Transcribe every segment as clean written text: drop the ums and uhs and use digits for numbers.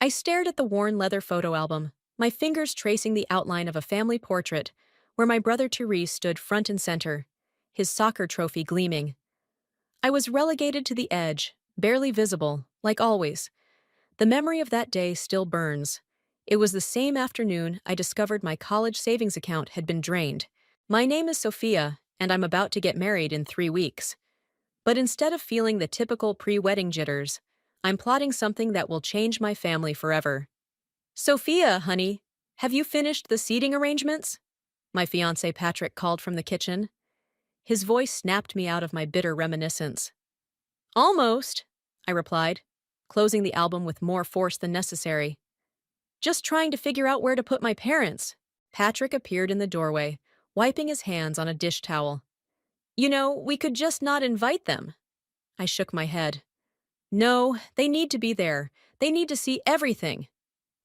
I stared at the worn leather photo album, my fingers tracing the outline of a family portrait where my brother Therese stood front and center, his soccer trophy gleaming. I was relegated to the edge, barely visible, like always. The memory of that day still burns. It was the same afternoon I discovered my college savings account had been drained. My name is Sophia, and I'm about to get married in 3 weeks. But instead of feeling the typical pre-wedding jitters, I'm plotting something that will change my family forever. Sophia, honey, have you finished the seating arrangements? My fiancé Patrick called from the kitchen. His voice snapped me out of my bitter reminiscence. Almost, I replied, closing the album with more force than necessary. Just trying to figure out where to put my parents. Patrick appeared in the doorway, wiping his hands on a dish towel. You know, we could just not invite them. I shook my head. No, they need to be there. They need to see everything.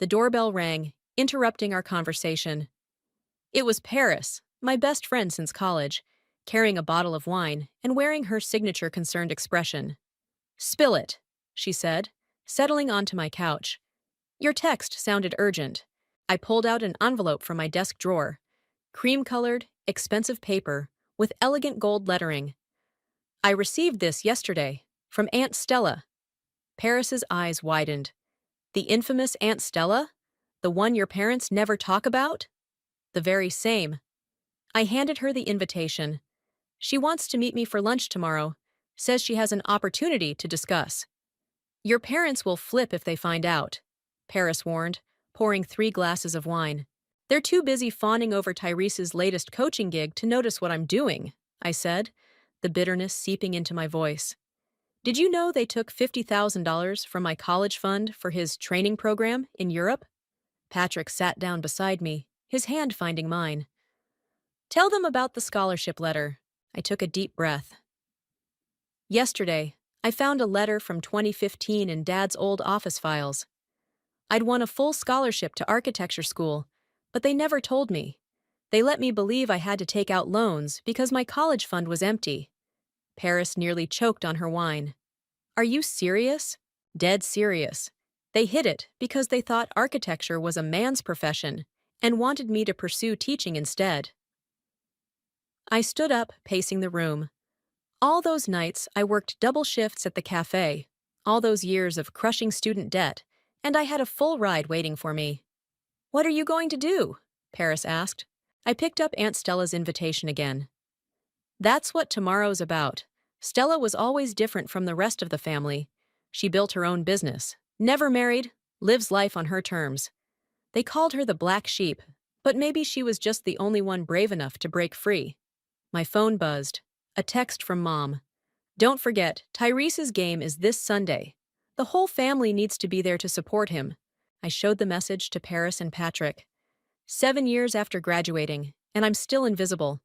The doorbell rang, interrupting our conversation. It was Paris, my best friend since college, carrying a bottle of wine and wearing her signature concerned expression. Spill it, she said, settling onto my couch. Your text sounded urgent. I pulled out an envelope from my desk drawer. Cream-colored, expensive paper, with elegant gold lettering. I received this yesterday, from Aunt Stella. Paris's eyes widened. The infamous Aunt Stella? The one your parents never talk about? The very same. I handed her the invitation. She wants to meet me for lunch tomorrow, says she has an opportunity to discuss. Your parents will flip if they find out, Paris warned, pouring 3 glasses of wine. They're too busy fawning over Tyrese's latest coaching gig to notice what I'm doing, I said, the bitterness seeping into my voice. Did you know they took $50,000 from my college fund for his training program in Europe? Patrick sat down beside me, his hand finding mine. Tell them about the scholarship letter. I took a deep breath. Yesterday, I found a letter from 2015 in Dad's old office files. I'd won a full scholarship to architecture school, but they never told me. They let me believe I had to take out loans because my college fund was empty. Paris nearly choked on her wine. Are you serious? Dead serious. They hid it because they thought architecture was a man's profession and wanted me to pursue teaching instead. I stood up, pacing the room. All those nights I worked double shifts at the cafe, all those years of crushing student debt, and I had a full ride waiting for me. What are you going to do? Paris asked. I picked up Aunt Stella's invitation again. That's what tomorrow's about. Stella was always different from the rest of the family. She built her own business, never married, lives life on her terms. They called her the black sheep, but maybe she was just the only one brave enough to break free. My phone buzzed. A text from Mom. Don't forget, Tyrese's game is this Sunday. The whole family needs to be there to support him. I showed the message to Paris and Patrick. 7 years after graduating, and I'm still invisible.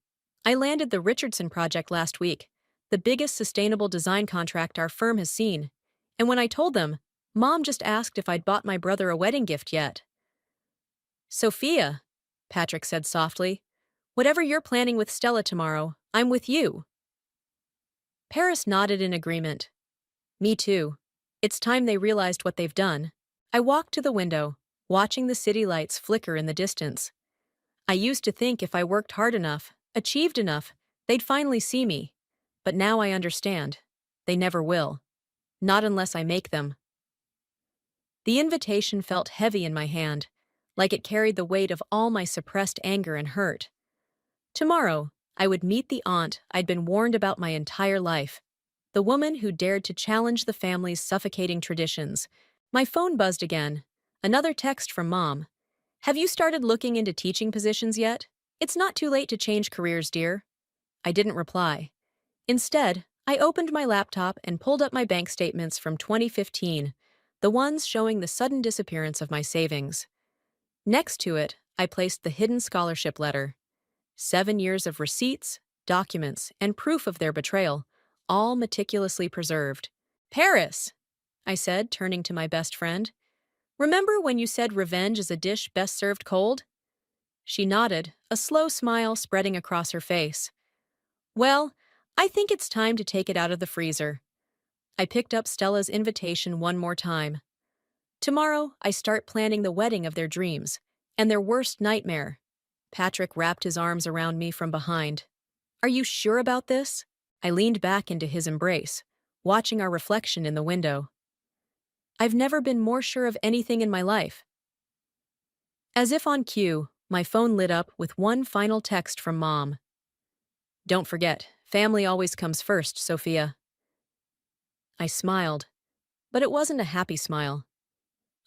I landed the Richardson project last week, the biggest sustainable design contract our firm has seen. And when I told them, Mom just asked if I'd bought my brother a wedding gift yet. Sophia, Patrick said softly, whatever you're planning with Stella tomorrow, I'm with you. Paris nodded in agreement. Me too. It's time they realized what they've done. I walked to the window, watching the city lights flicker in the distance. I used to think if I worked hard enough, achieved enough, they'd finally see me. But now I understand. They never will. Not unless I make them. The invitation felt heavy in my hand, like it carried the weight of all my suppressed anger and hurt. Tomorrow, I would meet the aunt I'd been warned about my entire life, the woman who dared to challenge the family's suffocating traditions. My phone buzzed again. Another text from Mom. Have you started looking into teaching positions yet? It's not too late to change careers, dear. I didn't reply. Instead, I opened my laptop and pulled up my bank statements from 2015, the ones showing the sudden disappearance of my savings. Next to it, I placed the hidden scholarship letter. 7 years of receipts, documents, and proof of their betrayal, all meticulously preserved. Paris, I said, turning to my best friend. Remember when you said revenge is a dish best served cold? She nodded, a slow smile spreading across her face. Well, I think it's time to take it out of the freezer. I picked up Stella's invitation one more time. Tomorrow, I start planning the wedding of their dreams and their worst nightmare. Patrick wrapped his arms around me from behind. Are you sure about this? I leaned back into his embrace, watching our reflection in the window. I've never been more sure of anything in my life. As if on cue, my phone lit up with one final text from Mom. Don't forget, family always comes first, Sophia. I smiled, but it wasn't a happy smile.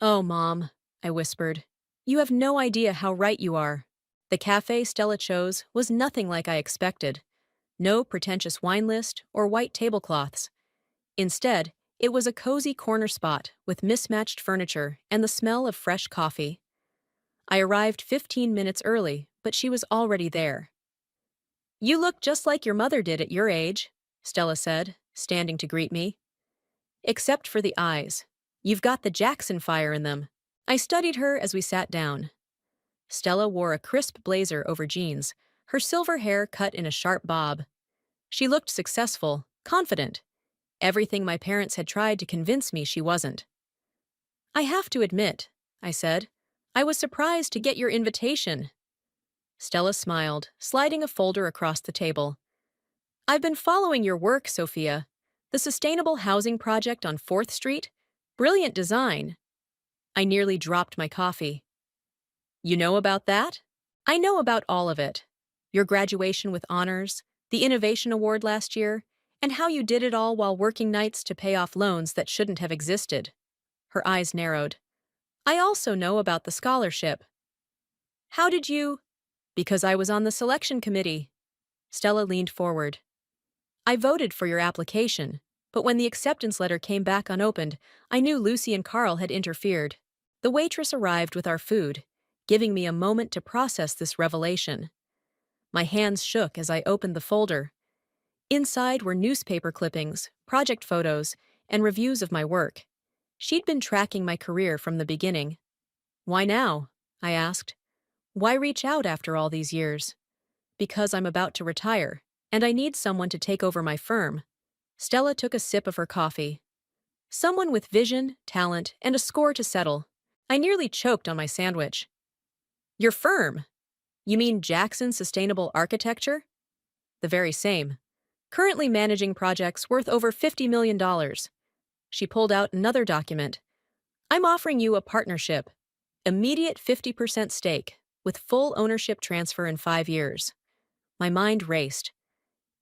Oh, Mom, I whispered. You have no idea how right you are. The cafe Stella chose was nothing like I expected. No pretentious wine list or white tablecloths. Instead, it was a cozy corner spot with mismatched furniture and the smell of fresh coffee. I arrived 15 minutes early, but she was already there. You look just like your mother did at your age, Stella said, standing to greet me. Except for the eyes. You've got the Jackson fire in them. I studied her as we sat down. Stella wore a crisp blazer over jeans, her silver hair cut in a sharp bob. She looked successful, confident. Everything my parents had tried to convince me she wasn't. I have to admit, I said, I was surprised to get your invitation. Stella smiled, sliding a folder across the table. I've been following your work, Sophia. The sustainable housing project on 4th Street? Brilliant design. I nearly dropped my coffee. You know about that? I know about all of it. Your graduation with honors, the Innovation Award last year, and how you did it all while working nights to pay off loans that shouldn't have existed. Her eyes narrowed. I also know about the scholarship. How did you? Because I was on the selection committee. Stella leaned forward. I voted for your application, but when the acceptance letter came back unopened, I knew Lucy and Carl had interfered. The waitress arrived with our food, giving me a moment to process this revelation. My hands shook as I opened the folder. Inside were newspaper clippings, project photos, and reviews of my work. She'd been tracking my career from the beginning. Why now? I asked. Why reach out after all these years? Because I'm about to retire, and I need someone to take over my firm. Stella took a sip of her coffee. Someone with vision, talent, and a score to settle. I nearly choked on my sandwich. Your firm? You mean Jackson Sustainable Architecture? The very same. Currently managing projects worth over $50 million. She pulled out another document. I'm offering you a partnership. Immediate 50% stake, with full ownership transfer in 5 years. My mind raced.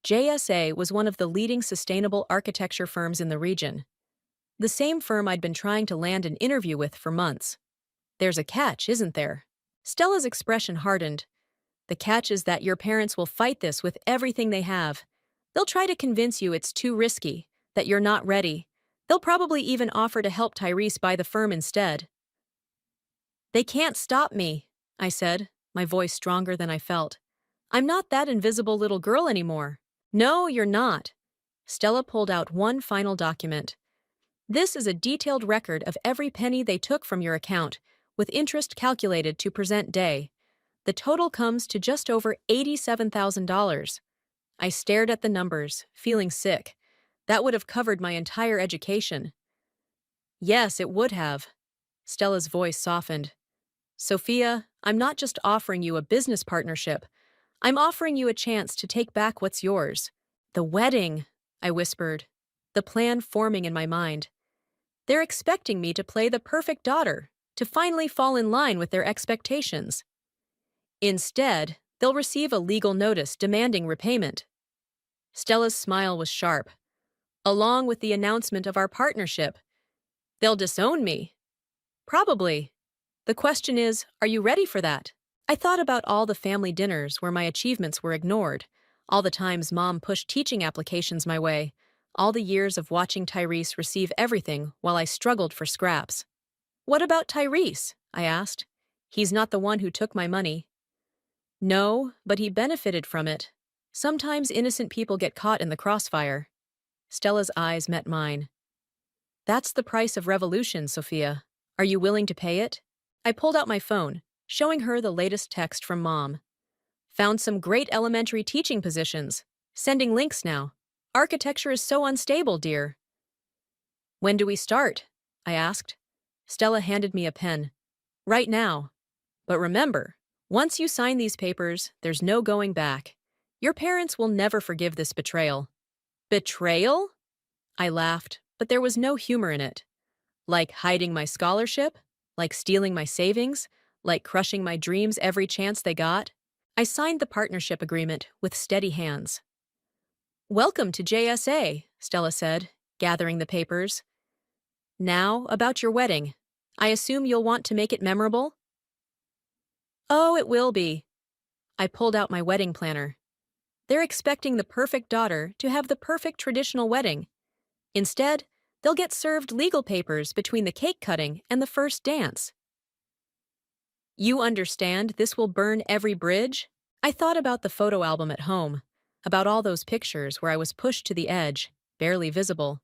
JSA was one of the leading sustainable architecture firms in the region. The same firm I'd been trying to land an interview with for months. There's a catch, isn't there? Stella's expression hardened. The catch is that your parents will fight this with everything they have. They'll try to convince you it's too risky, that you're not ready. They'll probably even offer to help Tyrese buy the firm instead. They can't stop me, I said, my voice stronger than I felt. I'm not that invisible little girl anymore. No, you're not. Stella pulled out one final document. This is a detailed record of every penny they took from your account, with interest calculated to present day. The total comes to just over $87,000. I stared at the numbers, feeling sick. That would have covered my entire education. Yes, it would have. Stella's voice softened. Sophia, I'm not just offering you a business partnership. I'm offering you a chance to take back what's yours. The wedding, I whispered, the plan forming in my mind. They're expecting me to play the perfect daughter, to finally fall in line with their expectations. Instead, they'll receive a legal notice demanding repayment. Stella's smile was sharp. Along with the announcement of our partnership. They'll disown me. Probably. The question is, are you ready for that? I thought about all the family dinners where my achievements were ignored, all the times Mom pushed teaching applications my way, all the years of watching Tyrese receive everything while I struggled for scraps. What about Tyrese? I asked. He's not the one who took my money. No, but he benefited from it. Sometimes innocent people get caught in the crossfire. Stella's eyes met mine. That's the price of revolution, Sophia. Are you willing to pay it? I pulled out my phone, showing her the latest text from Mom. Found some great elementary teaching positions. Sending links now. Architecture is so unstable, dear. When do we start? I asked. Stella handed me a pen. Right now. But remember, once you sign these papers, there's no going back. Your parents will never forgive this betrayal. Betrayal? I laughed, but there was no humor in it. Like hiding my scholarship? Like stealing my savings? Like crushing my dreams every chance they got? I signed the partnership agreement with steady hands. Welcome to JSA, Stella said, gathering the papers. Now, about your wedding. I assume you'll want to make it memorable? Oh, it will be. I pulled out my wedding planner. They're expecting the perfect daughter to have the perfect traditional wedding. Instead, they'll get served legal papers between the cake cutting and the first dance. You understand this will burn every bridge? I thought about the photo album at home, about all those pictures where I was pushed to the edge, barely visible.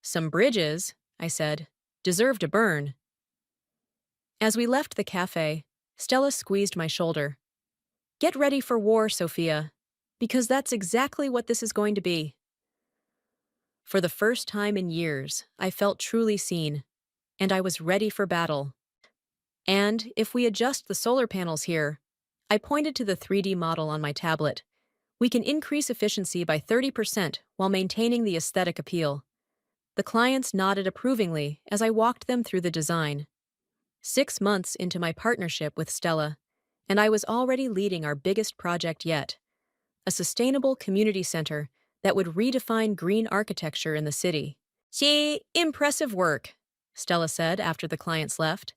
Some bridges, I said, deserve to burn. As we left the cafe, Stella squeezed my shoulder. Get ready for war, Sophia, because that's exactly what this is going to be. For the first time in years, I felt truly seen, and I was ready for battle. And if we adjust the solar panels here, I pointed to the 3D model on my tablet, we can increase efficiency by 30% while maintaining the aesthetic appeal. The clients nodded approvingly as I walked them through the design. 6 months into my partnership with Stella, and I was already leading our biggest project yet, a sustainable community center that would redefine green architecture in the city. Gee, impressive work, Stella said after the clients left.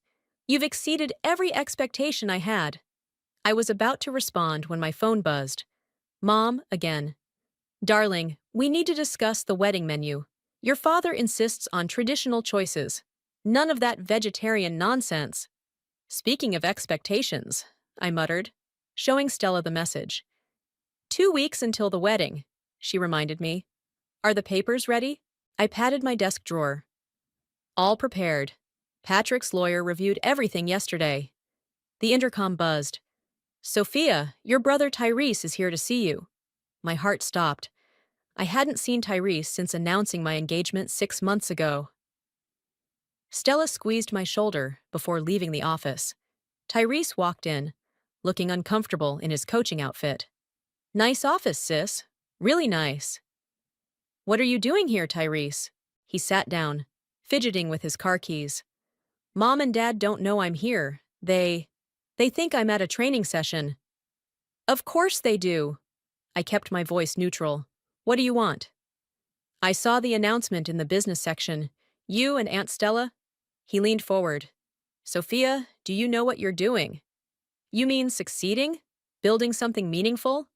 You've exceeded every expectation I had. I was about to respond when my phone buzzed. Mom, again. Darling, we need to discuss the wedding menu. Your father insists on traditional choices. None of that vegetarian nonsense. Speaking of expectations, I muttered, showing Stella the message. 2 weeks until the wedding, she reminded me. Are the papers ready? I patted my desk drawer. All prepared. Patrick's lawyer reviewed everything yesterday. The intercom buzzed. Sophia, your brother Tyrese is here to see you. My heart stopped. I hadn't seen Tyrese since announcing my engagement 6 months ago. Stella squeezed my shoulder before leaving the office. Tyrese walked in, looking uncomfortable in his coaching outfit. Nice office, sis. Really nice. What are you doing here, Tyrese? He sat down, fidgeting with his car keys. Mom and Dad don't know I'm here. They think I'm at a training session. Of course they do. I kept my voice neutral. What do you want? I saw the announcement in the business section. You and Aunt Stella? He leaned forward. Sophia, do you know what you're doing? You mean succeeding? Building something meaningful?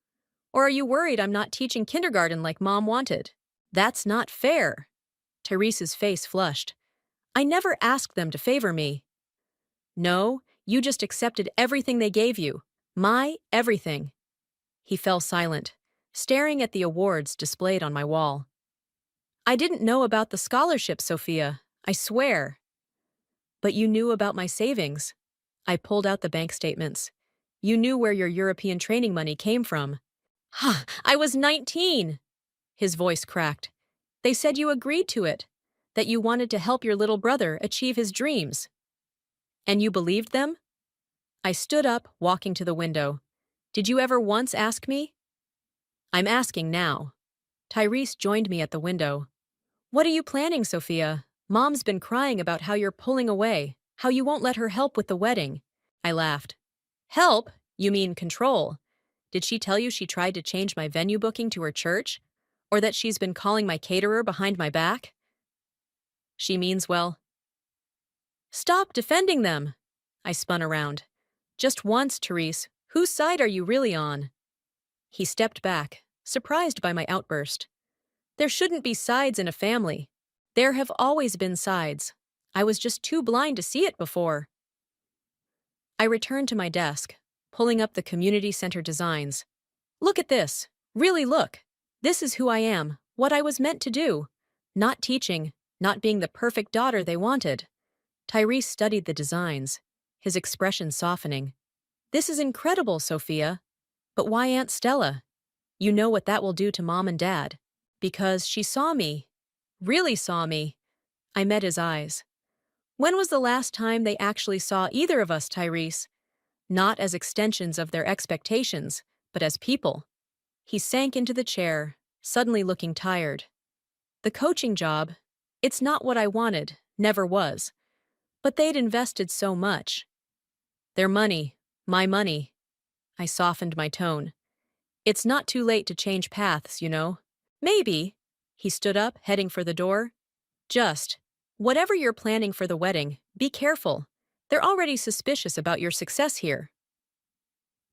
Or are you worried I'm not teaching kindergarten like Mom wanted? That's not fair. Teresa's face flushed. I never asked them to favor me. No, you just accepted everything they gave you. My everything. He fell silent, staring at the awards displayed on my wall. I didn't know about the scholarship, Sophia. I swear. But you knew about my savings. I pulled out the bank statements. You knew where your European training money came from. Ha! I was 19! His voice cracked. They said you agreed to it, that you wanted to help your little brother achieve his dreams. And you believed them? I stood up, walking to the window. Did you ever once ask me? I'm asking now. Tyrese joined me at the window. What are you planning, Sophia? Mom's been crying about how you're pulling away, how you won't let her help with the wedding. I laughed. Help? You mean control? Did she tell you she tried to change my venue booking to her church? Or that she's been calling my caterer behind my back? She means well. Stop defending them! I spun around. Just once, Therese. Whose side are you really on? He stepped back, surprised by my outburst. There shouldn't be sides in a family. There have always been sides. I was just too blind to see it before. I returned to my desk, pulling up the community center designs. Look at this. Really look. This is who I am, what I was meant to do. Not teaching, not being the perfect daughter they wanted. Tyrese studied the designs, his expression softening. This is incredible, Sophia. But why Aunt Stella? You know what that will do to Mom and Dad. Because she saw me. Really saw me. I met his eyes. When was the last time they actually saw either of us, Tyrese? Not as extensions of their expectations, but as people. He sank into the chair, suddenly looking tired. The coaching job, it's not what I wanted, never was. But they'd invested so much. Their money, my money. I softened my tone. It's not too late to change paths, you know. Maybe. He stood up, heading for the door. Just, whatever you're planning for the wedding, be careful. They're already suspicious about your success here.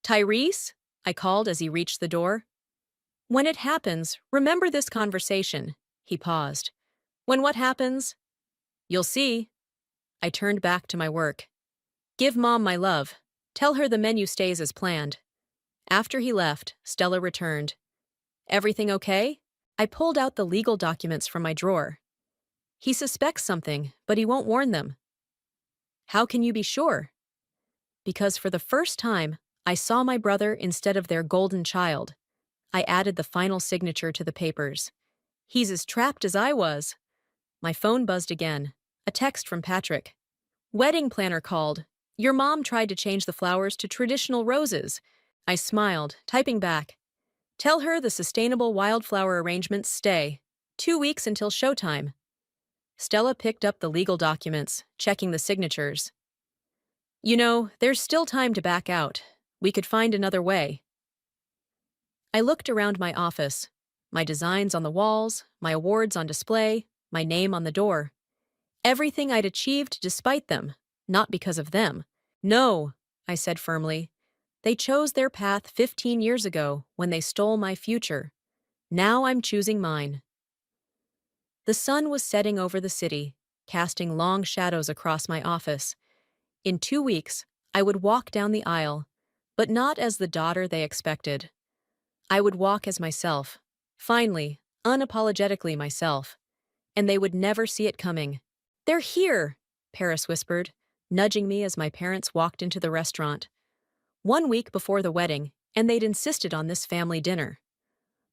Tyrese? I called as he reached the door. When it happens, remember this conversation. He paused. When what happens? You'll see. I turned back to my work. Give Mom my love. Tell her the menu stays as planned. After he left, Stella returned. Everything okay? I pulled out the legal documents from my drawer. He suspects something, but he won't warn them. How can you be sure? Because for the first time, I saw my brother instead of their golden child. I added the final signature to the papers. He's as trapped as I was. My phone buzzed again. A text from Patrick. Wedding planner called. Your mom tried to change the flowers to traditional roses. I smiled, typing back. Tell her the sustainable wildflower arrangements stay. 2 weeks until showtime. Stella picked up the legal documents, checking the signatures. You know, there's still time to back out. We could find another way. I looked around my office. My designs on the walls, my awards on display, my name on the door. Everything I'd achieved despite them, not because of them. No, I said firmly. They chose their path 15 years ago when they stole my future. Now I'm choosing mine. The sun was setting over the city, casting long shadows across my office. In 2 weeks, I would walk down the aisle, but not as the daughter they expected. I would walk as myself, finally, unapologetically myself, and they would never see it coming. They're here, Paris whispered, nudging me as my parents walked into the restaurant. 1 week before the wedding, and they'd insisted on this family dinner.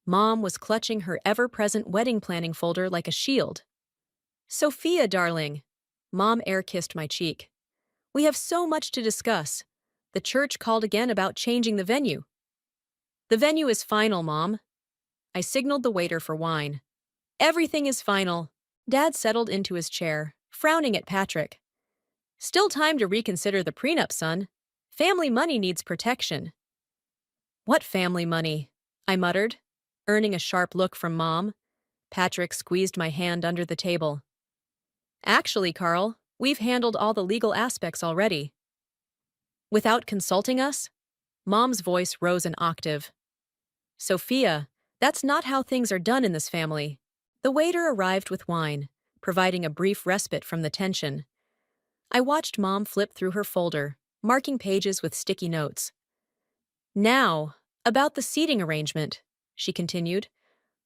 Mom was clutching her ever-present wedding planning folder like a shield. Sophia, darling. Mom air-kissed my cheek. We have so much to discuss. The church called again about changing the venue. The venue is final, Mom. I signaled the waiter for wine. Everything is final. Dad settled into his chair, frowning at Patrick. Still time to reconsider the prenup, son. Family money needs protection. What family money? I muttered, earning a sharp look from Mom. Patrick squeezed my hand under the table. Actually, Carl, we've handled all the legal aspects already. Without consulting us? Mom's voice rose an octave. Sophia, that's not how things are done in this family. The waiter arrived with wine, providing a brief respite from the tension. I watched Mom flip through her folder, marking pages with sticky notes. Now, about the seating arrangement, she continued.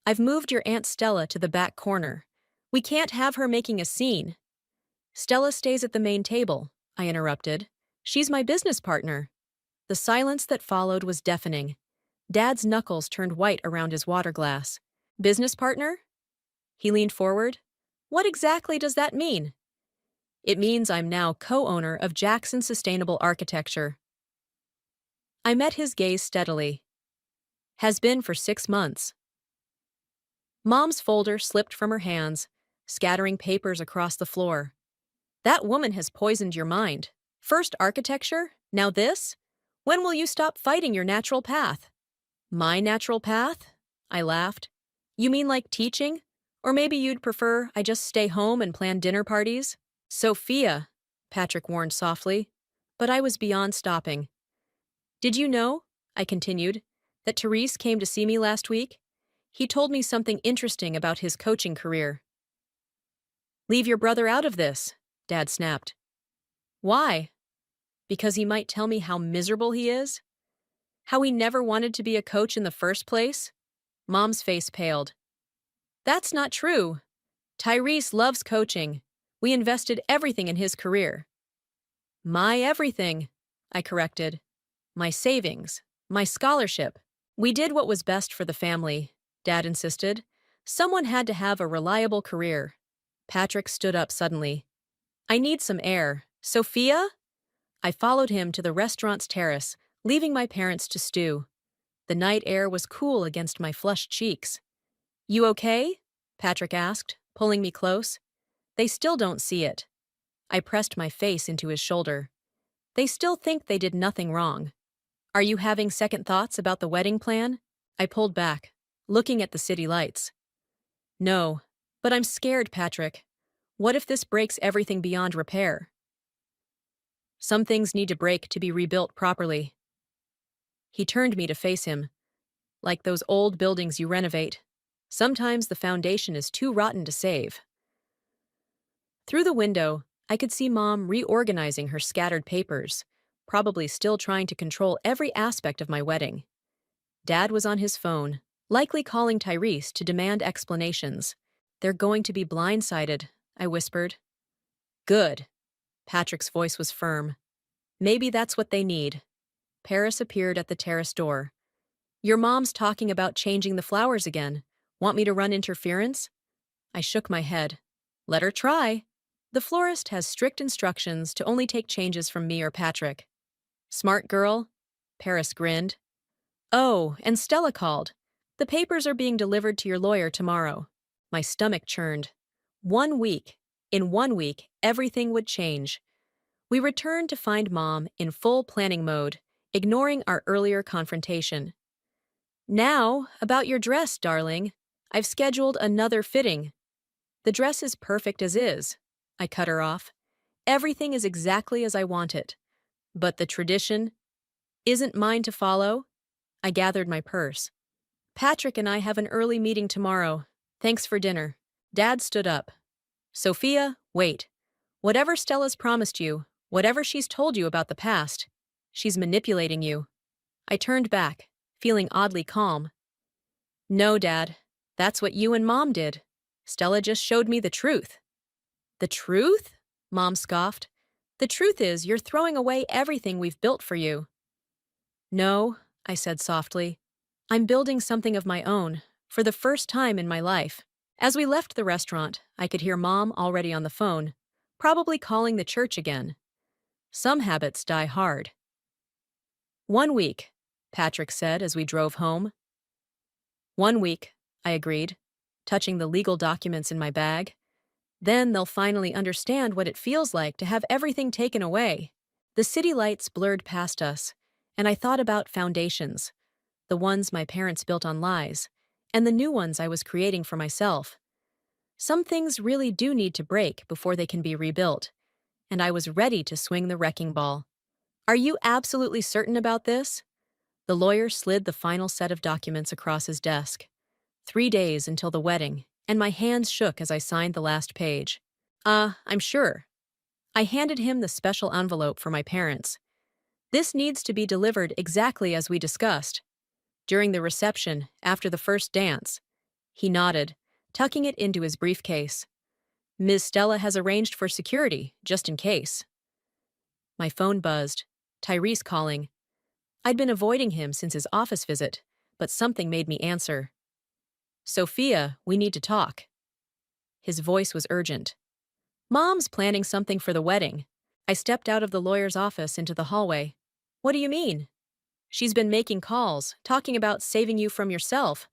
I've moved your Aunt Stella to the back corner. We can't have her making a scene. Stella stays at the main table, I interrupted. She's my business partner. The silence that followed was deafening. Dad's knuckles turned white around his water glass. Business partner? He leaned forward. What exactly does that mean? It means I'm now co-owner of Jackson Sustainable Architecture. I met his gaze steadily. Has been for 6 months. Mom's folder slipped from her hands, scattering papers across the floor. That woman has poisoned your mind. First architecture, now this? When will you stop fighting your natural path? My natural path? I laughed. You mean like teaching? Or maybe you'd prefer I just stay home and plan dinner parties? Sophia, Patrick warned softly, but I was beyond stopping. Did you know, I continued, that Therese came to see me last week? He told me something interesting about his coaching career. Leave your brother out of this, Dad snapped. Why? Because he might tell me how miserable he is? How he never wanted to be a coach in the first place? Mom's face paled. That's not true. Tyrese loves coaching. We invested everything in his career. My everything, I corrected. My savings, my scholarship. We did what was best for the family, Dad insisted. Someone had to have a reliable career. Patrick stood up suddenly. I need some air. Sophia? I followed him to the restaurant's terrace, leaving my parents to stew. The night air was cool against my flushed cheeks. You okay? Patrick asked, pulling me close. They still don't see it. I pressed my face into his shoulder. They still think they did nothing wrong. Are you having second thoughts about the wedding plan? I pulled back, looking at the city lights. No, but I'm scared, Patrick. What if this breaks everything beyond repair? Some things need to break to be rebuilt properly. He turned me to face him. Like those old buildings you renovate, sometimes the foundation is too rotten to save. Through the window, I could see Mom reorganizing her scattered papers, probably still trying to control every aspect of my wedding. Dad was on his phone, likely calling Tyrese to demand explanations. They're going to be blindsided, I whispered. Good. Patrick's voice was firm. Maybe that's what they need. Paris appeared at the terrace door. Your mom's talking about changing the flowers again. Want me to run interference? I shook my head. Let her try. The florist has strict instructions to only take changes from me or Patrick. Smart girl? Paris grinned. Oh, and Stella called. The papers are being delivered to your lawyer tomorrow. My stomach churned. 1 week. In 1 week, everything would change. We returned to find Mom in full planning mode, ignoring our earlier confrontation. Now, about your dress, darling. I've scheduled another fitting. The dress is perfect as is. I cut her off. Everything is exactly as I want it. But the tradition isn't mine to follow. I gathered my purse. Patrick and I have an early meeting tomorrow. Thanks for dinner. Dad stood up. Sophia, wait. Whatever Stella's promised you, whatever she's told you about the past, she's manipulating you. I turned back, feeling oddly calm. No, Dad. That's what you and Mom did. Stella just showed me the truth. The truth? Mom scoffed. The truth is you're throwing away everything we've built for you. No, I said softly. I'm building something of my own, for the first time in my life. As we left the restaurant, I could hear Mom already on the phone, probably calling the church again. Some habits die hard. 1 week, Patrick said as we drove home. 1 week, I agreed, touching the legal documents in my bag. Then they'll finally understand what it feels like to have everything taken away. The city lights blurred past us, and I thought about foundations, the ones my parents built on lies, and the new ones I was creating for myself. Some things really do need to break before they can be rebuilt, and I was ready to swing the wrecking ball. Are you absolutely certain about this? The lawyer slid the final set of documents across his desk. 3 days until the wedding, and my hands shook as I signed the last page. I'm sure. I handed him the special envelope for my parents. This needs to be delivered exactly as we discussed. During the reception, after the first dance. He nodded, tucking it into his briefcase. Ms. Stella has arranged for security, just in case. My phone buzzed. Tyrese calling. I'd been avoiding him since his office visit, but something made me answer. Sophia, we need to talk. His voice was urgent. Mom's planning something for the wedding. I stepped out of the lawyer's office into the hallway. What do you mean? She's been making calls, talking about saving you from yourself.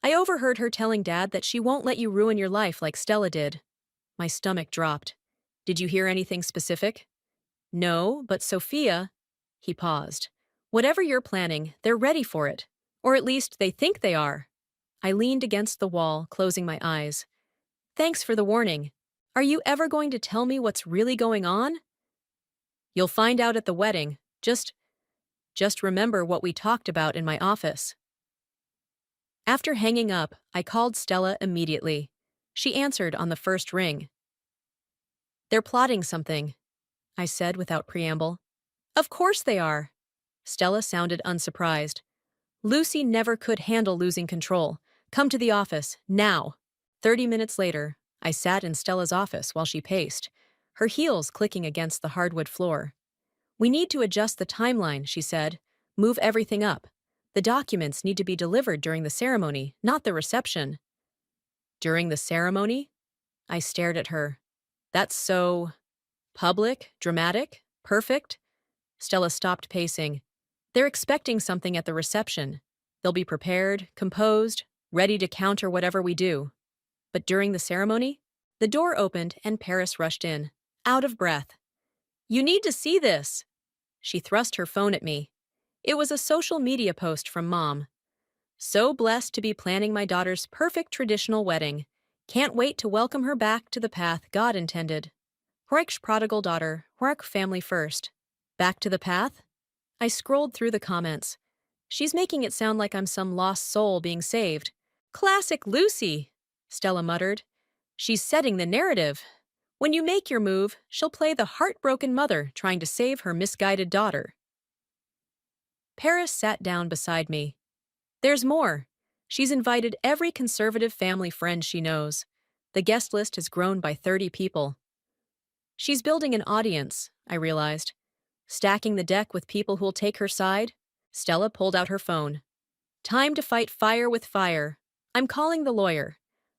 I overheard her telling Dad that she won't let you ruin your life like Stella did. My stomach dropped. Did you hear anything specific? No, but Sophia... He paused. Whatever you're planning, they're ready for it. Or at least they think they are. I leaned against the wall, closing my eyes. Thanks for the warning. Are you ever going to tell me what's really going on? You'll find out at the wedding. Just remember what we talked about in my office. After hanging up, I called Stella immediately. She answered on the first ring. They're plotting something, I said without preamble. Of course they are. Stella sounded unsurprised. Lucy never could handle losing control. Come to the office, now. 30 minutes later, I sat in Stella's office while she paced, her heels clicking against the hardwood floor. We need to adjust the timeline, she said. Move everything up. The documents need to be delivered during the ceremony, not the reception. During the ceremony? I stared at her. That's so... Public, dramatic, perfect? Stella stopped pacing. They're expecting something at the reception. They'll be prepared, composed, ready to counter whatever we do. But during the ceremony, the door opened and Paris rushed in, out of breath. You need to see this. She thrust her phone at me. It was a social media post from Mom. So blessed to be planning my daughter's perfect traditional wedding. Can't wait to welcome her back to the path God intended. Horek's prodigal daughter, Horek family first. Back to the path? I scrolled through the comments. She's making it sound like I'm some lost soul being saved. Classic Lucy, Stella muttered. She's setting the narrative. When you make your move, she'll play the heartbroken mother trying to save her misguided daughter. Paris sat down beside me. There's more. She's invited every conservative family friend she knows. The guest list has grown by 30 people. She's building an audience, I realized. Stacking the deck with people who'll take her side. Stella pulled out her phone. Time to fight fire with fire. I'm calling the lawyer.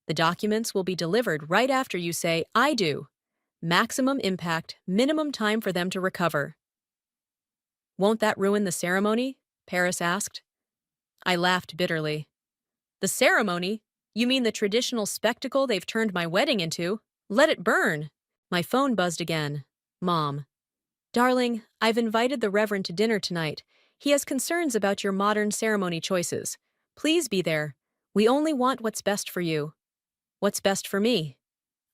The documents will be delivered right after you say, I do. Maximum impact, minimum time for them to recover. Won't that ruin the ceremony? Paris asked. I laughed bitterly. The ceremony? You mean the traditional spectacle they've turned my wedding into? Let it burn. My phone buzzed again. Mom. Darling, I've invited the Reverend to dinner tonight. He has concerns about your modern ceremony choices. Please be there. We only want what's best for you. What's best for me?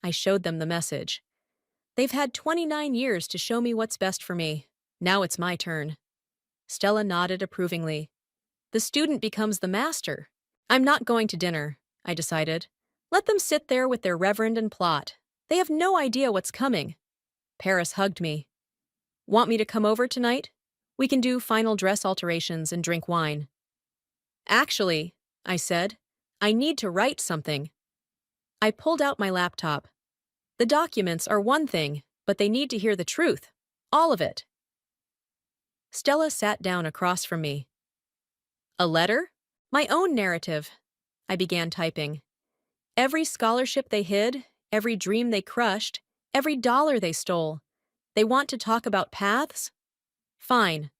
I showed them the message. They've had 29 years to show me what's best for me. Now it's my turn. Stella nodded approvingly. The student becomes the master. I'm not going to dinner, I decided. Let them sit there with their reverend and plot. They have no idea what's coming. Paris hugged me. Want me to come over tonight? We can do final dress alterations and drink wine. Actually, I said, I need to write something. I pulled out my laptop. The documents are one thing, but they need to hear the truth. All of it. Stella sat down across from me. A letter? My own narrative. I began typing. Every scholarship they hid, every dream they crushed, every dollar they stole. They want to talk about paths? Fine.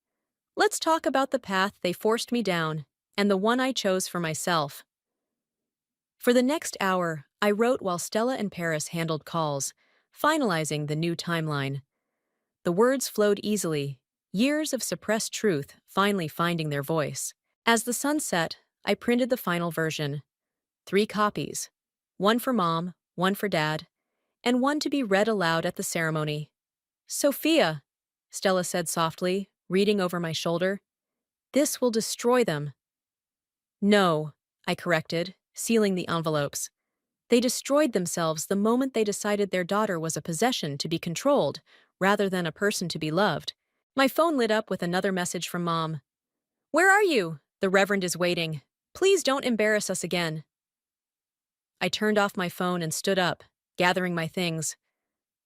Let's talk about the path they forced me down, and the one I chose for myself. For the next hour, I wrote while Stella and Paris handled calls, finalizing the new timeline. The words flowed easily, years of suppressed truth finally finding their voice. As the sun set, I printed the final version. 3 copies. One for Mom, one for Dad, and one to be read aloud at the ceremony. Sophia, Stella said softly, reading over my shoulder. This will destroy them. No, I corrected, sealing the envelopes. They destroyed themselves the moment they decided their daughter was a possession to be controlled, rather than a person to be loved. My phone lit up with another message from Mom. Where are you? The Reverend is waiting. Please don't embarrass us again. I turned off my phone and stood up, gathering my things.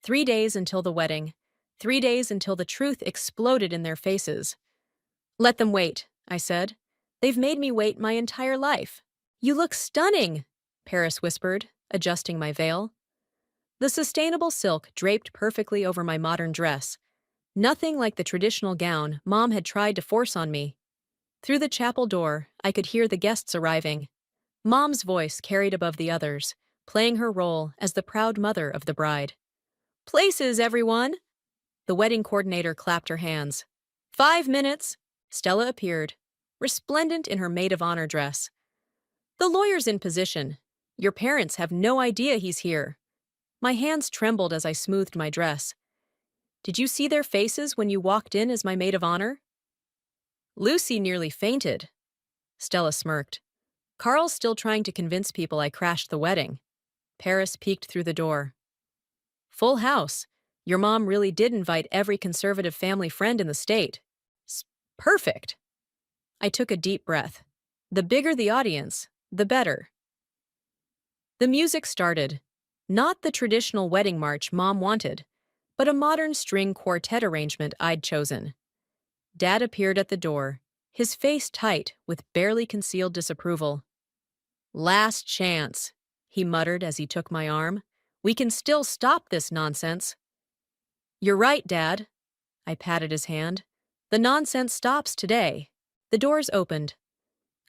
3 days until the wedding. 3 days until the truth exploded in their faces. Let them wait, I said. They've made me wait my entire life. You look stunning, Paris whispered, adjusting my veil. The sustainable silk draped perfectly over my modern dress. Nothing like the traditional gown Mom had tried to force on me. Through the chapel door, I could hear the guests arriving. Mom's voice carried above the others, playing her role as the proud mother of the bride. Places, everyone! The wedding coordinator clapped her hands. 5 minutes! Stella appeared, resplendent in her maid of honor dress. The lawyer's in position. Your parents have no idea he's here. My hands trembled as I smoothed my dress. Did you see their faces when you walked in as my maid of honor? Lucy nearly fainted. Stella smirked. Carl's still trying to convince people I crashed the wedding. Paris peeked through the door. Full house. Your mom really did invite every conservative family friend in the state. Perfect. I took a deep breath. The bigger the audience, the better. The music started. Not the traditional wedding march Mom wanted, but a modern string quartet arrangement I'd chosen. Dad appeared at the door, his face tight with barely concealed disapproval. Last chance, he muttered as he took my arm. We can still stop this nonsense. You're right, Dad. I patted his hand. The nonsense stops today. The doors opened.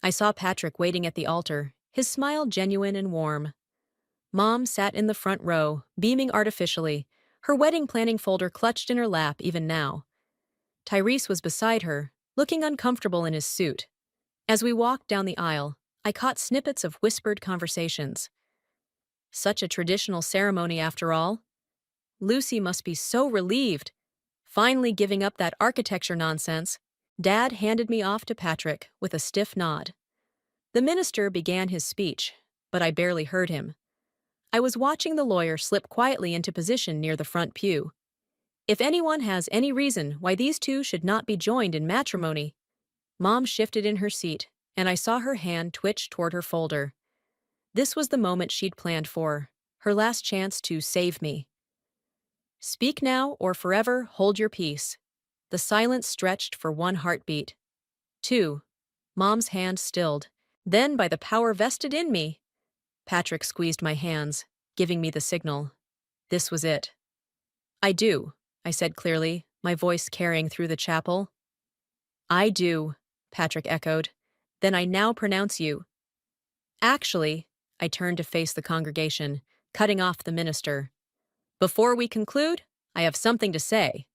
I saw Patrick waiting at the altar, his smile genuine and warm. Mom sat in the front row, beaming artificially, her wedding planning folder clutched in her lap even now. Tyrese was beside her, looking uncomfortable in his suit. As we walked down the aisle, I caught snippets of whispered conversations. Such a traditional ceremony after all. Lucy must be so relieved. Finally giving up that architecture nonsense. Dad handed me off to Patrick with a stiff nod. The minister began his speech, but I barely heard him. I was watching the lawyer slip quietly into position near the front pew. If anyone has any reason why these two should not be joined in matrimony. Mom shifted in her seat, and I saw her hand twitch toward her folder. This was the moment she'd planned for, her last chance to save me. Speak now or forever hold your peace. The silence stretched for one heartbeat. 2. Mom's hand stilled. Then, by the power vested in me, Patrick squeezed my hands, giving me the signal. This was it. I do, I said clearly, my voice carrying through the chapel. I do, Patrick echoed. Then I now pronounce you. Actually, I turned to face the congregation, cutting off the minister. Before we conclude, I have something to say.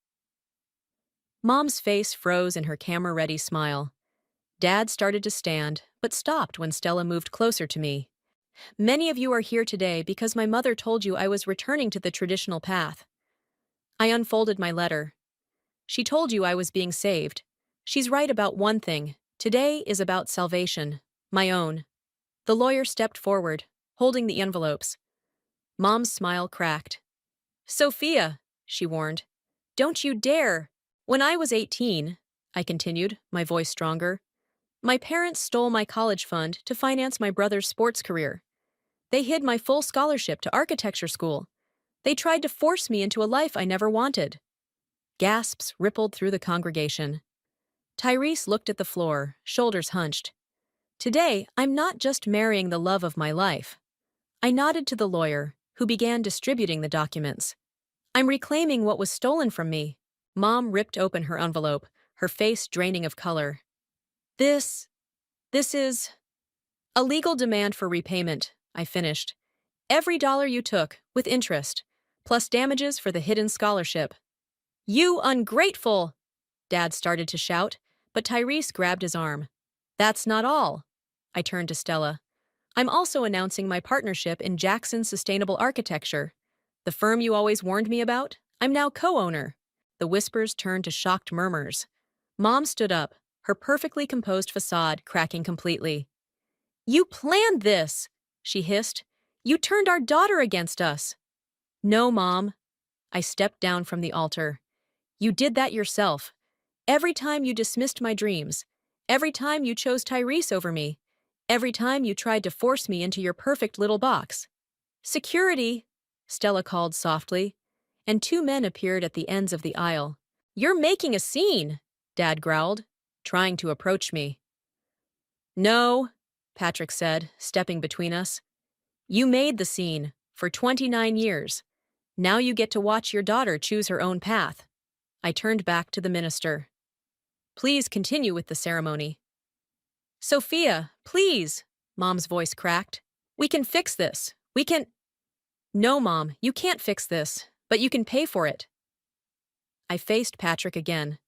Mom's face froze in her camera-ready smile. Dad started to stand, but stopped when Stella moved closer to me. Many of you are here today because my mother told you I was returning to the traditional path. I unfolded my letter. She told you I was being saved. She's right about one thing. Today is about salvation. My own. The lawyer stepped forward, holding the envelopes. Mom's smile cracked. Sophia, she warned. Don't you dare. When I was 18, I continued, my voice stronger, my parents stole my college fund to finance my brother's sports career. They hid my full scholarship to architecture school. They tried to force me into a life I never wanted. Gasps rippled through the congregation. Tyrese looked at the floor, shoulders hunched. Today, I'm not just marrying the love of my life. I nodded to the lawyer, who began distributing the documents. I'm reclaiming what was stolen from me. Mom ripped open her envelope, her face draining of color. This is a legal demand for repayment, I finished. Every dollar you took, with interest, plus damages for the hidden scholarship. You ungrateful! Dad started to shout, but Tyrese grabbed his arm. That's not all. I turned to Stella. I'm also announcing my partnership in Jackson Sustainable Architecture. The firm you always warned me about, I'm now co-owner. The whispers turned to shocked murmurs. Mom stood up, her perfectly composed facade cracking completely. You planned this, she hissed. You turned our daughter against us. No, Mom. I stepped down from the altar. You did that yourself. Every time you dismissed my dreams, every time you chose Tyrese over me, every time you tried to force me into your perfect little box. Security, Stella called softly, and 2 men appeared at the ends of the aisle. You're making a scene, Dad growled, trying to approach me. No, Patrick said, stepping between us. You made the scene, for 29 years. Now you get to watch your daughter choose her own path. I turned back to the minister. Please continue with the ceremony. Sophia, please, Mom's voice cracked. We can fix this. We can... No, Mom, you can't fix this, but you can pay for it. I faced Patrick again.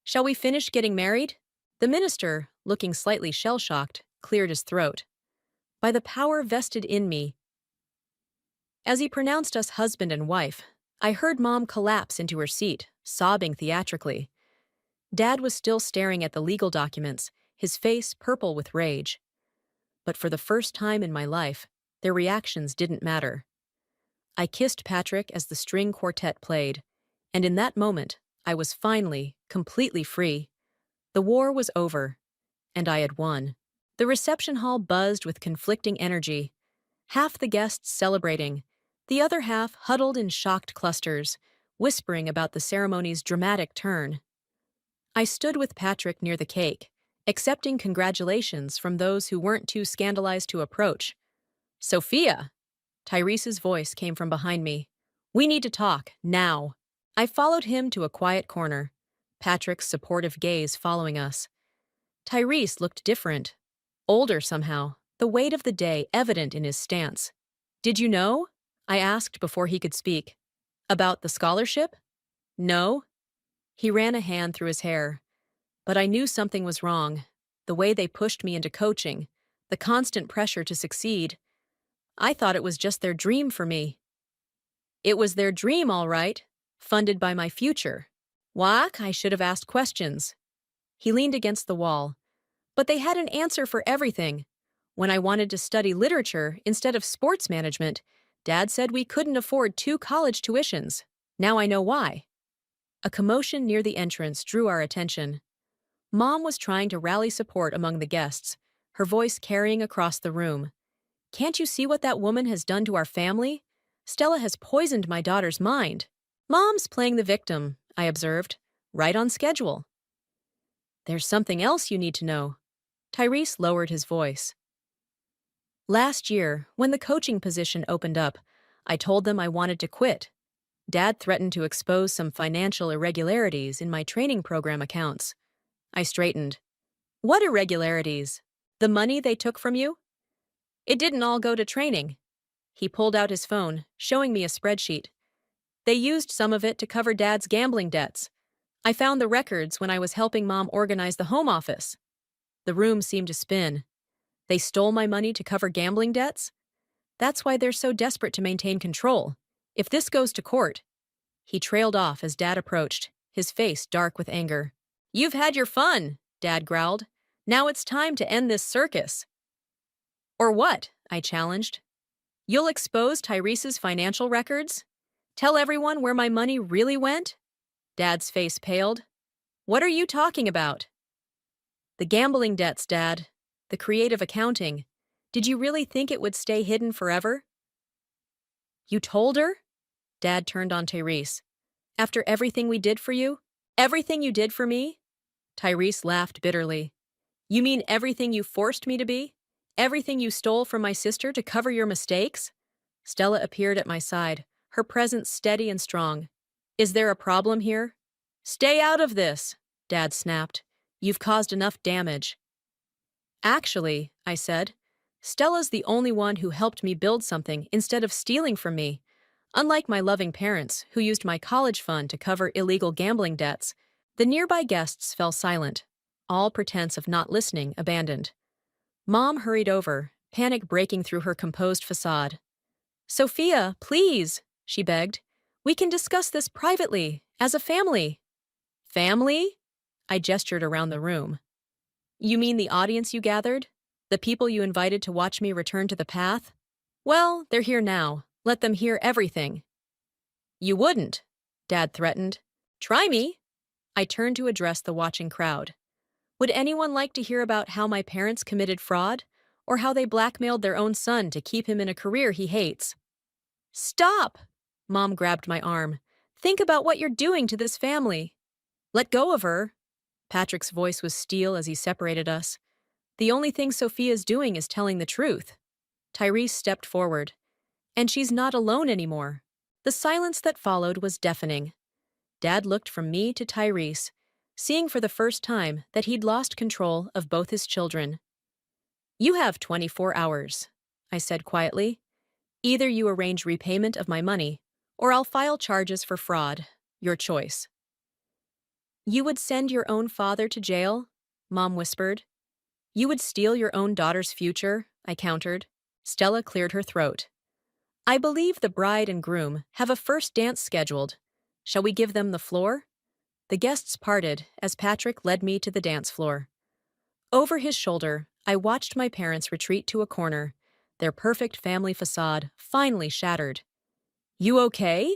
Shall we finish getting married? The minister, looking slightly shell-shocked, cleared his throat. By the power vested in me. As he pronounced us husband and wife, I heard Mom collapse into her seat, sobbing theatrically. Dad was still staring at the legal documents, his face purple with rage. But for the first time in my life, their reactions didn't matter. I kissed Patrick as the string quartet played, and in that moment, I was finally, completely free. The war was over, and I had won. The reception hall buzzed with conflicting energy, half the guests celebrating, the other half huddled in shocked clusters, whispering about the ceremony's dramatic turn. I stood with Patrick near the cake, accepting congratulations from those who weren't too scandalized to approach. Sophia! Tyrese's voice came from behind me. We need to talk, now. I followed him to a quiet corner, Patrick's supportive gaze following us. Tyrese looked different, older somehow, the weight of the day evident in his stance. Did you know? I asked before he could speak. About the scholarship? No. He ran a hand through his hair. But I knew something was wrong. The way they pushed me into coaching, the constant pressure to succeed. I thought it was just their dream for me. It was their dream, all right, funded by my future. Whack, I should have asked questions. He leaned against the wall. But they had an answer for everything. When I wanted to study literature instead of sports management, Dad said we couldn't afford 2 college tuitions. Now I know why. A commotion near the entrance drew our attention. Mom was trying to rally support among the guests, her voice carrying across the room. Can't you see what that woman has done to our family? Stella has poisoned my daughter's mind. Mom's playing the victim, I observed, right on schedule. There's something else you need to know. Tyrese lowered his voice. Last year, when the coaching position opened up, I told them I wanted to quit. Dad threatened to expose some financial irregularities in my training program accounts. I straightened. What irregularities? The money they took from you? It didn't all go to training. He pulled out his phone, showing me a spreadsheet. They used some of it to cover Dad's gambling debts. I found the records when I was helping Mom organize the home office. The room seemed to spin. They stole my money to cover gambling debts? That's why they're so desperate to maintain control. If this goes to court. He trailed off as Dad approached, his face dark with anger. You've had your fun, Dad growled. Now it's time to end this circus. Or what? I challenged. You'll expose Tyrese's financial records? Tell everyone where my money really went? Dad's face paled. What are you talking about? The gambling debts, Dad. The creative accounting. Did you really think it would stay hidden forever? You told her? Dad turned on Tyrese. After everything we did for you? Everything you did for me? Tyrese laughed bitterly. You mean everything you forced me to be? Everything you stole from my sister to cover your mistakes? Stella appeared at my side, her presence steady and strong. Is there a problem here? Stay out of this, Dad snapped. You've caused enough damage. Actually, I said, Stella's the only one who helped me build something instead of stealing from me. Unlike my loving parents, who used my college fund to cover illegal gambling debts, the nearby guests fell silent, all pretense of not listening abandoned. Mom hurried over, panic breaking through her composed facade. Sophia, please, she begged. We can discuss this privately, as a family. Family? I gestured around the room. You mean the audience you gathered? The people you invited to watch me return to the path? Well, they're here now. Let them hear everything. You wouldn't, Dad threatened. Try me. I turned to address the watching crowd. Would anyone like to hear about how my parents committed fraud, or how they blackmailed their own son to keep him in a career he hates? Stop! Mom grabbed my arm. Think about what you're doing to this family. Let go of her. Patrick's voice was steel as he separated us. The only thing Sophia's doing is telling the truth. Tyrese stepped forward. And she's not alone anymore. The silence that followed was deafening. Dad looked from me to Tyrese, seeing for the first time that he'd lost control of both his children. You have 24 hours, I said quietly. Either you arrange repayment of my money, or I'll file charges for fraud. Your choice. You would send your own father to jail? Mom whispered. You would steal your own daughter's future? I countered. Stella cleared her throat. I believe the bride and groom have a first dance scheduled. Shall we give them the floor? The guests parted as Patrick led me to the dance floor. Over his shoulder, I watched my parents retreat to a corner, their perfect family facade finally shattered. You okay?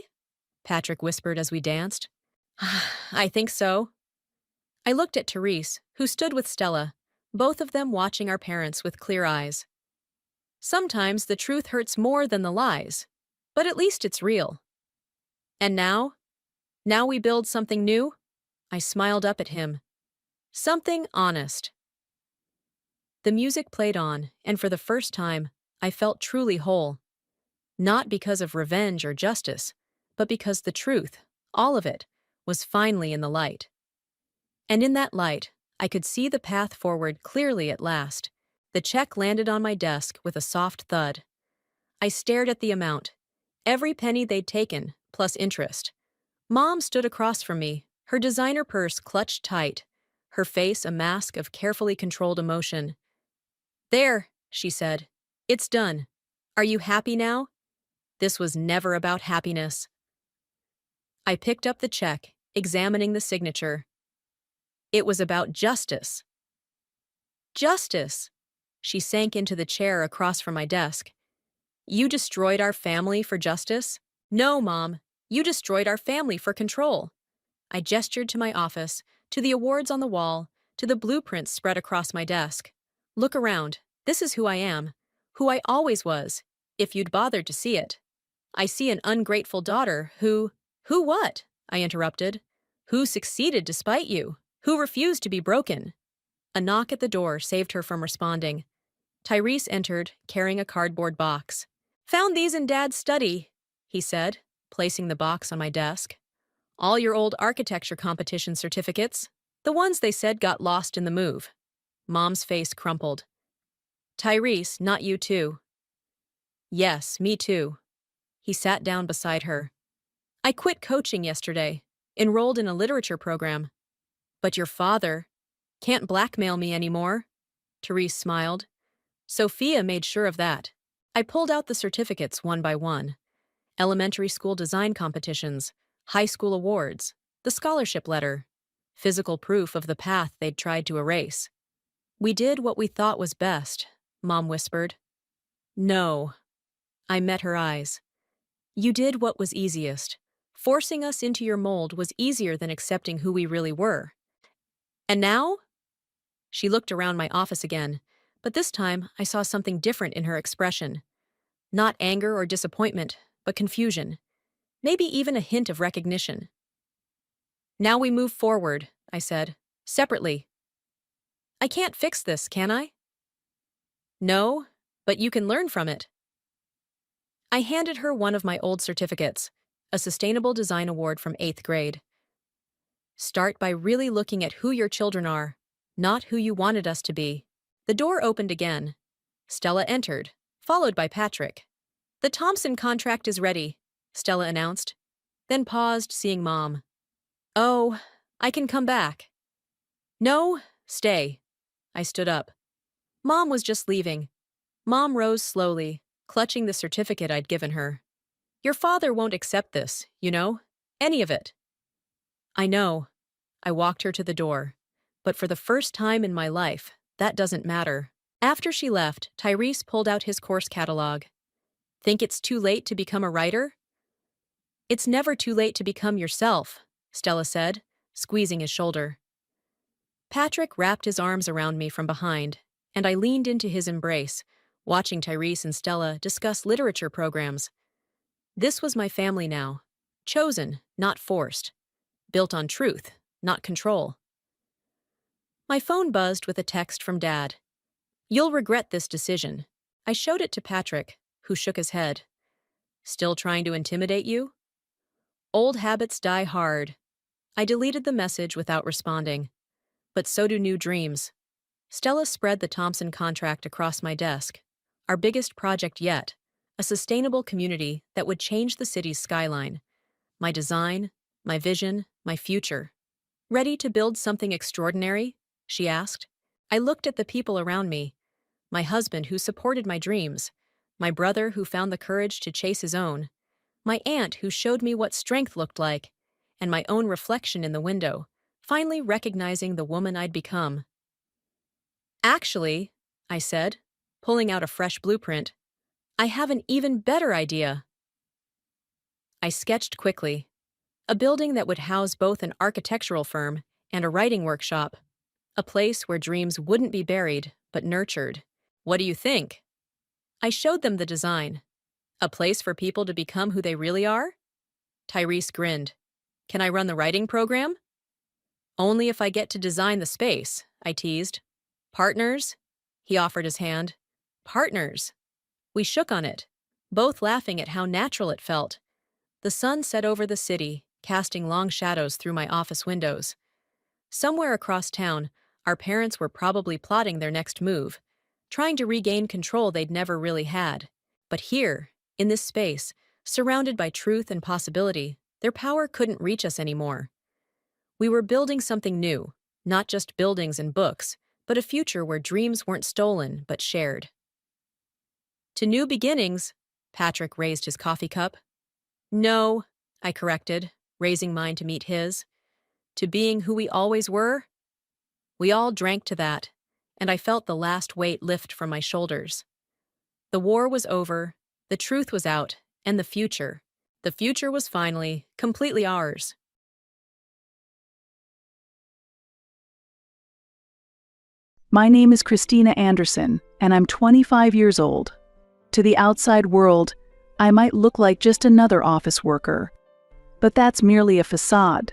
Patrick whispered as we danced. I think so. I looked at Therese, who stood with Stella, both of them watching our parents with clear eyes. Sometimes the truth hurts more than the lies, but at least it's real. And now? Now we build something new? I smiled up at him. Something honest. The music played on, and for the first time, I felt truly whole. Not because of revenge or justice, but because the truth, All of it was finally in the light. And in that light, I could see the path forward clearly at last. The check landed on my desk with a soft thud. I stared at the amount, every penny they'd taken, plus interest. Mom stood across from me, her designer purse clutched tight, her face a mask of carefully controlled emotion. "There," she said. "It's done. Are you happy now?" This was never about happiness. I picked up the check, examining the signature. It was about justice. Justice! She sank into the chair across from my desk. "You destroyed our family for justice?" "No, Mom. You destroyed our family for control." I gestured to my office, to the awards on the wall, to the blueprints spread across my desk. "Look around. This is who I am. Who I always was, if you'd bothered to see it. I see an ungrateful daughter who—" "Who what?" I interrupted. "Who succeeded despite you. Who refused to be broken." A knock at the door saved her from responding. Tyrese entered, carrying a cardboard box. "Found these in Dad's study," he said, placing the box on my desk. "All your old architecture competition certificates. The ones they said got lost in the move." Mom's face crumpled. "Tyrese, not you too." "Yes, me too." He sat down beside her. "I quit coaching yesterday, enrolled in a literature program." "But your father can't blackmail me anymore." Therese smiled. "Sophia made sure of that." I pulled out the certificates one by one. Elementary school design competitions, high school awards, the scholarship letter, physical proof of the path they'd tried to erase. "We did what we thought was best," Mom whispered. "No." I met her eyes. "You did what was easiest. Forcing us into your mold was easier than accepting who we really were." "And now?" She looked around my office again, but this time I saw something different in her expression. Not anger or disappointment, but confusion. Maybe even a hint of recognition. "Now we move forward," I said, "separately." "I can't fix this, can I?" "No, but you can learn from it." I handed her one of my old certificates, a Sustainable Design Award from 8th grade. "Start by really looking at who your children are, not who you wanted us to be." The door opened again. Stella entered, followed by Patrick. "The Thompson contract is ready," Stella announced, then paused, seeing Mom. "Oh, I can come back." "No, stay." I stood up. Mom was just leaving. Mom rose slowly, clutching the certificate I'd given her. "Your father won't accept this, you know? Any of it." "I know." I walked her to the door. But for the first time in my life, that doesn't matter. After she left, Tyrese pulled out his course catalog. "Think it's too late to become a writer?" "It's never too late to become yourself," Stella said, squeezing his shoulder. Patrick wrapped his arms around me from behind, and I leaned into his embrace, watching Tyrese and Stella discuss literature programs. This was my family now. Chosen, not forced. Built on truth, not control. My phone buzzed with a text from Dad. "You'll regret this decision." I showed it to Patrick, who shook his head. "Still trying to intimidate you?" "Old habits die hard." I deleted the message without responding. But so do new dreams. Stella spread the Thompson contract across my desk. Our biggest project yet, a sustainable community that would change the city's skyline. My design, my vision, my future. "Ready to build something extraordinary?" she asked. I looked at the people around me. My husband who supported my dreams. My brother who found the courage to chase his own. My aunt who showed me what strength looked like. And my own reflection in the window, finally recognizing the woman I'd become. "Actually," I said, pulling out a fresh blueprint, "I have an even better idea." I sketched quickly. A building that would house both an architectural firm and a writing workshop. A place where dreams wouldn't be buried, but nurtured. "What do you think?" I showed them the design. "A place for people to become who they really are?" Tyrese grinned. "Can I run the writing program?" "Only if I get to design the space," I teased. "Partners?" He offered his hand. "Partners." We shook on it, both laughing at how natural it felt. The sun set over the city, casting long shadows through my office windows. Somewhere across town, our parents were probably plotting their next move, trying to regain control they'd never really had. But here, in this space, surrounded by truth and possibility, their power couldn't reach us anymore. We were building something new, not just buildings and books, but a future where dreams weren't stolen but shared. To new beginnings, Patrick raised his coffee cup. No, I corrected, raising mine to meet his. To being who we always were? We all drank to that, and I felt the last weight lift from my shoulders. The war was over, the truth was out, and the future was finally, completely ours. My name is Christina Anderson, and I'm 25 years old. To the outside world, I might look like just another office worker, but that's merely a facade.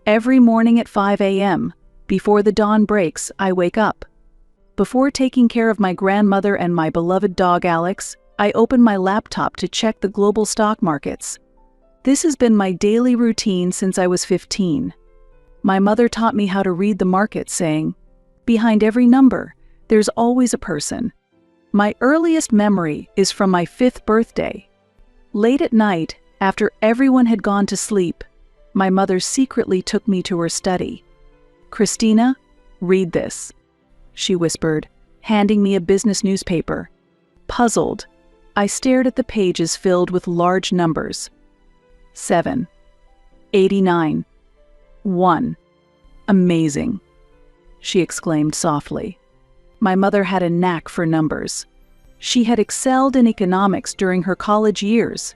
Every morning at 5 a.m., before the dawn breaks, I wake up. Before taking care of my grandmother and my beloved dog Alex, I open my laptop to check the global stock markets. This has been my daily routine since I was 15. My mother taught me how to read the market, saying, "Behind every number, there's always a person." My earliest memory is from my 5th birthday. Late at night, after everyone had gone to sleep, my mother secretly took me to her study. "Christina, read this," she whispered, handing me a business newspaper. Puzzled, I stared at the pages filled with large numbers. 7, 89, 1. "Amazing," she exclaimed softly. My mother had a knack for numbers. She had excelled in economics during her college years,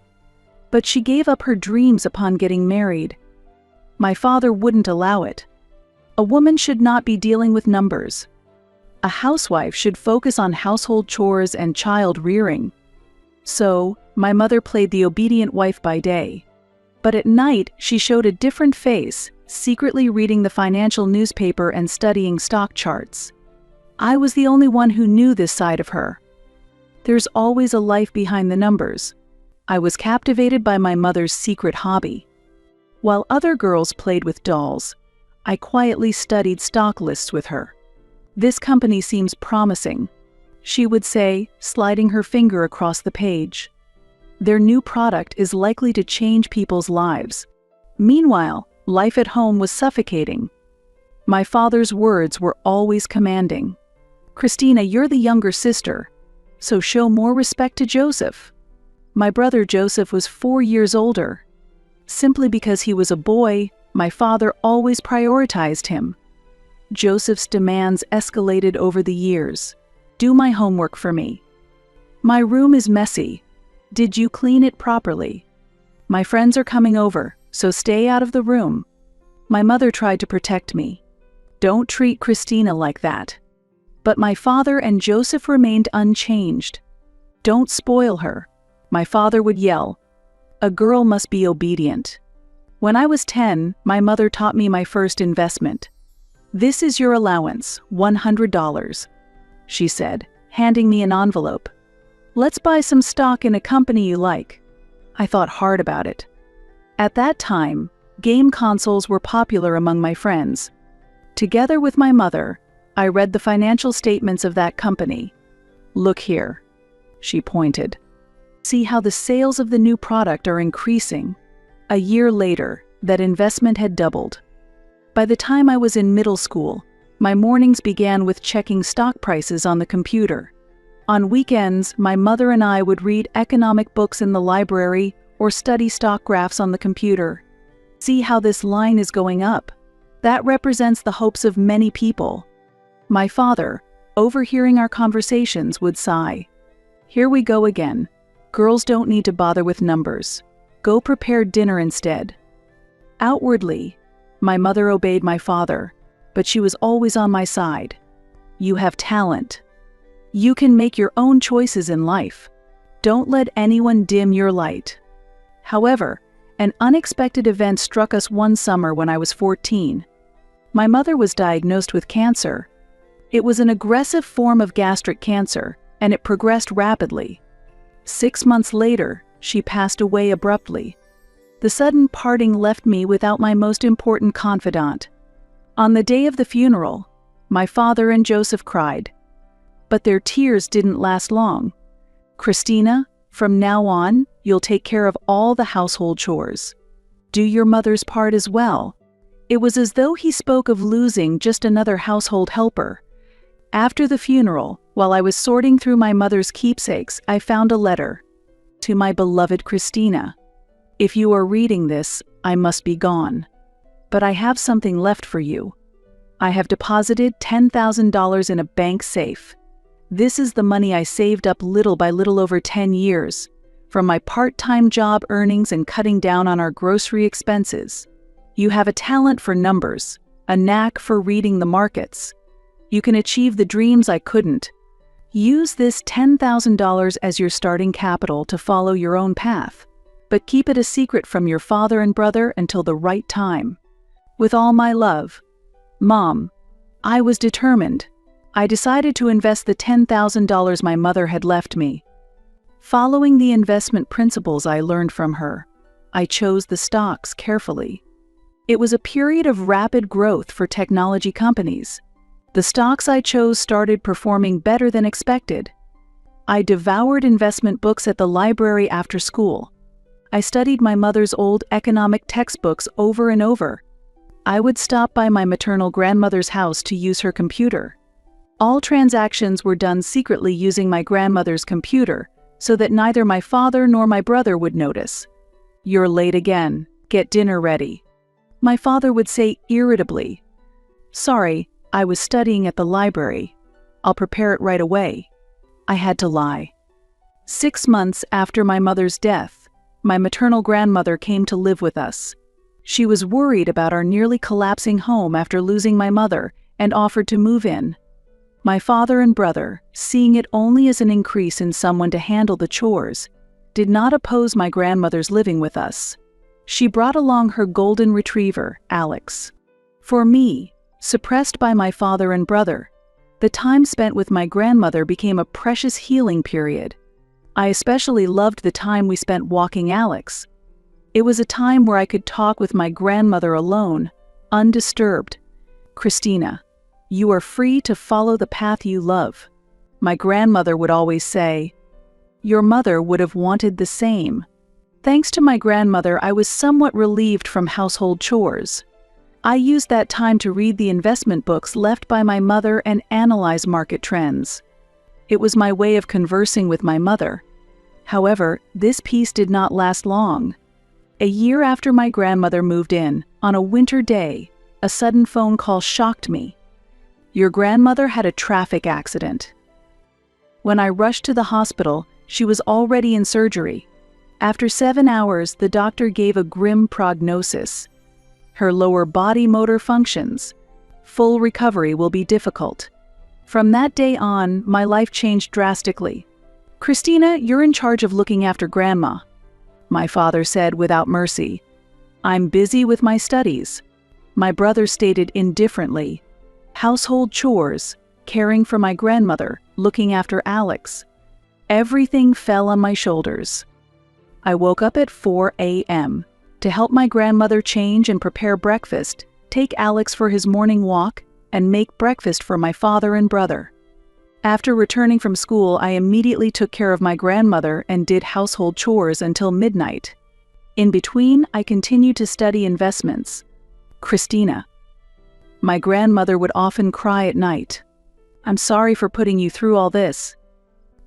but she gave up her dreams upon getting married. My father wouldn't allow it. A woman should not be dealing with numbers. A housewife should focus on household chores and child rearing. So, my mother played the obedient wife by day. But at night, she showed a different face, secretly reading the financial newspaper and studying stock charts. I was the only one who knew this side of her. There's always a life behind the numbers. I was captivated by my mother's secret hobby. While other girls played with dolls, I quietly studied stock lists with her. "This company seems promising," she would say, sliding her finger across the page. "Their new product is likely to change people's lives." Meanwhile, life at home was suffocating. My father's words were always commanding. "Christina, you're the younger sister, so show more respect to Joseph." My brother Joseph was 4 years older. Simply because he was a boy, my father always prioritized him. Joseph's demands escalated over the years. "Do my homework for me." "My room is messy. Did you clean it properly?" "My friends are coming over, so stay out of the room." My mother tried to protect me. "Don't treat Christina like that." But my father and Joseph remained unchanged. "Don't spoil her," my father would yell. "A girl must be obedient." When I was 10, my mother taught me my first investment. "This is your allowance, $100, she said, handing me an envelope. "Let's buy some stock in a company you like." I thought hard about it. At that time, game consoles were popular among my friends. Together with my mother, I read the financial statements of that company. "Look here," she pointed. "See how the sales of the new product are increasing." A year later, that investment had doubled. By the time I was in middle school, my mornings began with checking stock prices on the computer. On weekends, my mother and I would read economic books in the library or study stock graphs on the computer. "See how this line is going up? That represents the hopes of many people." My father, overhearing our conversations, would sigh. "Here we go again. Girls don't need to bother with numbers. Go prepare dinner instead." Outwardly, my mother obeyed my father, but she was always on my side. "You have talent. You can make your own choices in life. Don't let anyone dim your light." However, an unexpected event struck us one summer when I was 14. My mother was diagnosed with cancer. It was an aggressive form of gastric cancer, and it progressed rapidly. 6 months later, she passed away abruptly. The sudden parting left me without my most important confidant. On the day of the funeral, my father and Joseph cried. But their tears didn't last long. "Christina, from now on, you'll take care of all the household chores. Do your mother's part as well." It was as though he spoke of losing just another household helper. After the funeral, while I was sorting through my mother's keepsakes, I found a letter. "To my beloved Christina. If you are reading this, I must be gone. But I have something left for you. I have deposited $10,000 in a bank safe. This is the money I saved up little by little over 10 years, from my part-time job earnings and cutting down on our grocery expenses. You have a talent for numbers, a knack for reading the markets. You can achieve the dreams I couldn't. Use this $10,000 as your starting capital to follow your own path, but keep it a secret from your father and brother until the right time. With all my love, Mom." I was determined. I decided to invest the $10,000 my mother had left me. Following the investment principles I learned from her, I chose the stocks carefully. It was a period of rapid growth for technology companies. The stocks I chose started performing better than expected. I devoured investment books at the library after school. I studied my mother's old economic textbooks over and over. I would stop by my maternal grandmother's house to use her computer. All transactions were done secretly using my grandmother's computer, so that neither my father nor my brother would notice. "You're late again. Get dinner ready." My father would say irritably, "Sorry, I was studying at the library. I'll prepare it right away." I had to lie. 6 months after my mother's death, my maternal grandmother came to live with us. She was worried about our nearly collapsing home after losing my mother and offered to move in. My father and brother, seeing it only as an increase in someone to handle the chores, did not oppose my grandmother's living with us. She brought along her golden retriever, Alex. For me, suppressed by my father and brother, the time spent with my grandmother became a precious healing period. I especially loved the time we spent walking Alex. It was a time where I could talk with my grandmother alone, undisturbed. "Christina, you are free to follow the path you love." My grandmother would always say, "Your mother would have wanted the same." Thanks to my grandmother, I was somewhat relieved from household chores. I used that time to read the investment books left by my mother and analyze market trends. It was my way of conversing with my mother. However, this peace did not last long. A year after my grandmother moved in, on a winter day, a sudden phone call shocked me. "Your grandmother had a traffic accident." When I rushed to the hospital, she was already in surgery. After 7 hours, the doctor gave a grim prognosis. Her lower body motor functions. Full recovery will be difficult. From that day on, my life changed drastically. "Christina, you're in charge of looking after Grandma," my father said without mercy. "I'm busy with my studies." My brother stated indifferently, "Household chores, caring for my grandmother, looking after Alex." Everything fell on my shoulders. I woke up at 4 a.m. to help my grandmother change and prepare breakfast, take Alex for his morning walk, and make breakfast for my father and brother. After returning from school, I immediately took care of my grandmother and did household chores until midnight. In between, I continued to study investments. "Christina." My grandmother would often cry at night. "I'm sorry for putting you through all this,"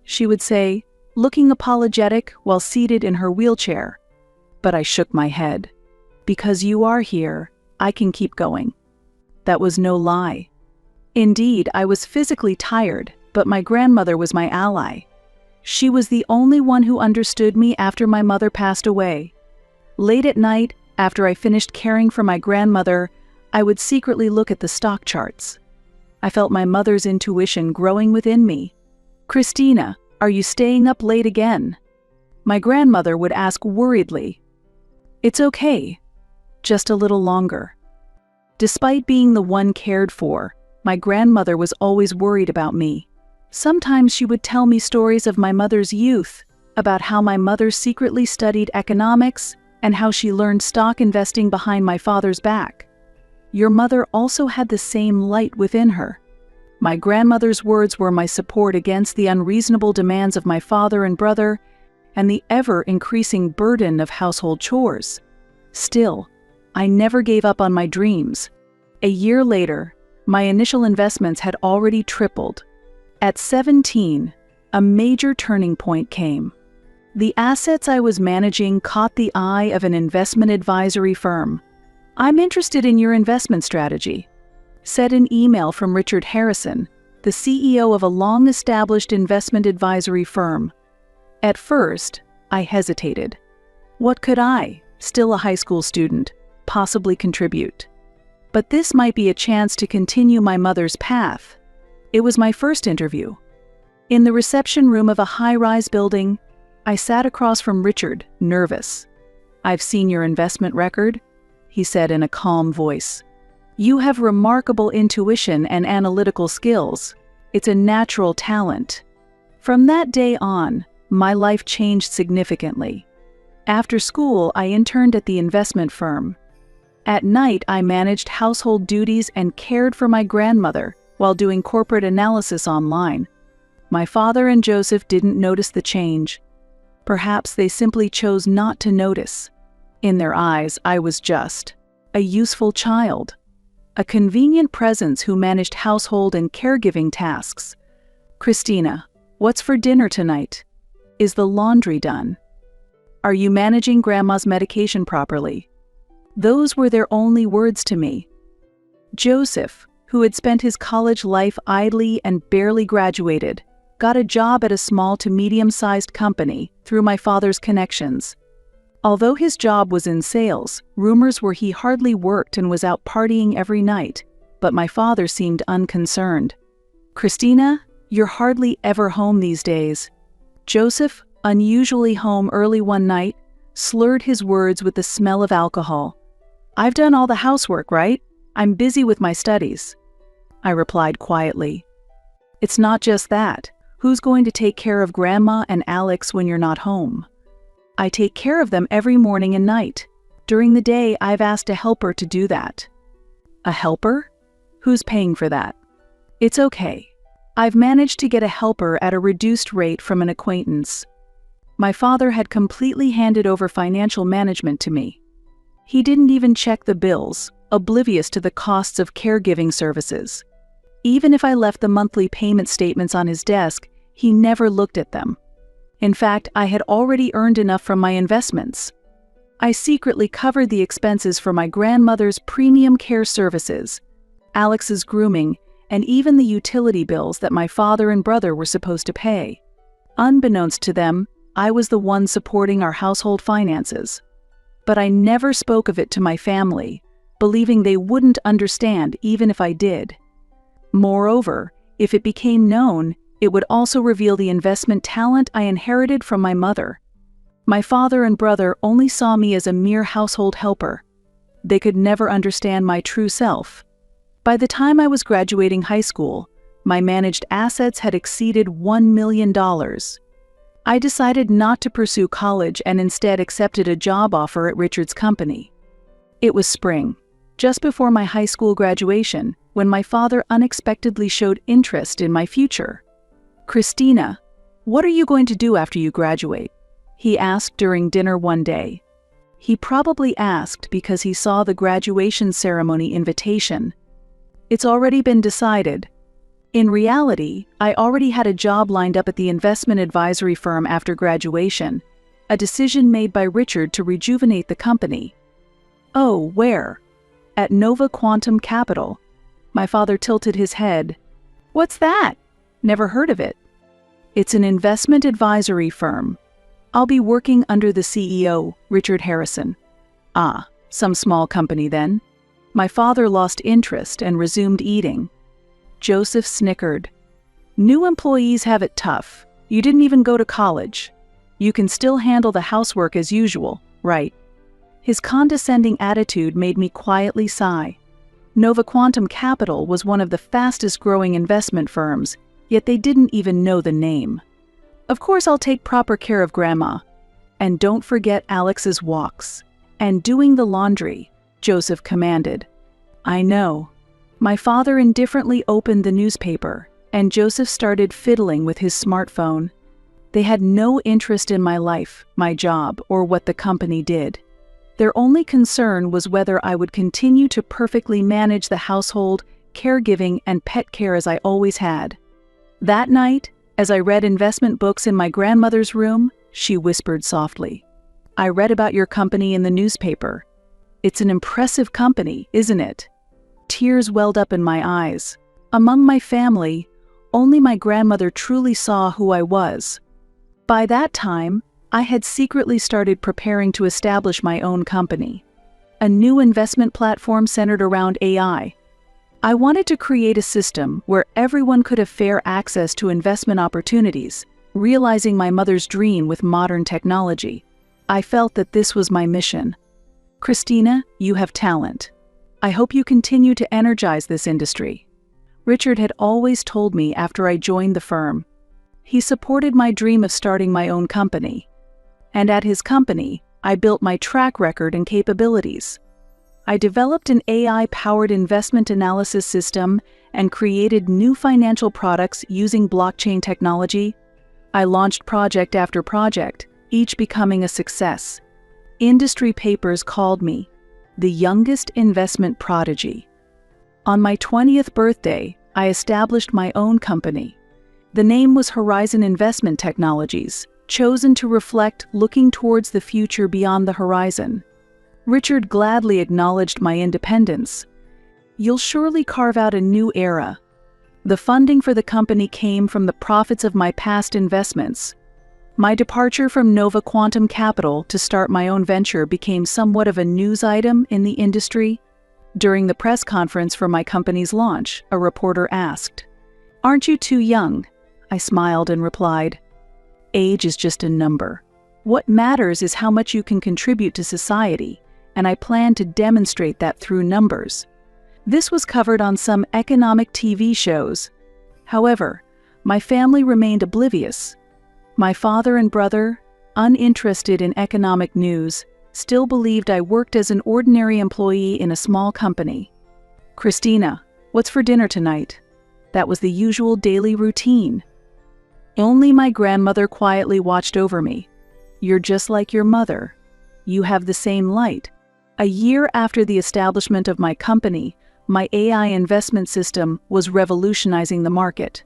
she would say, looking apologetic while seated in her wheelchair. But I shook my head. "Because you are here, I can keep going." That was no lie. Indeed, I was physically tired, but my grandmother was my ally. She was the only one who understood me after my mother passed away. Late at night, after I finished caring for my grandmother, I would secretly look at the stock charts. I felt my mother's intuition growing within me. "Christina, are you staying up late again?" My grandmother would ask worriedly. "It's okay. Just a little longer." Despite being the one cared for, my grandmother was always worried about me. Sometimes she would tell me stories of my mother's youth, about how my mother secretly studied economics, and how she learned stock investing behind my father's back. Your mother also had the same light within her. My grandmother's words were my support against the unreasonable demands of my father and brother and the ever-increasing burden of household chores. Still, I never gave up on my dreams. A year later, my initial investments had already tripled. At 17, a major turning point came. The assets I was managing caught the eye of an investment advisory firm. "I'm interested in your investment strategy," said an email from Richard Harrison, the CEO of a long-established investment advisory firm. At first, I hesitated. What could I, still a high school student, possibly contribute? But this might be a chance to continue my mother's path. It was my first interview. In the reception room of a high-rise building, I sat across from Richard, nervous. "I've seen your investment record," he said in a calm voice. "You have remarkable intuition and analytical skills. It's a natural talent." From that day on, my life changed significantly. After school, I interned at the investment firm. At night, I managed household duties and cared for my grandmother while doing corporate analysis online. My father and Joseph didn't notice the change. Perhaps they simply chose not to notice. In their eyes, I was just a useful child, a convenient presence who managed household and caregiving tasks. "Christina, what's for dinner tonight? Is the laundry done? Are you managing Grandma's medication properly?" Those were their only words to me. Joseph, who had spent his college life idly and barely graduated, got a job at a small to medium-sized company through my father's connections. Although his job was in sales, rumors were he hardly worked and was out partying every night, but my father seemed unconcerned. "Christina, you're hardly ever home these days." Joseph, unusually home early one night, slurred his words with the smell of alcohol. "I've done all the housework, right? I'm busy with my studies." I replied quietly. "It's not just that. Who's going to take care of Grandma and Alex when you're not home?" "I take care of them every morning and night. During the day, I've asked a helper to do that." "A helper? Who's paying for that?" "It's okay. I've managed to get a helper at a reduced rate from an acquaintance." My father had completely handed over financial management to me. He didn't even check the bills, oblivious to the costs of caregiving services. Even if I left the monthly payment statements on his desk, he never looked at them. In fact, I had already earned enough from my investments. I secretly covered the expenses for my grandmother's premium care services, Alex's grooming, and even the utility bills that my father and brother were supposed to pay. Unbeknownst to them, I was the one supporting our household finances. But I never spoke of it to my family, believing they wouldn't understand even if I did. Moreover, if it became known, it would also reveal the investment talent I inherited from my mother. My father and brother only saw me as a mere household helper. They could never understand my true self. By the time I was graduating high school, my managed assets had exceeded $1 million. I decided not to pursue college and instead accepted a job offer at Richard's company. It was spring, just before my high school graduation, when my father unexpectedly showed interest in my future. "Christina, what are you going to do after you graduate?" he asked during dinner one day. He probably asked because he saw the graduation ceremony invitation. It's already been decided. In reality, I already had a job lined up at the investment advisory firm after graduation, a decision made by Richard to rejuvenate the company. "Oh, where?" "At Nova Quantum Capital." My father tilted his head. "What's that? Never heard of it." "It's an investment advisory firm. I'll be working under the CEO, Richard Harrison." "Ah, some small company then." My father lost interest and resumed eating. Joseph snickered. "New employees have it tough. You didn't even go to college. You can still handle the housework as usual, right?" His condescending attitude made me quietly sigh. Nova Quantum Capital was one of the fastest-growing investment firms, yet they didn't even know the name. "Of course I'll take proper care of Grandma. And don't forget Alex's walks. "And doing the laundry," Joseph commanded. "I know." My father indifferently opened the newspaper, and Joseph started fiddling with his smartphone. They had no interest in my life, my job, or what the company did. Their only concern was whether I would continue to perfectly manage the household, caregiving, and pet care as I always had. That night, as I read investment books in my grandmother's room, she whispered softly, "I read about your company in the newspaper. It's an impressive company, isn't it?" Tears welled up in my eyes. Among my family, only my grandmother truly saw who I was. By that time, I had secretly started preparing to establish my own company, a new investment platform centered around AI. I wanted to create a system where everyone could have fair access to investment opportunities, realizing my mother's dream with modern technology. I felt that this was my mission. "Christina, you have talent. I hope you continue to energize this industry," Richard had always told me after I joined the firm. He supported my dream of starting my own company. And at his company, I built my track record and capabilities. I developed an AI-powered investment analysis system and created new financial products using blockchain technology. I launched project after project, each becoming a success. Industry papers called me the youngest investment prodigy. On my 20th birthday, I established my own company. The name was Horizon Investment Technologies, chosen to reflect looking towards the future beyond the horizon. Richard gladly acknowledged my independence. "You'll surely carve out a new era." The funding for the company came from the profits of my past investments. My departure from Nova Quantum Capital to start my own venture became somewhat of a news item in the industry. During the press conference for my company's launch, a reporter asked, "Aren't you too young?" I smiled and replied, "Age is just a number. What matters is how much you can contribute to society, and I plan to demonstrate that through numbers." This was covered on some economic TV shows. However, my family remained oblivious. My father and brother, uninterested in economic news, still believed I worked as an ordinary employee in a small company. "Christina, what's for dinner tonight?" That was the usual daily routine. Only my grandmother quietly watched over me. "You're just like your mother. You have the same light." A year after the establishment of my company, my AI investment system was revolutionizing the market.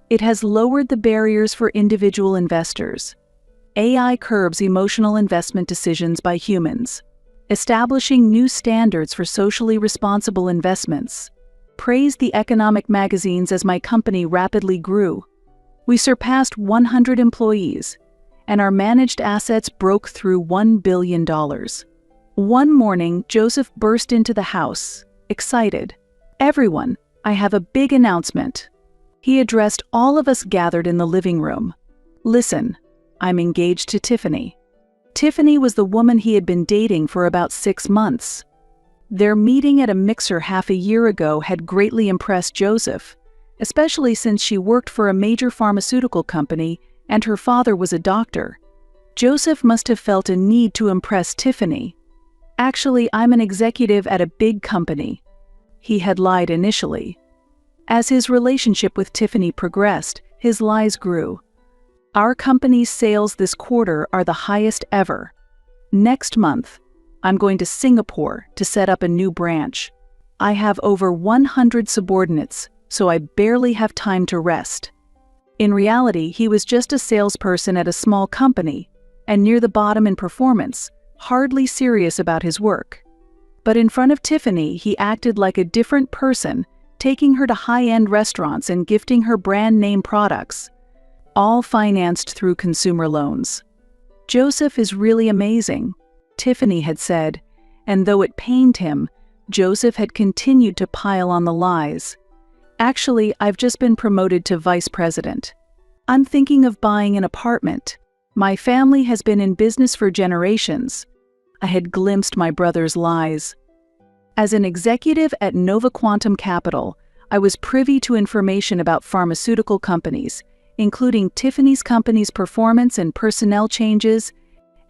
It has lowered the barriers for individual investors. AI curbs emotional investment decisions by humans, establishing new standards for socially responsible investments. Praised the economic magazines as my company rapidly grew. We surpassed 100 employees, and our managed assets broke through $1 billion. One morning, Joseph burst into the house, excited. "Everyone, I have a big announcement." He addressed all of us gathered in the living room. "Listen, I'm engaged to Tiffany." Tiffany was the woman he had been dating for about 6 months. Their meeting at a mixer half a year ago had greatly impressed Joseph, especially since she worked for a major pharmaceutical company and her father was a doctor. Joseph must have felt a need to impress Tiffany. "Actually, I'm an executive at a big company." He had lied initially. As his relationship with Tiffany progressed, his lies grew. "Our company's sales this quarter are the highest ever. Next month, I'm going to Singapore to set up a new branch. I have over 100 subordinates, so I barely have time to rest." In reality, he was just a salesperson at a small company, and near the bottom in performance, hardly serious about his work. But in front of Tiffany, he acted like a different person, taking her to high-end restaurants and gifting her brand-name products, all financed through consumer loans. "Joseph is really amazing," Tiffany had said, and though it pained him, Joseph had continued to pile on the lies. "Actually, I've just been promoted to vice president. I'm thinking of buying an apartment. My family has been in business for generations." I had glimpsed my brother's lies. As an executive at Nova Quantum Capital, I was privy to information about pharmaceutical companies, including Tiffany's company's performance and personnel changes,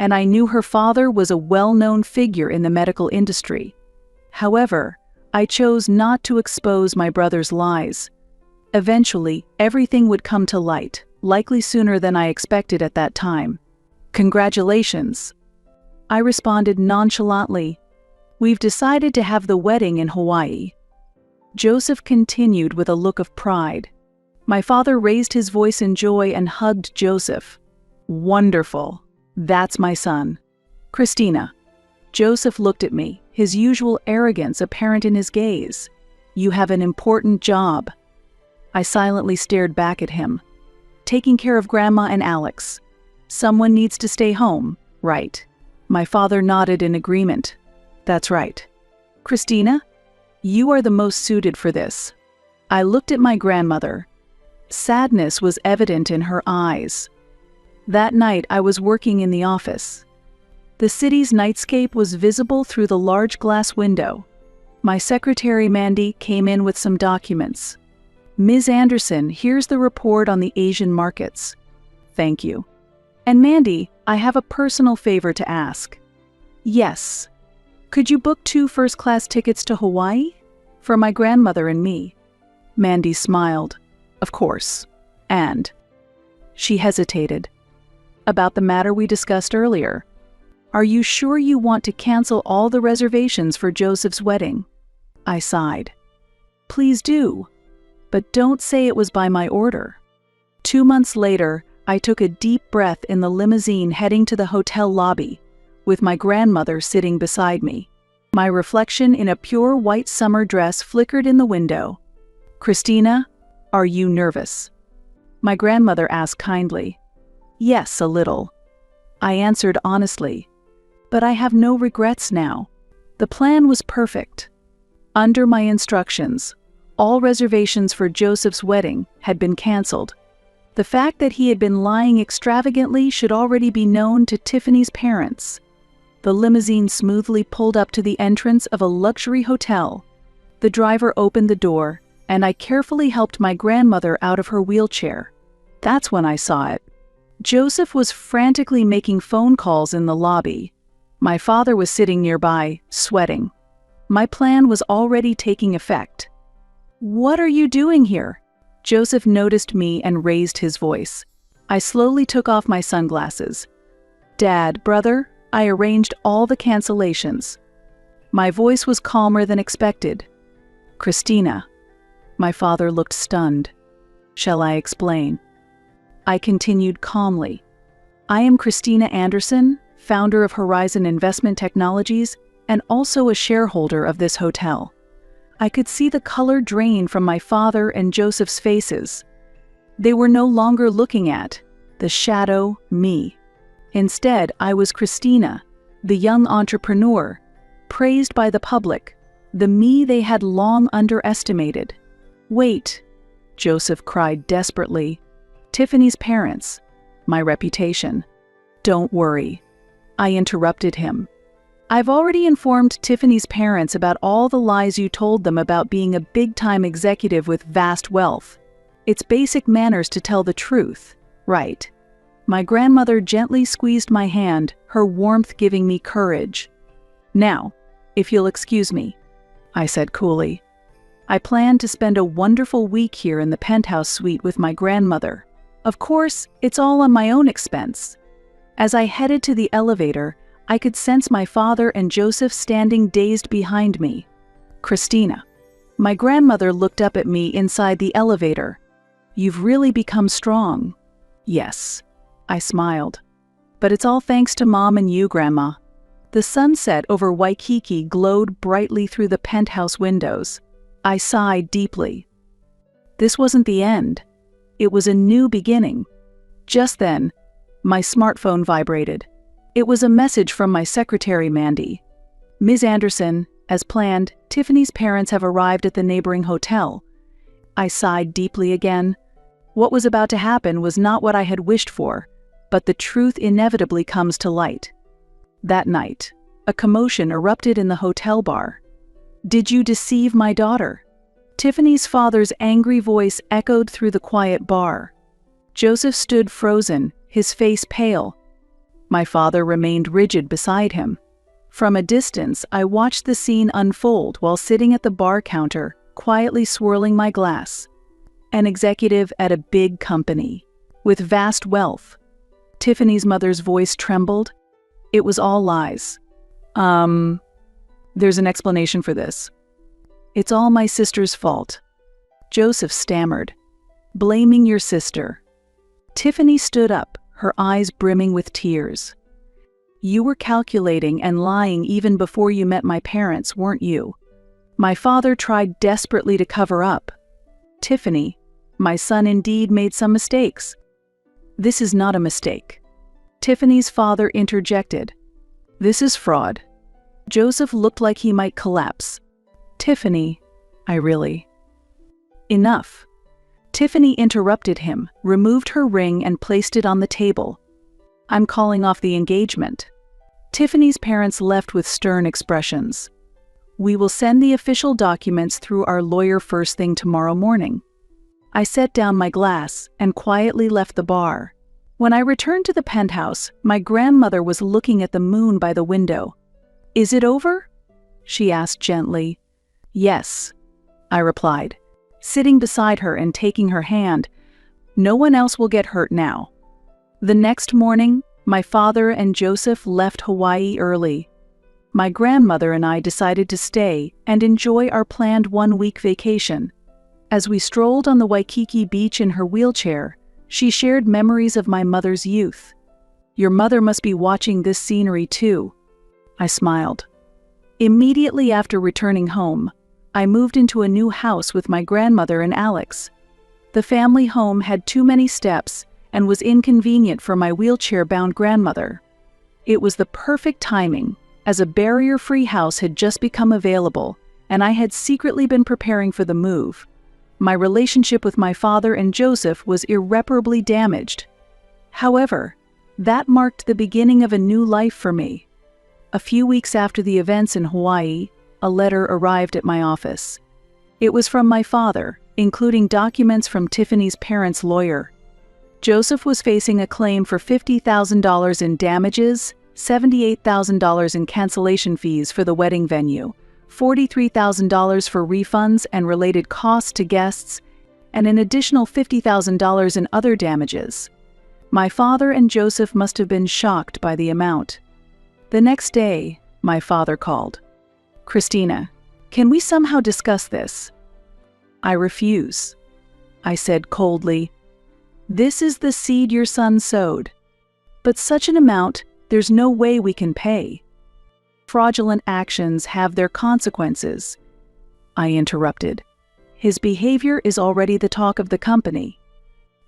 and I knew her father was a well-known figure in the medical industry. However, I chose not to expose my brother's lies. Eventually, everything would come to light, likely sooner than I expected at that time. "Congratulations." I responded nonchalantly. "We've decided to have the wedding in Hawaii." Joseph continued with a look of pride. My father raised his voice in joy and hugged Joseph. "Wonderful. That's my son." "Christina." Joseph looked at me, his usual arrogance apparent in his gaze. "You have an important job." I silently stared back at him. "Taking care of Grandma and Alex. Someone needs to stay home, right?" My father nodded in agreement. "That's right." "Christina, you are the most suited for this." I looked at my grandmother. Sadness was evident in her eyes. That night I was working in the office. The city's nightscape was visible through the large glass window. My secretary Mandy came in with some documents. "Ms. Anderson, here's the report on the Asian markets." "Thank you." "And Mandy, I have a personal favor to ask." "Yes. Could you book 2 first-class tickets to Hawaii? For my grandmother and me." Mandy smiled. "Of course. And..." She hesitated. "About the matter we discussed earlier. Are you sure you want to cancel all the reservations for Joseph's wedding?" I sighed. "Please do. But don't say it was by my order." 2 months later, I took a deep breath in the limousine heading to the hotel lobby, with my grandmother sitting beside me. My reflection in a pure white summer dress flickered in the window. "Christina, are you nervous?" My grandmother asked kindly. "Yes, a little." I answered honestly. "But I have no regrets now. The plan was perfect." Under my instructions, all reservations for Joseph's wedding had been canceled. The fact that he had been lying extravagantly should already be known to Tiffany's parents. The limousine smoothly pulled up to the entrance of a luxury hotel. The driver opened the door, and I carefully helped my grandmother out of her wheelchair. That's when I saw it. Joseph was frantically making phone calls in the lobby. My father was sitting nearby, sweating. My plan was already taking effect. "What are you doing here?" Joseph noticed me and raised his voice. I slowly took off my sunglasses. "Dad, brother, I arranged all the cancellations." My voice was calmer than expected. "Christina." My father looked stunned. "Shall I explain?" I continued calmly. "I am Christina Anderson, founder of Horizon Investment Technologies, and also a shareholder of this hotel." I could see the color drain from my father and Joseph's faces. They were no longer looking at the shadow me. Instead, I was Christina, the young entrepreneur, praised by the public, the me they had long underestimated. "Wait," Joseph cried desperately. "Tiffany's parents, my reputation." "Don't worry," I interrupted him. "I've already informed Tiffany's parents about all the lies you told them about being a big-time executive with vast wealth. It's basic manners to tell the truth, right?" My grandmother gently squeezed my hand, her warmth giving me courage. "Now, if you'll excuse me," I said coolly. "I plan to spend a wonderful week here in the penthouse suite with my grandmother. Of course, it's all on my own expense." As I headed to the elevator, I could sense my father and Joseph standing dazed behind me. "Christina." My grandmother looked up at me inside the elevator. "You've really become strong." "Yes," I smiled. "But it's all thanks to Mom and you, Grandma." The sunset over Waikiki glowed brightly through the penthouse windows. I sighed deeply. This wasn't the end. It was a new beginning. Just then, my smartphone vibrated. It was a message from my secretary, Mandy. "Ms. Anderson, as planned, Tiffany's parents have arrived at the neighboring hotel." I sighed deeply again. What was about to happen was not what I had wished for, but the truth inevitably comes to light. That night, a commotion erupted in the hotel bar. "Did you deceive my daughter?" Tiffany's father's angry voice echoed through the quiet bar. Joseph stood frozen, his face pale. My father remained rigid beside him. From a distance, I watched the scene unfold while sitting at the bar counter, quietly swirling my glass. An executive at a big company, with vast wealth. Tiffany's mother's voice trembled. It was all lies. There's an explanation for this. It's all my sister's fault. Joseph stammered. Blaming your sister. Tiffany stood up, her eyes brimming with tears. You were calculating and lying even before you met my parents, weren't you? My father tried desperately to cover up. Tiffany, my son indeed made some mistakes. This is not a mistake. Tiffany's father interjected. This is fraud. Joseph looked like he might collapse. Tiffany, Enough. Tiffany interrupted him, removed her ring and placed it on the table. I'm calling off the engagement. Tiffany's parents left with stern expressions. We will send the official documents through our lawyer first thing tomorrow morning. I set down my glass and quietly left the bar. When I returned to the penthouse, my grandmother was looking at the moon by the window. Is it over? She asked gently. Yes, I replied, sitting beside her and taking her hand. No one else will get hurt now. The next morning, my father and Joseph left Hawaii early. My grandmother and I decided to stay and enjoy our planned one-week vacation. As we strolled on the Waikiki beach in her wheelchair, she shared memories of my mother's youth. Your mother must be watching this scenery too. I smiled. Immediately after returning home, I moved into a new house with my grandmother and Alex. The family home had too many steps and was inconvenient for my wheelchair-bound grandmother. It was the perfect timing, as a barrier-free house had just become available, and I had secretly been preparing for the move. My relationship with my father and Joseph was irreparably damaged. However, that marked the beginning of a new life for me. A few weeks after the events in Hawaii, a letter arrived at my office. It was from my father, including documents from Tiffany's parents' lawyer. Joseph was facing a claim for $50,000 in damages, $78,000 in cancellation fees for the wedding venue, $43,000 for refunds and related costs to guests, and an additional $50,000 in other damages. My father and Joseph must have been shocked by the amount. The next day, my father called. Christina, can we somehow discuss this? I refuse, I said coldly. This is the seed your son sowed. But such an amount, there's no way we can pay. Fraudulent actions have their consequences. I interrupted. His behavior is already the talk of the company.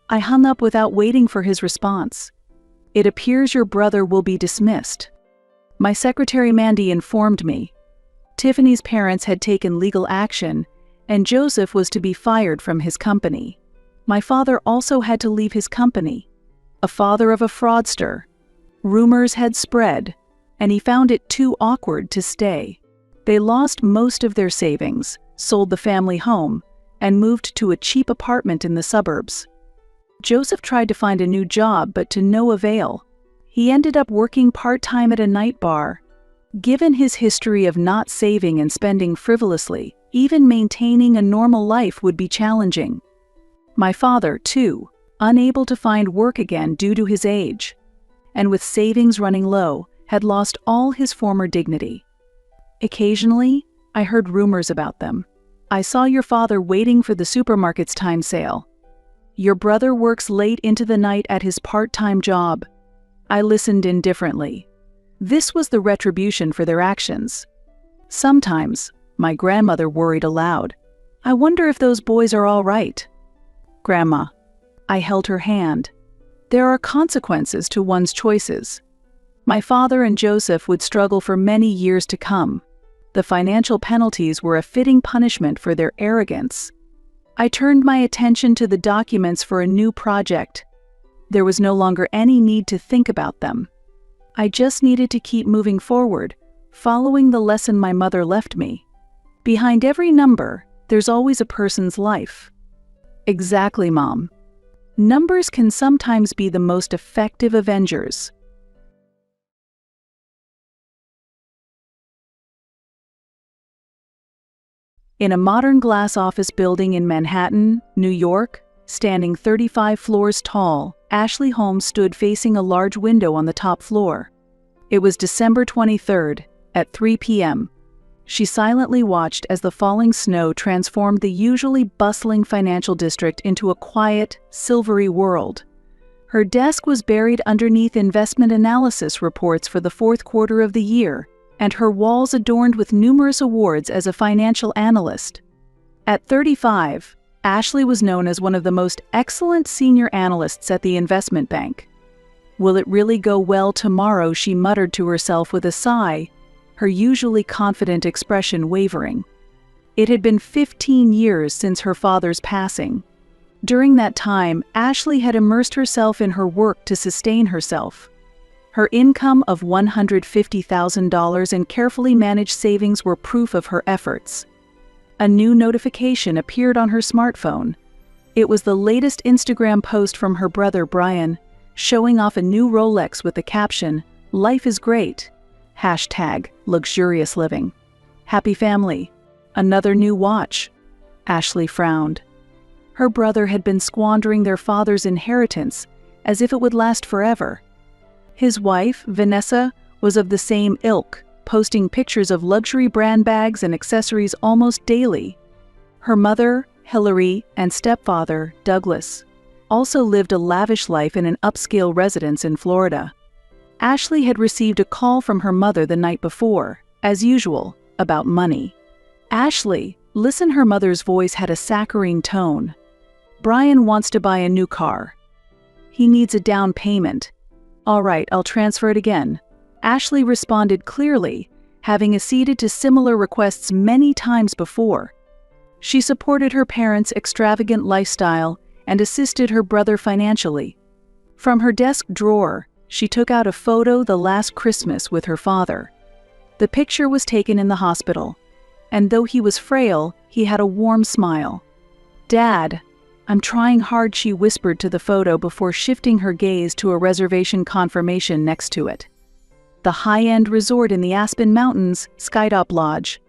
I hung up without waiting for his response. It appears your brother will be dismissed. My secretary Mandy informed me. Tiffany's parents had taken legal action, and Joseph was to be fired from his company. My father also had to leave his company. A father of a fraudster. Rumors had spread, and he found it too awkward to stay. They lost most of their savings, sold the family home, and moved to a cheap apartment in the suburbs. Joseph tried to find a new job, but to no avail. He ended up working part-time at a night bar. Given his history of not saving and spending frivolously, even maintaining a normal life would be challenging. My father, too, unable to find work again due to his age, and with savings running low, had lost all his former dignity. Occasionally, I heard rumors about them. I saw your father waiting for the supermarket's time sale. Your brother works late into the night at his part-time job. I listened indifferently. This was the retribution for their actions. Sometimes, my grandmother worried aloud. I wonder if those boys are all right. Grandma. I held her hand. There are consequences to one's choices. My father and Joseph would struggle for many years to come. The financial penalties were a fitting punishment for their arrogance. I turned my attention to the documents for a new project. There was no longer any need to think about them. I just needed to keep moving forward, following the lesson my mother left me. Behind every number, there's always a person's life. Exactly, Mom. Numbers can sometimes be the most effective avengers. In a modern glass office building in Manhattan, New York, standing 35 floors tall, Ashley Holmes stood facing a large window on the top floor. It was December 23rd, at 3 p.m. She silently watched as the falling snow transformed the usually bustling financial district into a quiet, silvery world. Her desk was buried underneath investment analysis reports for the fourth quarter of the year, and her walls adorned with numerous awards as a financial analyst. At 35, Ashley was known as one of the most excellent senior analysts at the investment bank. "Will it really go well tomorrow?" she muttered to herself with a sigh, her usually confident expression wavering. It had been 15 years since her father's passing. During that time, Ashley had immersed herself in her work to sustain herself. Her income of $150,000 and carefully managed savings were proof of her efforts. A new notification appeared on her smartphone. It was the latest Instagram post from her brother Brian, showing off a new Rolex with the caption, "Life is great." #luxurious living. Happy family. Another new watch. Ashley frowned. Her brother had been squandering their father's inheritance as if it would last forever. His wife, Vanessa, was of the same ilk, posting pictures of luxury brand bags and accessories almost daily. Her mother, Hillary, and stepfather, Douglas, also lived a lavish life in an upscale residence in Florida. Ashley had received a call from her mother the night before, as usual, about money. "Ashley, listen," her mother's voice had a saccharine tone. "Brian wants to buy a new car. He needs a down payment." "All right, I'll transfer it again." Ashley responded clearly, having acceded to similar requests many times before. She supported her parents' extravagant lifestyle and assisted her brother financially. From her desk drawer, she took out a photo the last Christmas with her father. The picture was taken in the hospital, and though he was frail, he had a warm smile. "Dad, I'm trying hard," she whispered to the photo before shifting her gaze to a reservation confirmation next to it. The high-end resort in the Aspen Mountains, Skytop Lodge.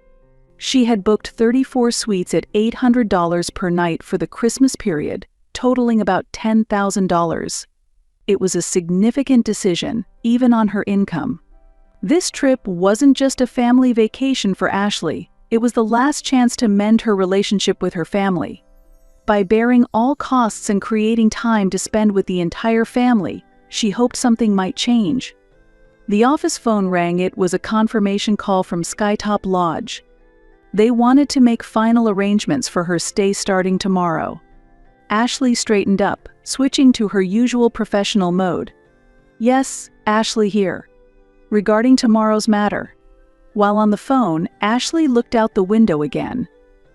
She had booked 34 suites at $800 per night for the Christmas period, totaling about $10,000. It was a significant decision, even on her income. This trip wasn't just a family vacation for Ashley, it was the last chance to mend her relationship with her family. By bearing all costs and creating time to spend with the entire family, she hoped something might change. The office phone rang. It was a confirmation call from Skytop Lodge. They wanted to make final arrangements for her stay starting tomorrow. Ashley straightened up, switching to her usual professional mode. "Yes, Ashley here. Regarding tomorrow's matter." While on the phone, Ashley looked out the window again.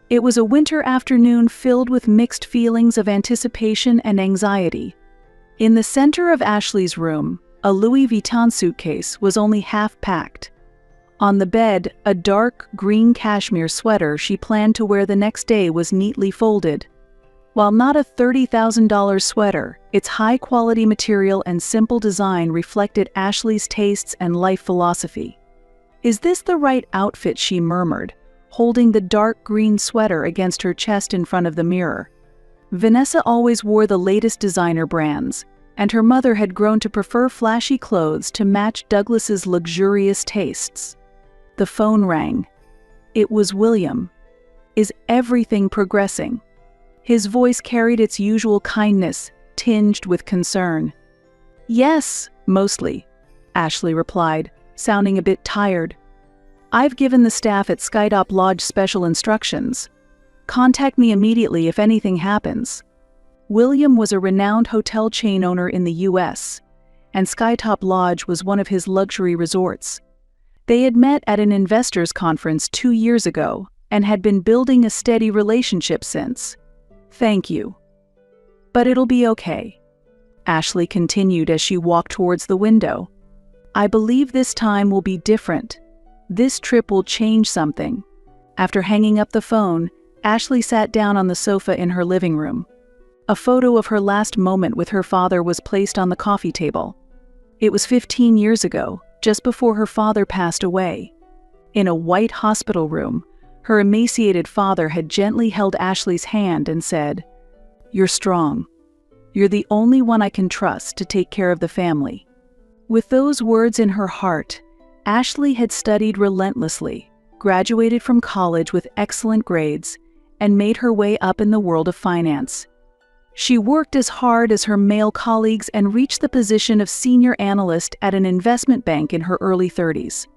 It was a winter afternoon filled with mixed feelings of anticipation and anxiety. In the center of Ashley's room, a Louis Vuitton suitcase was only half packed. On the bed, a dark green cashmere sweater she planned to wear the next day was neatly folded. While not a $30,000 sweater, its high-quality material and simple design reflected Ashley's tastes and life philosophy. "Is this the right outfit?" she murmured, holding the dark green sweater against her chest in front of the mirror. Vanessa always wore the latest designer brands, and her mother had grown to prefer flashy clothes to match Douglas's luxurious tastes. The phone rang. It was William. "Is everything progressing?" His voice carried its usual kindness, tinged with concern. "Yes, mostly," Ashley replied, sounding a bit tired. "I've given the staff at Skytop Lodge special instructions. Contact me immediately if anything happens." William was a renowned hotel chain owner in the U.S., and Skytop Lodge was one of his luxury resorts. They had met at an investors' conference 2 years ago and had been building a steady relationship since. "Thank you. But it'll be okay," Ashley continued as she walked towards the window. "I believe this time will be different. This trip will change something." After hanging up the phone, Ashley sat down on the sofa in her living room. A photo of her last moment with her father was placed on the coffee table. It was 15 years ago, just before her father passed away. In a white hospital room, Her emaciated father had gently held Ashley's hand and said, "You're strong. You're the only one I can trust to take care of the family." With those words in her heart, Ashley had studied relentlessly, graduated from college with excellent grades, and made her way up in the world of finance. She worked as hard as her male colleagues and reached the position of senior analyst at an investment bank in her early 30s.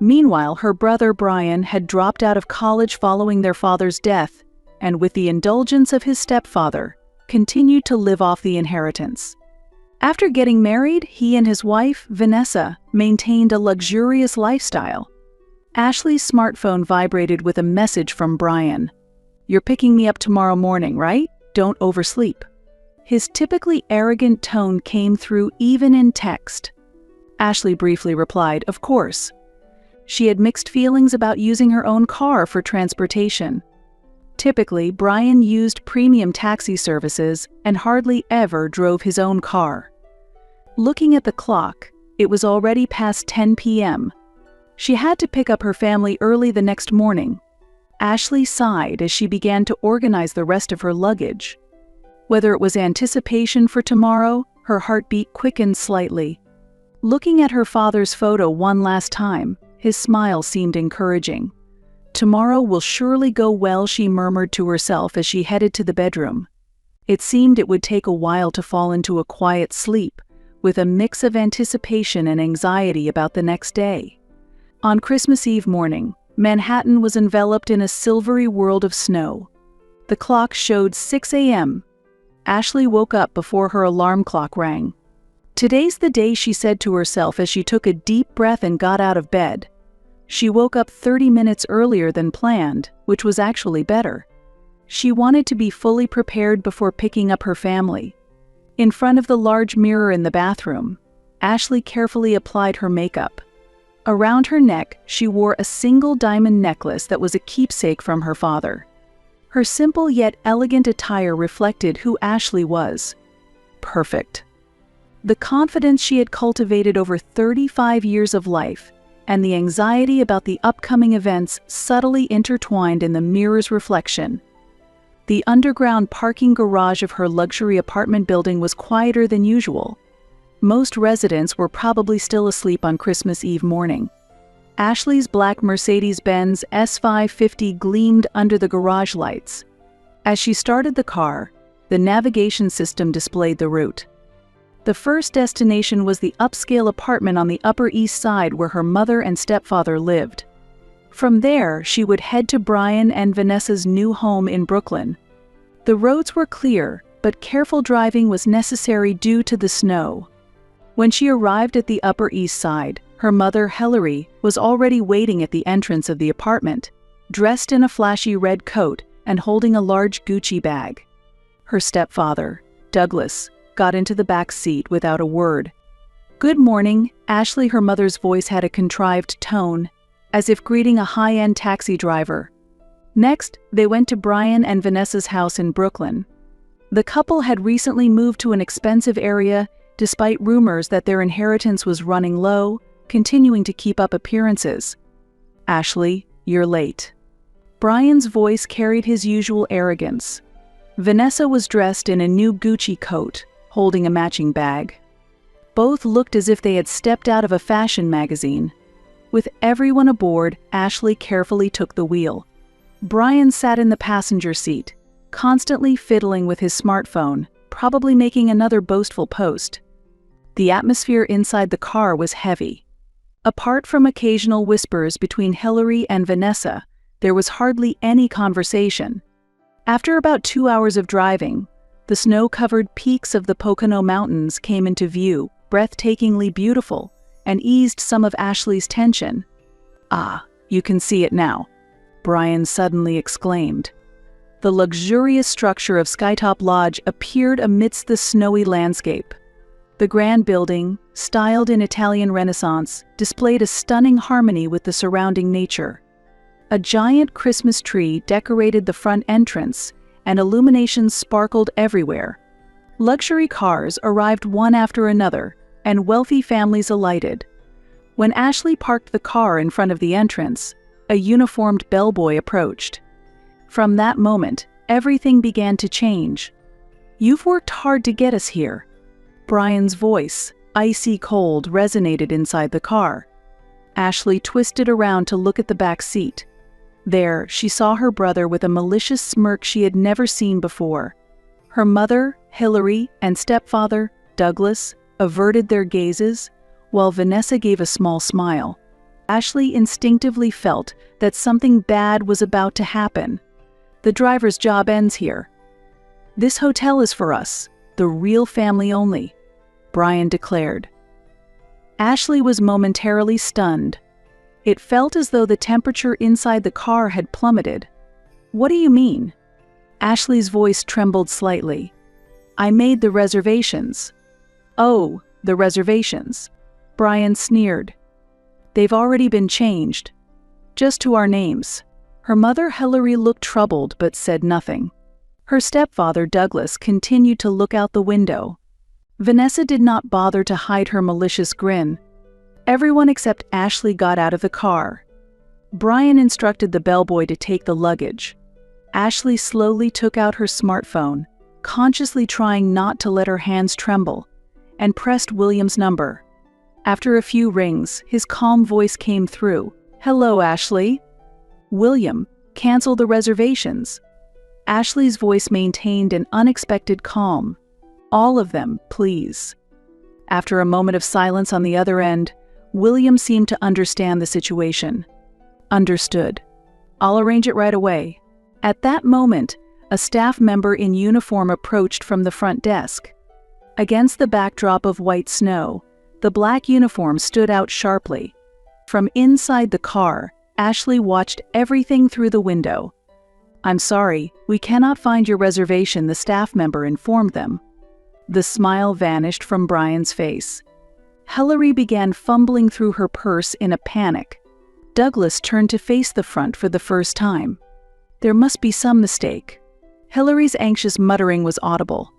Meanwhile, her brother Brian had dropped out of college following their father's death, and with the indulgence of his stepfather, continued to live off the inheritance. After getting married, he and his wife, Vanessa, maintained a luxurious lifestyle. Ashley's smartphone vibrated with a message from Brian. "You're picking me up tomorrow morning, right? Don't oversleep." His typically arrogant tone came through even in text. Ashley briefly replied, "Of course." She had mixed feelings about using her own car for transportation. Typically, Brian used premium taxi services and hardly ever drove his own car. Looking at the clock, it was already past 10 p.m. She had to pick up her family early the next morning. Ashley sighed as she began to organize the rest of her luggage. Whether it was anticipation for tomorrow, her heartbeat quickened slightly. Looking at her father's photo one last time, his smile seemed encouraging. "Tomorrow will surely go well," she murmured to herself as she headed to the bedroom. It seemed it would take a while to fall into a quiet sleep, with a mix of anticipation and anxiety about the next day. On Christmas Eve morning, Manhattan was enveloped in a silvery world of snow. The clock showed 6 a.m. Ashley woke up before her alarm clock rang. "Today's the day," she said to herself as she took a deep breath and got out of bed. She woke up 30 minutes earlier than planned, which was actually better. She wanted to be fully prepared before picking up her family. In front of the large mirror in the bathroom, Ashley carefully applied her makeup. Around her neck, she wore a single diamond necklace that was a keepsake from her father. Her simple yet elegant attire reflected who Ashley was. Perfect. The confidence she had cultivated over 35 years of life, and the anxiety about the upcoming events subtly intertwined in the mirror's reflection. The underground parking garage of her luxury apartment building was quieter than usual. Most residents were probably still asleep on Christmas Eve morning. Ashley's black Mercedes-Benz S550 gleamed under the garage lights. As she started the car, the navigation system displayed the route. The first destination was the upscale apartment on the Upper East Side where her mother and stepfather lived. From there, she would head to Brian and Vanessa's new home in Brooklyn. The roads were clear, but careful driving was necessary due to the snow. When she arrived at the Upper East Side, her mother, Hilary, was already waiting at the entrance of the apartment, dressed in a flashy red coat and holding a large Gucci bag. Her stepfather, Douglas, got into the back seat without a word. "Good morning," Ashley, her mother's voice had a contrived tone, as if greeting a high-end taxi driver. Next, they went to Brian and Vanessa's house in Brooklyn. The couple had recently moved to an expensive area, despite rumors that their inheritance was running low, continuing to keep up appearances. "Ashley, you're late." Brian's voice carried his usual arrogance. Vanessa was dressed in a new Gucci coat, holding a matching bag. Both looked as if they had stepped out of a fashion magazine. With everyone aboard, Ashley carefully took the wheel. Brian sat in the passenger seat, constantly fiddling with his smartphone, probably making another boastful post. The atmosphere inside the car was heavy. Apart from occasional whispers between Hilary and Vanessa, there was hardly any conversation. After about 2 hours of driving, the snow-covered peaks of the Pocono Mountains came into view, breathtakingly beautiful, and eased some of Ashley's tension. "Ah, you can see it now," Brian suddenly exclaimed. The luxurious structure of Skytop Lodge appeared amidst the snowy landscape. The grand building, styled in Italian Renaissance, displayed a stunning harmony with the surrounding nature. A giant Christmas tree decorated the front entrance, and illuminations sparkled everywhere. Luxury cars arrived one after another, and wealthy families alighted. When Ashley parked the car in front of the entrance, a uniformed bellboy approached. From that moment, everything began to change. "You've worked hard to get us here." Brian's voice, icy cold, resonated inside the car. Ashley twisted around to look at the back seat. There, she saw her brother with a malicious smirk she had never seen before. Her mother, Hillary, and stepfather, Douglas, averted their gazes, while Vanessa gave a small smile. Ashley instinctively felt that something bad was about to happen. "The driver's job ends here. This hotel is for us, the real family only," Brian declared. Ashley was momentarily stunned. It felt as though the temperature inside the car had plummeted. "What do you mean?" Ashley's voice trembled slightly. "I made the reservations." "Oh, the reservations," Brian sneered. "They've already been changed. Just to our names." Her mother Hillary looked troubled but said nothing. Her stepfather Douglas continued to look out the window. Vanessa did not bother to hide her malicious grin. Everyone except Ashley got out of the car. Brian instructed the bellboy to take the luggage. Ashley slowly took out her smartphone, consciously trying not to let her hands tremble, and pressed William's number. After a few rings, his calm voice came through. "Hello, Ashley." "William, cancel the reservations." Ashley's voice maintained an unexpected calm. "All of them, please." After a moment of silence on the other end, William seemed to understand the situation. "Understood. I'll arrange it right away." At that moment, a staff member in uniform approached from the front desk. Against the backdrop of white snow, the black uniform stood out sharply. From inside the car, Ashley watched everything through the window. "I'm sorry, we cannot find your reservation," the staff member informed them. The smile vanished from Brian's face. Hillary began fumbling through her purse in a panic. Douglas turned to face the front for the first time. "There must be some mistake." Hillary's anxious muttering was audible.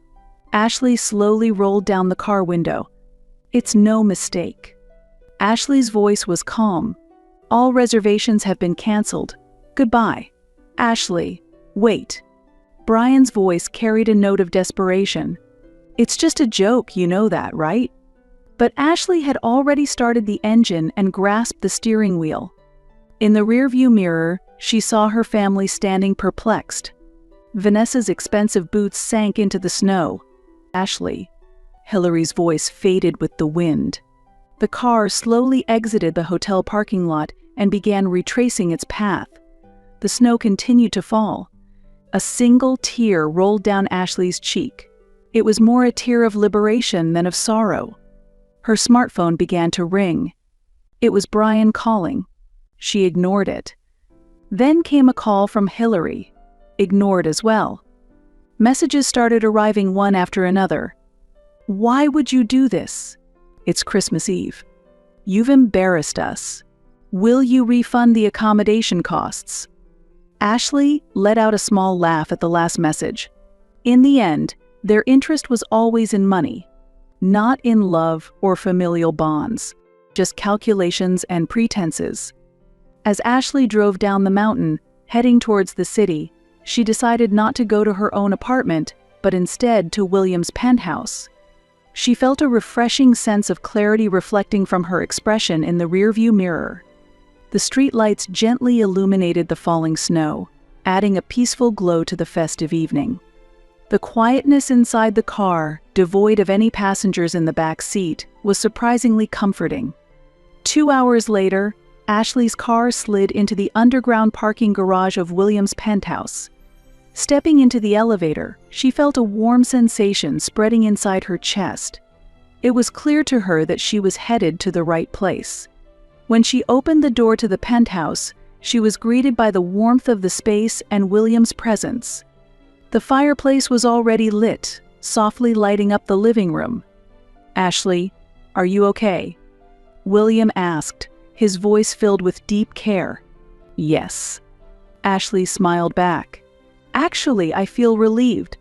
Ashley slowly rolled down the car window. "It's no mistake." Ashley's voice was calm. "All reservations have been canceled. Goodbye." "Ashley, wait." Brian's voice carried a note of desperation. "It's just a joke, you know that, right?" But Ashley had already started the engine and grasped the steering wheel. In the rearview mirror, she saw her family standing perplexed. Vanessa's expensive boots sank into the snow. "Ashley." Hillary's voice faded with the wind. The car slowly exited the hotel parking lot and began retracing its path. The snow continued to fall. A single tear rolled down Ashley's cheek. It was more a tear of liberation than of sorrow. Her smartphone began to ring. It was Brian calling. She ignored it. Then came a call from Hillary. Ignored as well. Messages started arriving one after another. "Why would you do this? It's Christmas Eve. You've embarrassed us. Will you refund the accommodation costs?" Ashley let out a small laugh at the last message. In the end, their interest was always in money, not in love or familial bonds, just calculations and pretenses. As Ashley drove down the mountain, heading towards the city, she decided not to go to her own apartment, but instead to William's penthouse. She felt a refreshing sense of clarity reflecting from her expression in the rearview mirror. The streetlights gently illuminated the falling snow, adding a peaceful glow to the festive evening. The quietness inside the car, devoid of any passengers in the back seat, was surprisingly comforting. 2 hours later, Ashley's car slid into the underground parking garage of William's penthouse. Stepping into the elevator, she felt a warm sensation spreading inside her chest. It was clear to her that she was headed to the right place. When she opened the door to the penthouse, she was greeted by the warmth of the space and William's presence. The fireplace was already lit, softly lighting up the living room. "Ashley, are you okay?" William asked, his voice filled with deep care. "Yes." Ashley smiled back. "Actually, I feel relieved."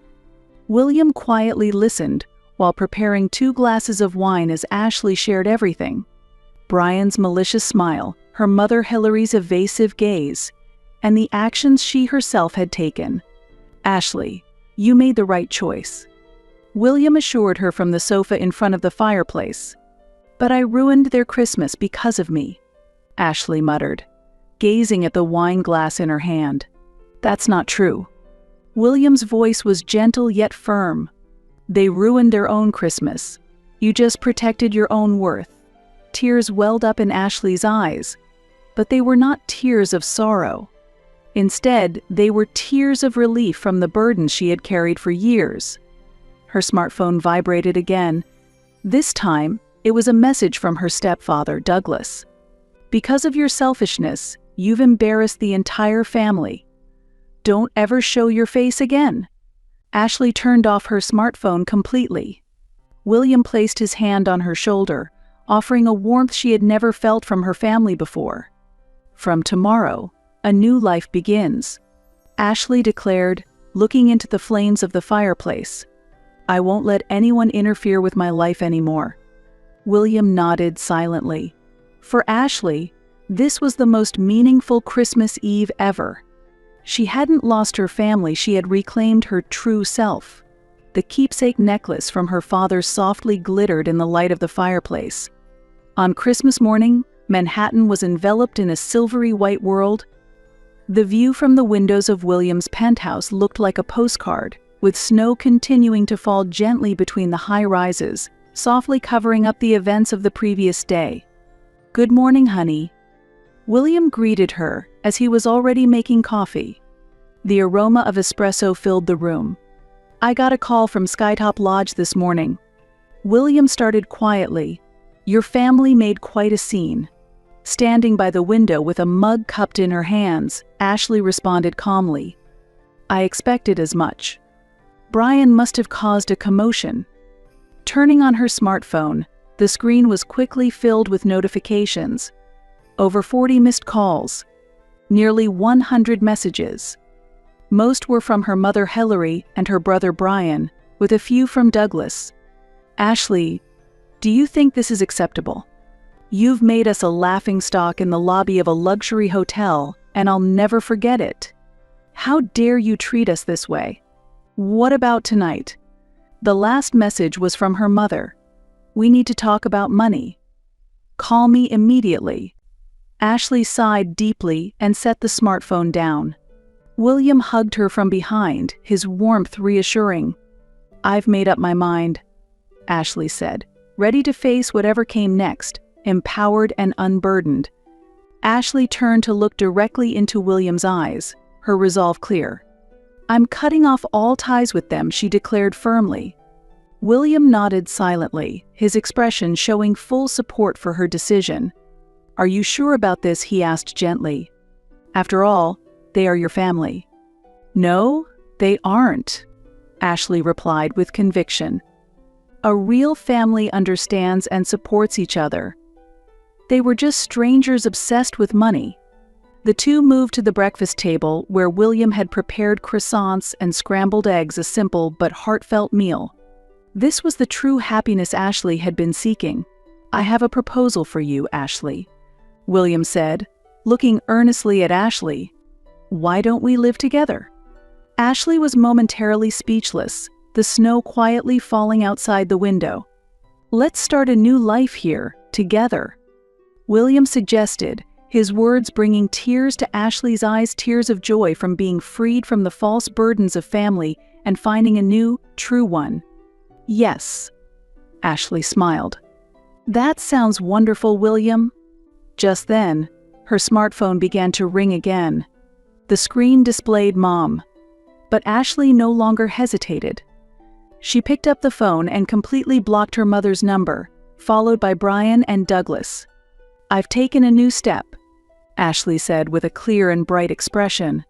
William quietly listened while preparing 2 glasses of wine as Ashley shared everything. Brian's malicious smile, her mother Hillary's evasive gaze, and the actions she herself had taken. "Ashley, you made the right choice," William assured her from the sofa in front of the fireplace. "But I ruined their Christmas because of me," Ashley muttered, gazing at the wine glass in her hand. "That's not true." William's voice was gentle yet firm. "They ruined their own Christmas. You just protected your own worth." Tears welled up in Ashley's eyes, but they were not tears of sorrow. Instead, they were tears of relief from the burden she had carried for years. Her smartphone vibrated again. This time, it was a message from her stepfather, Douglas. "Because of your selfishness, you've embarrassed the entire family. Don't ever show your face again." Ashley turned off her smartphone completely. William placed his hand on her shoulder, offering a warmth she had never felt from her family before. "From tomorrow, a new life begins," Ashley declared, looking into the flames of the fireplace. "I won't let anyone interfere with my life anymore." William nodded silently. For Ashley, this was the most meaningful Christmas Eve ever. She hadn't lost her family, she had reclaimed her true self. The keepsake necklace from her father softly glittered in the light of the fireplace. On Christmas morning, Manhattan was enveloped in a silvery white world. The view from the windows of William's penthouse looked like a postcard, with snow continuing to fall gently between the high rises, softly covering up the events of the previous day. "Good morning, honey." William greeted her as he was already making coffee. The aroma of espresso filled the room. "I got a call from Skytop Lodge this morning." William started quietly. "Your family made quite a scene." Standing by the window with a mug cupped in her hands, Ashley responded calmly. "I expected as much. Brian must have caused a commotion." Turning on her smartphone, the screen was quickly filled with notifications. Over 40 missed calls. Nearly 100 messages. Most were from her mother Hillary and her brother Brian, with a few from Douglas. "Ashley, do you think this is acceptable? You've made us a laughingstock in the lobby of a luxury hotel, and I'll never forget it. How dare you treat us this way? What about tonight?" The last message was from her mother. "We need to talk about money. Call me immediately." Ashley sighed deeply and set the smartphone down. William hugged her from behind, his warmth reassuring. "I've made up my mind," Ashley said, ready to face whatever came next, empowered and unburdened. Ashley turned to look directly into William's eyes, her resolve clear. "I'm cutting off all ties with them," she declared firmly. William nodded silently, his expression showing full support for her decision. "Are you sure about this?" he asked gently. "After all, they are your family." "No, they aren't," Ashley replied with conviction. "A real family understands and supports each other. They were just strangers obsessed with money." The two moved to the breakfast table where William had prepared croissants and scrambled eggs, a simple but heartfelt meal. This was the true happiness Ashley had been seeking. "I have a proposal for you, Ashley," William said, looking earnestly at Ashley. "Why don't we live together?" Ashley was momentarily speechless, the snow quietly falling outside the window. "Let's start a new life here, together," William suggested, his words bringing tears to Ashley's eyes, tears of joy from being freed from the false burdens of family and finding a new, true one. "Yes," Ashley smiled. "That sounds wonderful, William." Just then, her smartphone began to ring again. The screen displayed Mom. But Ashley no longer hesitated. She picked up the phone and completely blocked her mother's number, followed by Brian and Douglas. "I've taken a new step," Ashley said with a clear and bright expression.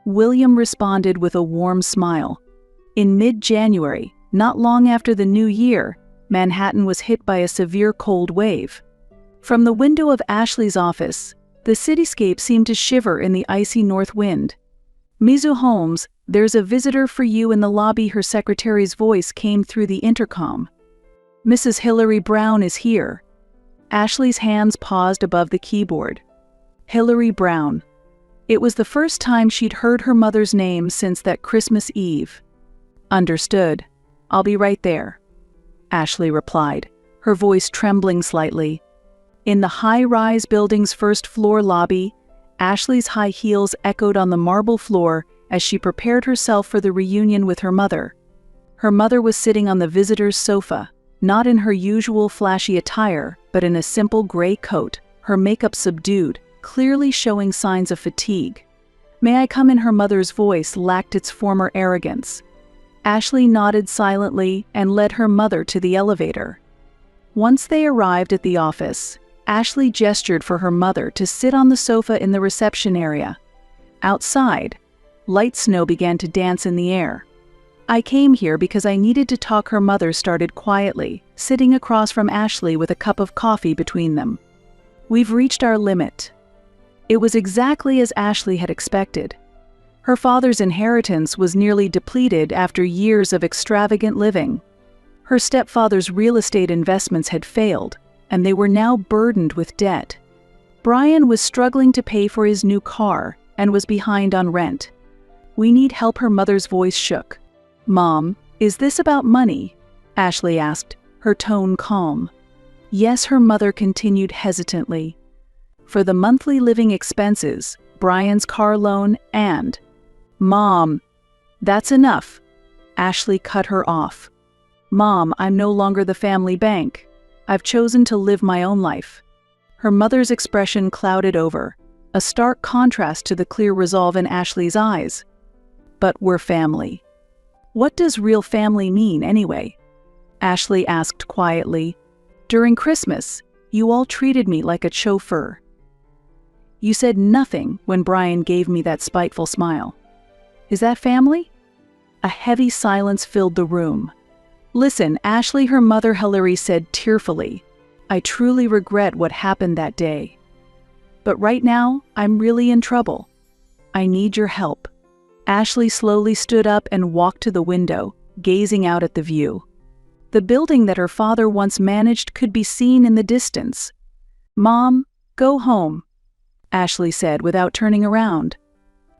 William responded with a warm smile. In mid-January, not long after the new year, Manhattan was hit by a severe cold wave. From the window of Ashley's office, the cityscape seemed to shiver in the icy north wind. "Mizu Holmes, there's a visitor for you in the lobby," her secretary's voice came through the intercom. "Mrs. Hillary Brown is here." Ashley's hands paused above the keyboard. Hillary Brown. It was the first time she'd heard her mother's name since that Christmas Eve. Understood. I'll be right there, Ashley replied, her voice trembling slightly. In the high-rise building's first-floor lobby, Ashley's high heels echoed on the marble floor as she prepared herself for the reunion with her mother. Her mother was sitting on the visitor's sofa, not in her usual flashy attire, but in a simple gray coat, her makeup subdued, clearly showing signs of fatigue. "May I come in?" Her mother's voice lacked its former arrogance. Ashley nodded silently and led her mother to the elevator. Once they arrived at the office, Ashley gestured for her mother to sit on the sofa in the reception area. Outside, light snow began to dance in the air. "I came here because I needed to talk," her mother started quietly, sitting across from Ashley with a cup of coffee between them. "We've reached our limit." It was exactly as Ashley had expected. Her father's inheritance was nearly depleted after years of extravagant living. Her stepfather's real estate investments had failed, and they were now burdened with debt. Brian was struggling to pay for his new car and was behind on rent. "We need help," her mother's voice shook. "Mom, is this about money?" Ashley asked, her tone calm. "Yes," her mother continued hesitantly. "For the monthly living expenses, Brian's car loan, and—" "Mom, that's enough," Ashley cut her off. "Mom, I'm no longer the family bank. I've chosen to live my own life." Her mother's expression clouded over, a stark contrast to the clear resolve in Ashley's eyes. "But we're family." "What does real family mean, anyway?" Ashley asked quietly. "During Christmas, you all treated me like a chauffeur. You said nothing when Brian gave me that spiteful smile. Is that family?" A heavy silence filled the room. "Listen, Ashley," her mother Hillary said tearfully, "I truly regret what happened that day. But right now, I'm really in trouble. I need your help." Ashley slowly stood up and walked to the window, gazing out at the view. The building that her father once managed could be seen in the distance. "Mom, go home," Ashley said without turning around.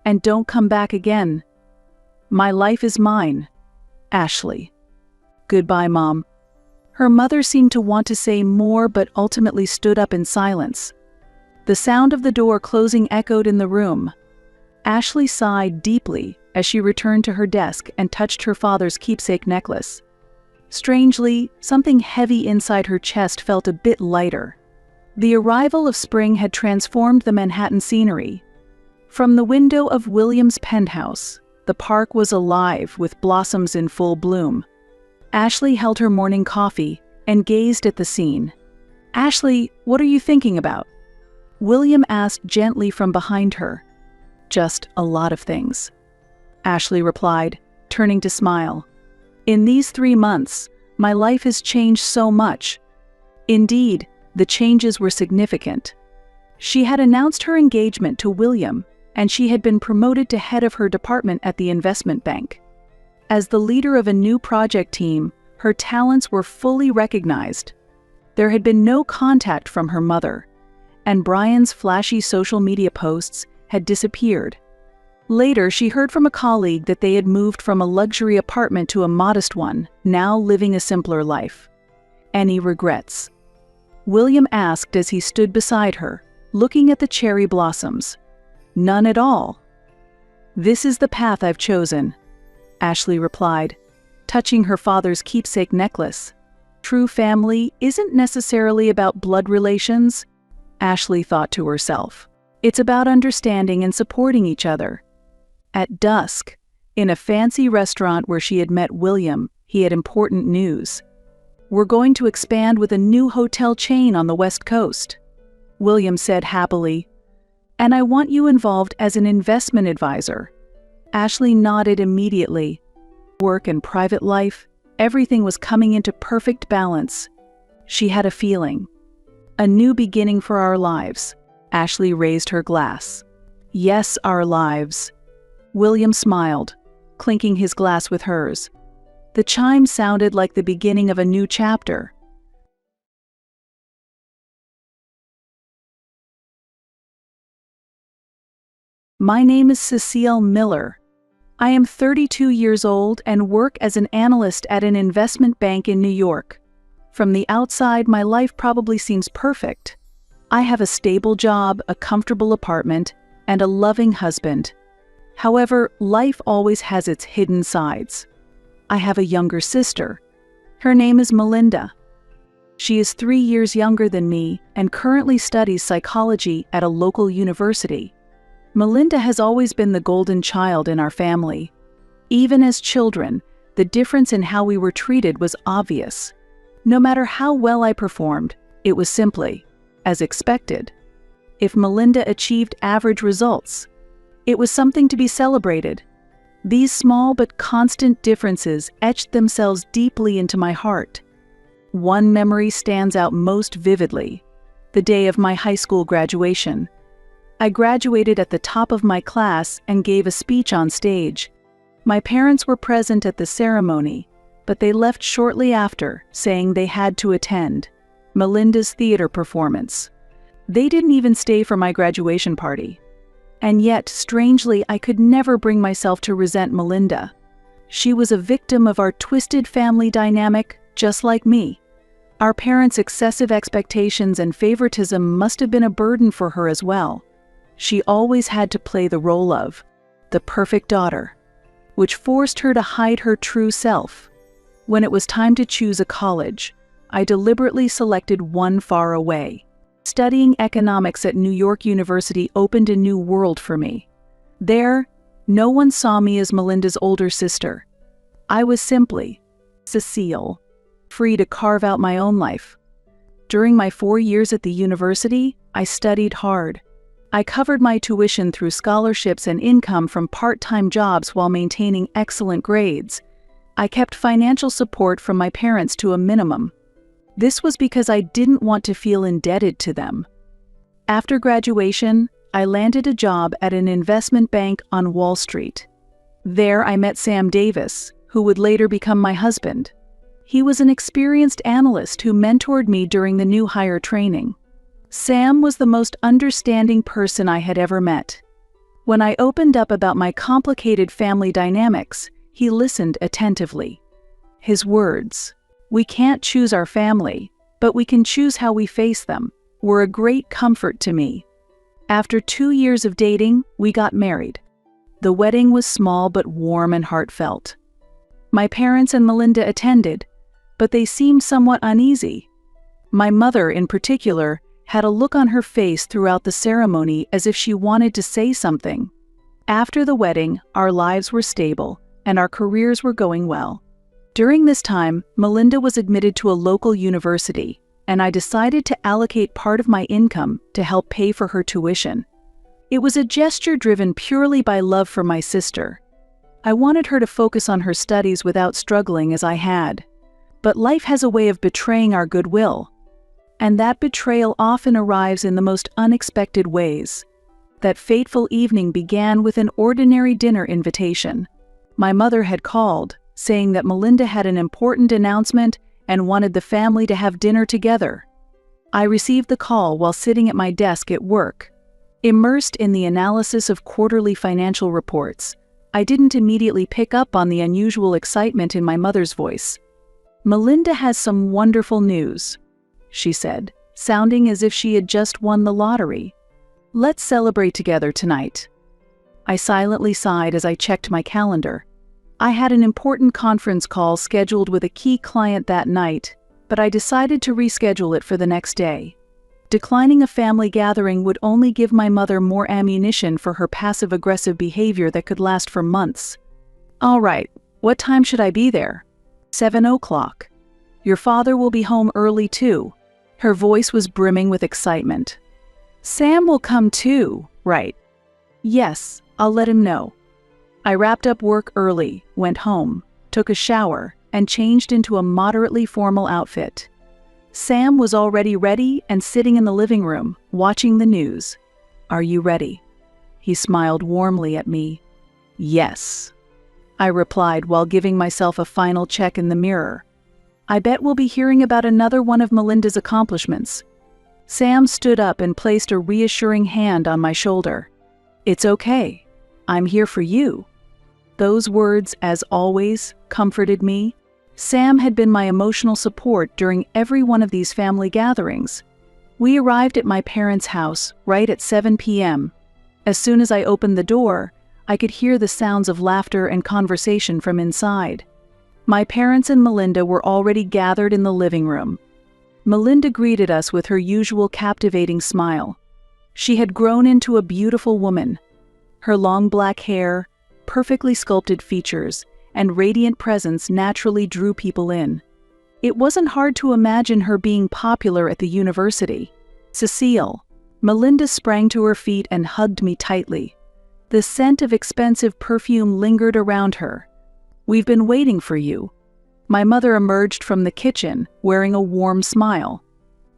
"And don't come back again. My life is mine, Ashley." "Goodbye, Mom." Her mother seemed to want to say more but ultimately stood up in silence. The sound of the door closing echoed in the room. Ashley sighed deeply as she returned to her desk and touched her father's keepsake necklace. Strangely, something heavy inside her chest felt a bit lighter. The arrival of spring had transformed the Manhattan scenery. From the window of William's penthouse, the park was alive with blossoms in full bloom. Ashley held her morning coffee and gazed at the scene. "Ashley, what are you thinking about?" William asked gently from behind her. "Just a lot of things," Ashley replied, turning to smile. "In these 3 months, my life has changed so much." Indeed, the changes were significant. She had announced her engagement to William, and she had been promoted to head of her department at the investment bank. As the leader of a new project team, her talents were fully recognized. There had been no contact from her mother, and Brian's flashy social media posts had disappeared. Later, she heard from a colleague that they had moved from a luxury apartment to a modest one, now living a simpler life. "Any regrets?" William asked as he stood beside her, looking at the cherry blossoms. "None at all. This is the path I've chosen," Ashley replied, touching her father's keepsake necklace. "True family isn't necessarily about blood relations," Ashley thought to herself. "It's about understanding and supporting each other." At dusk, in a fancy restaurant where she had met William, he had important news. "We're going to expand with a new hotel chain on the West Coast," William said happily. "And I want you involved as an investment advisor." Ashley nodded immediately. Work and private life, everything was coming into perfect balance. She had a feeling. "A new beginning for our lives." Ashley raised her glass. "Yes, our lives." William smiled, clinking his glass with hers. The chime sounded like the beginning of a new chapter. My name is Cecile Miller. I am 32 years old and work as an analyst at an investment bank in New York. From the outside, my life probably seems perfect. I have a stable job, a comfortable apartment, and a loving husband. However, life always has its hidden sides. I have a younger sister. Her name is Melinda. She is 3 years younger than me and currently studies psychology at a local university. Melinda has always been the golden child in our family. Even as children, the difference in how we were treated was obvious. No matter how well I performed, it was simply as expected. If Melinda achieved average results, it was something to be celebrated. These small but constant differences etched themselves deeply into my heart. One memory stands out most vividly: the day of my high school graduation. I graduated at the top of my class and gave a speech on stage. My parents were present at the ceremony, but they left shortly after, saying they had to attend Melinda's theater performance. They didn't even stay for my graduation party. And yet, strangely, I could never bring myself to resent Melinda. She was a victim of our twisted family dynamic, just like me. Our parents' excessive expectations and favoritism must have been a burden for her as well. She always had to play the role of the perfect daughter, which forced her to hide her true self. When it was time to choose a college, I deliberately selected one far away. Studying economics at New York University opened a new world for me. There, no one saw me as Melinda's older sister. I was simply Cecile, free to carve out my own life. During my 4 years at the university, I studied hard. I covered my tuition through scholarships and income from part-time jobs while maintaining excellent grades. I kept financial support from my parents to a minimum. This was because I didn't want to feel indebted to them. After graduation, I landed a job at an investment bank on Wall Street. There I met Sam Davis, who would later become my husband. He was an experienced analyst who mentored me during the new hire training. Sam was the most understanding person I had ever met. When I opened up about my complicated family dynamics, he listened attentively. His words, "We can't choose our family, but we can choose how we face them," were a great comfort to me. After 2 years of dating, we got married. The wedding was small but warm and heartfelt. My parents and Melinda attended, but they seemed somewhat uneasy. My mother, in particular, had a look on her face throughout the ceremony as if she wanted to say something. After the wedding, our lives were stable, and our careers were going well. During this time, Melinda was admitted to a local university, and I decided to allocate part of my income to help pay for her tuition. It was a gesture driven purely by love for my sister. I wanted her to focus on her studies without struggling as I had. But life has a way of betraying our goodwill. And that betrayal often arrives in the most unexpected ways. That fateful evening began with an ordinary dinner invitation. My mother had called, saying that Melinda had an important announcement and wanted the family to have dinner together. I received the call while sitting at my desk at work. Immersed in the analysis of quarterly financial reports, I didn't immediately pick up on the unusual excitement in my mother's voice. "Melinda has some wonderful news," she said, sounding as if she had just won the lottery. "Let's celebrate together tonight." I silently sighed as I checked my calendar. I had an important conference call scheduled with a key client that night, but I decided to reschedule it for the next day. Declining a family gathering would only give my mother more ammunition for her passive-aggressive behavior that could last for months. "All right, what time should I be there?" 7 o'clock. "Your father will be home early too." Her voice was brimming with excitement. "Sam will come too, right?" "Yes, I'll let him know." I wrapped up work early, went home, took a shower, and changed into a moderately formal outfit. Sam was already ready and sitting in the living room, watching the news. "Are you ready?" He smiled warmly at me. "Yes," I replied while giving myself a final check in the mirror. "I bet we'll be hearing about another one of Melinda's accomplishments." Sam stood up and placed a reassuring hand on my shoulder. "It's okay. I'm here for you." Those words, as always, comforted me. Sam had been my emotional support during every one of these family gatherings. We arrived at my parents' house right at 7 p.m. As soon as I opened the door, I could hear the sounds of laughter and conversation from inside. My parents and Melinda were already gathered in the living room. Melinda greeted us with her usual captivating smile. She had grown into a beautiful woman. Her long black hair, perfectly sculpted features, and radiant presence naturally drew people in. It wasn't hard to imagine her being popular at the university. "Cecile." Melinda sprang to her feet and hugged me tightly. The scent of expensive perfume lingered around her. "We've been waiting for you." My mother emerged from the kitchen, wearing a warm smile,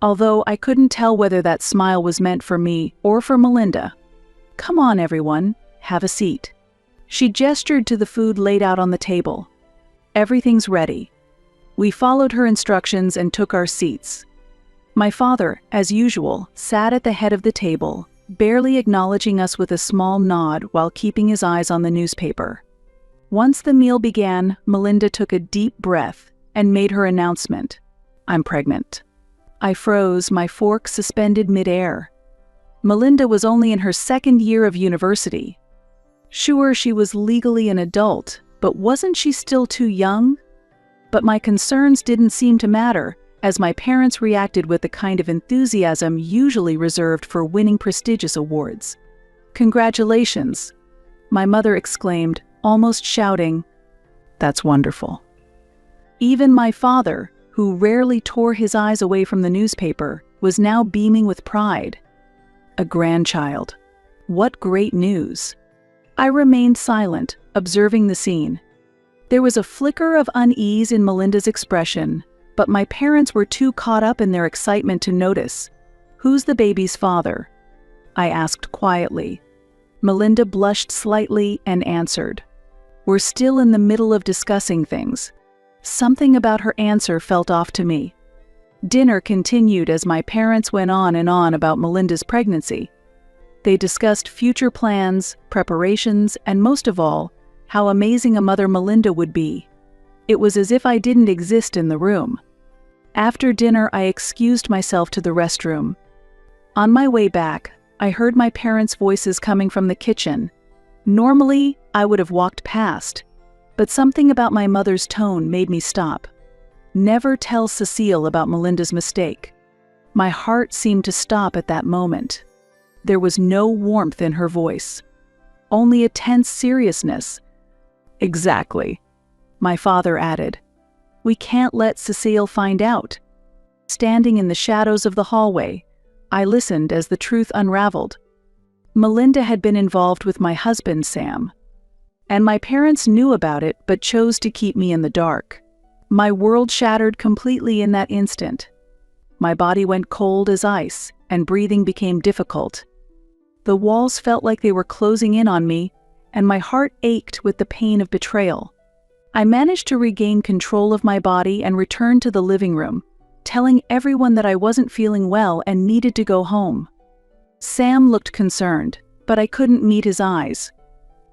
although I couldn't tell whether that smile was meant for me or for Melinda. "Come on, everyone, have a seat." She gestured to the food laid out on the table. "Everything's ready." We followed her instructions and took our seats. My father, as usual, sat at the head of the table, barely acknowledging us with a small nod while keeping his eyes on the newspaper. Once the meal began, Melinda took a deep breath and made her announcement. "I'm pregnant." I froze, my fork suspended midair. Melinda was only in her second year of university. Sure, she was legally an adult, but wasn't she still too young? But my concerns didn't seem to matter, as my parents reacted with the kind of enthusiasm usually reserved for winning prestigious awards. "Congratulations," my mother exclaimed, almost shouting, "That's wonderful." Even my father, who rarely tore his eyes away from the newspaper, was now beaming with pride. A grandchild. What great news. I remained silent, observing the scene. There was a flicker of unease in Melinda's expression, but my parents were too caught up in their excitement to notice. "Who's the baby's father?" I asked quietly. Melinda blushed slightly and answered. We're still in the middle of discussing things. Something about her answer felt off to me. Dinner continued as my parents went on and on about Melinda's pregnancy. They discussed future plans, preparations, and most of all, how amazing a mother Melinda would be. It was as if I didn't exist in the room. After dinner, I excused myself to the restroom. On my way back, I heard my parents' voices coming from the kitchen. Normally, I would have walked past, but something about my mother's tone made me stop. "Never tell Cecile about Melinda's mistake." My heart seemed to stop at that moment. There was no warmth in her voice, only a tense seriousness. "Exactly," my father added. "We can't let Cecile find out." Standing in the shadows of the hallway, I listened as the truth unraveled. Melinda had been involved with my husband, Sam. And my parents knew about it but chose to keep me in the dark. My world shattered completely in that instant. My body went cold as ice, and breathing became difficult. The walls felt like they were closing in on me, and my heart ached with the pain of betrayal. I managed to regain control of my body and return to the living room, telling everyone that I wasn't feeling well and needed to go home. Sam looked concerned, but I couldn't meet his eyes.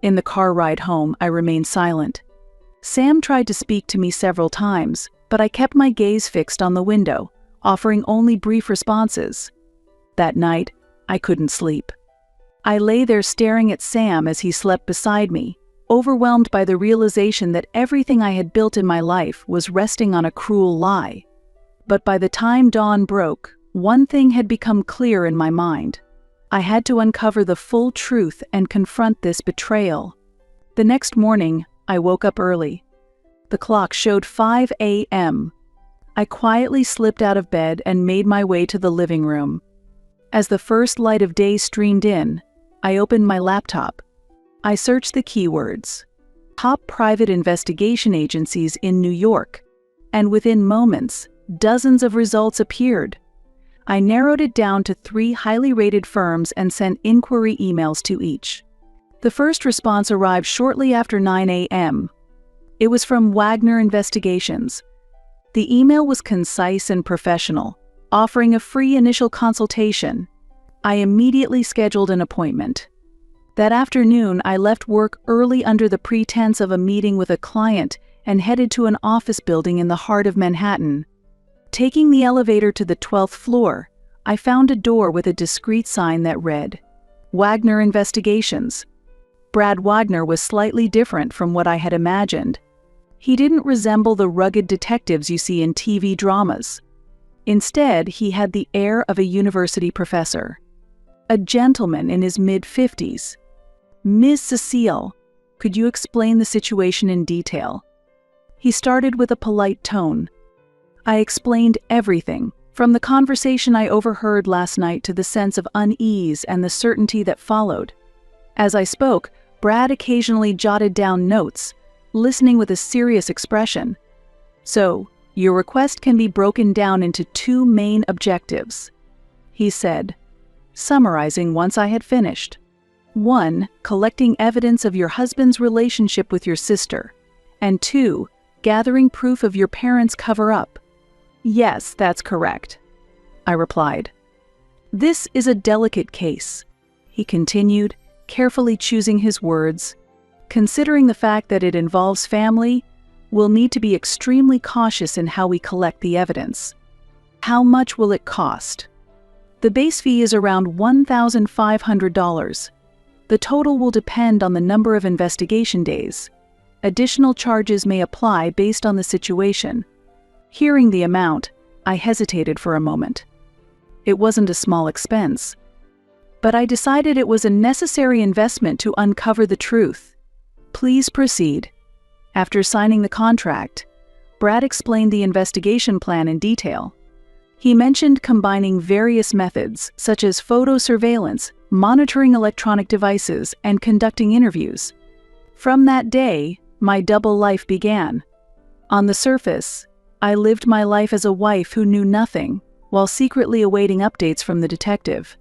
In the car ride home, I remained silent. Sam tried to speak to me several times, but I kept my gaze fixed on the window, offering only brief responses. That night, I couldn't sleep. I lay there staring at Sam as he slept beside me, overwhelmed by the realization that everything I had built in my life was resting on a cruel lie. But by the time dawn broke, one thing had become clear in my mind. I had to uncover the full truth and confront this betrayal. The next morning, I woke up early. The clock showed 5 a.m. I quietly slipped out of bed and made my way to the living room. As the first light of day streamed in, I opened my laptop. I searched the keywords, "top private investigation agencies in New York," and within moments, dozens of results appeared. I narrowed it down to 3 highly rated firms and sent inquiry emails to each. The first response arrived shortly after 9 a.m. It was from Wagner Investigations. The email was concise and professional, offering a free initial consultation. I immediately scheduled an appointment. That afternoon, I left work early under the pretense of a meeting with a client and headed to an office building in the heart of Manhattan. Taking the elevator to the 12th floor, I found a door with a discreet sign that read, "Wagner Investigations." Brad Wagner was slightly different from what I had imagined. He didn't resemble the rugged detectives you see in TV dramas. Instead, he had the air of a university professor. A gentleman in his mid-50s. "Miss Cecile, could you explain the situation in detail?" He started with a polite tone. I explained everything, from the conversation I overheard last night to the sense of unease and the certainty that followed. As I spoke, Brad occasionally jotted down notes, listening with a serious expression. "So, your request can be broken down into two main objectives," he said, summarizing once I had finished. "1, collecting evidence of your husband's relationship with your sister, and 2, gathering proof of your parents' cover-up." "Yes, that's correct," I replied. "This is a delicate case," he continued, carefully choosing his words. "Considering the fact that it involves family, we'll need to be extremely cautious in how we collect the evidence. How much will it cost?" "The base fee is around $1,500. The total will depend on the number of investigation days. Additional charges may apply based on the situation." Hearing the amount, I hesitated for a moment. It wasn't a small expense. But I decided it was a necessary investment to uncover the truth. "Please proceed." After signing the contract, Brad explained the investigation plan in detail. He mentioned combining various methods, such as photo surveillance, monitoring electronic devices, and conducting interviews. From that day, my double life began. On the surface, I lived my life as a wife who knew nothing, while secretly awaiting updates from the detective.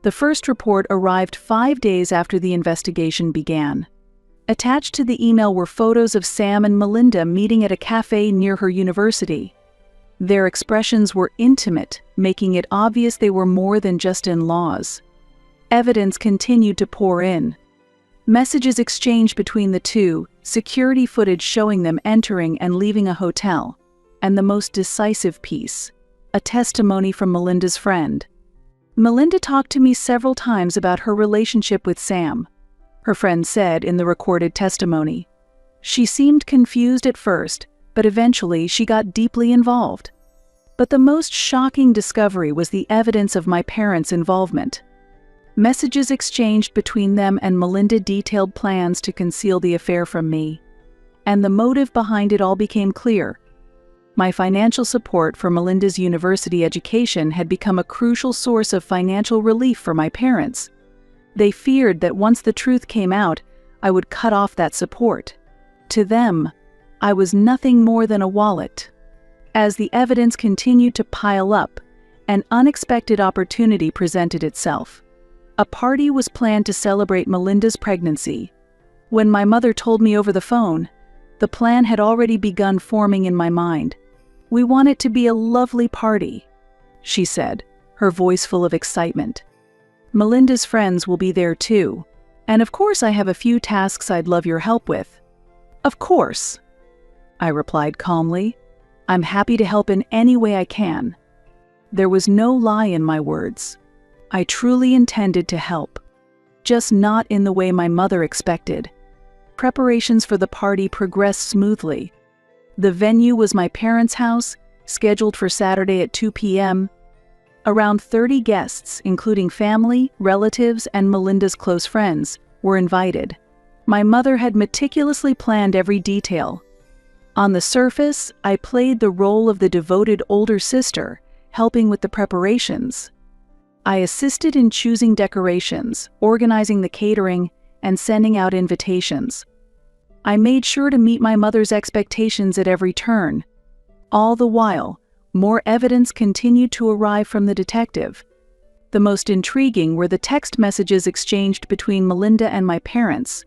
The first report arrived 5 days after the investigation began. Attached to the email were photos of Sam and Melinda meeting at a cafe near her university. Their expressions were intimate, making it obvious they were more than just in-laws. Evidence continued to pour in. Messages exchanged between the two, security footage showing them entering and leaving a hotel, and the most decisive piece, a testimony from Melinda's friend. "Melinda talked to me several times about her relationship with Sam," her friend said in the recorded testimony. "She seemed confused at first, but eventually she got deeply involved." But the most shocking discovery was the evidence of my parents' involvement. Messages exchanged between them and Melinda detailed plans to conceal the affair from me. And the motive behind it all became clear. My financial support for Melinda's university education had become a crucial source of financial relief for my parents. They feared that once the truth came out, I would cut off that support. To them, I was nothing more than a wallet. As the evidence continued to pile up, an unexpected opportunity presented itself. A party was planned to celebrate Melinda's pregnancy. When my mother told me over the phone, the plan had already begun forming in my mind. "We want it to be a lovely party," she said, her voice full of excitement. "Melinda's friends will be there too, and of course I have a few tasks I'd love your help with." "Of course," I replied calmly. "I'm happy to help in any way I can." There was no lie in my words. I truly intended to help, just not in the way my mother expected. Preparations for the party progressed smoothly. The venue was my parents' house, scheduled for Saturday at 2 p.m. Around 30 guests, including family, relatives, and Melinda's close friends, were invited. My mother had meticulously planned every detail. On the surface, I played the role of the devoted older sister, helping with the preparations. I assisted in choosing decorations, organizing the catering, and sending out invitations. I made sure to meet my mother's expectations at every turn. All the while, more evidence continued to arrive from the detective. The most intriguing were the text messages exchanged between Melinda and my parents.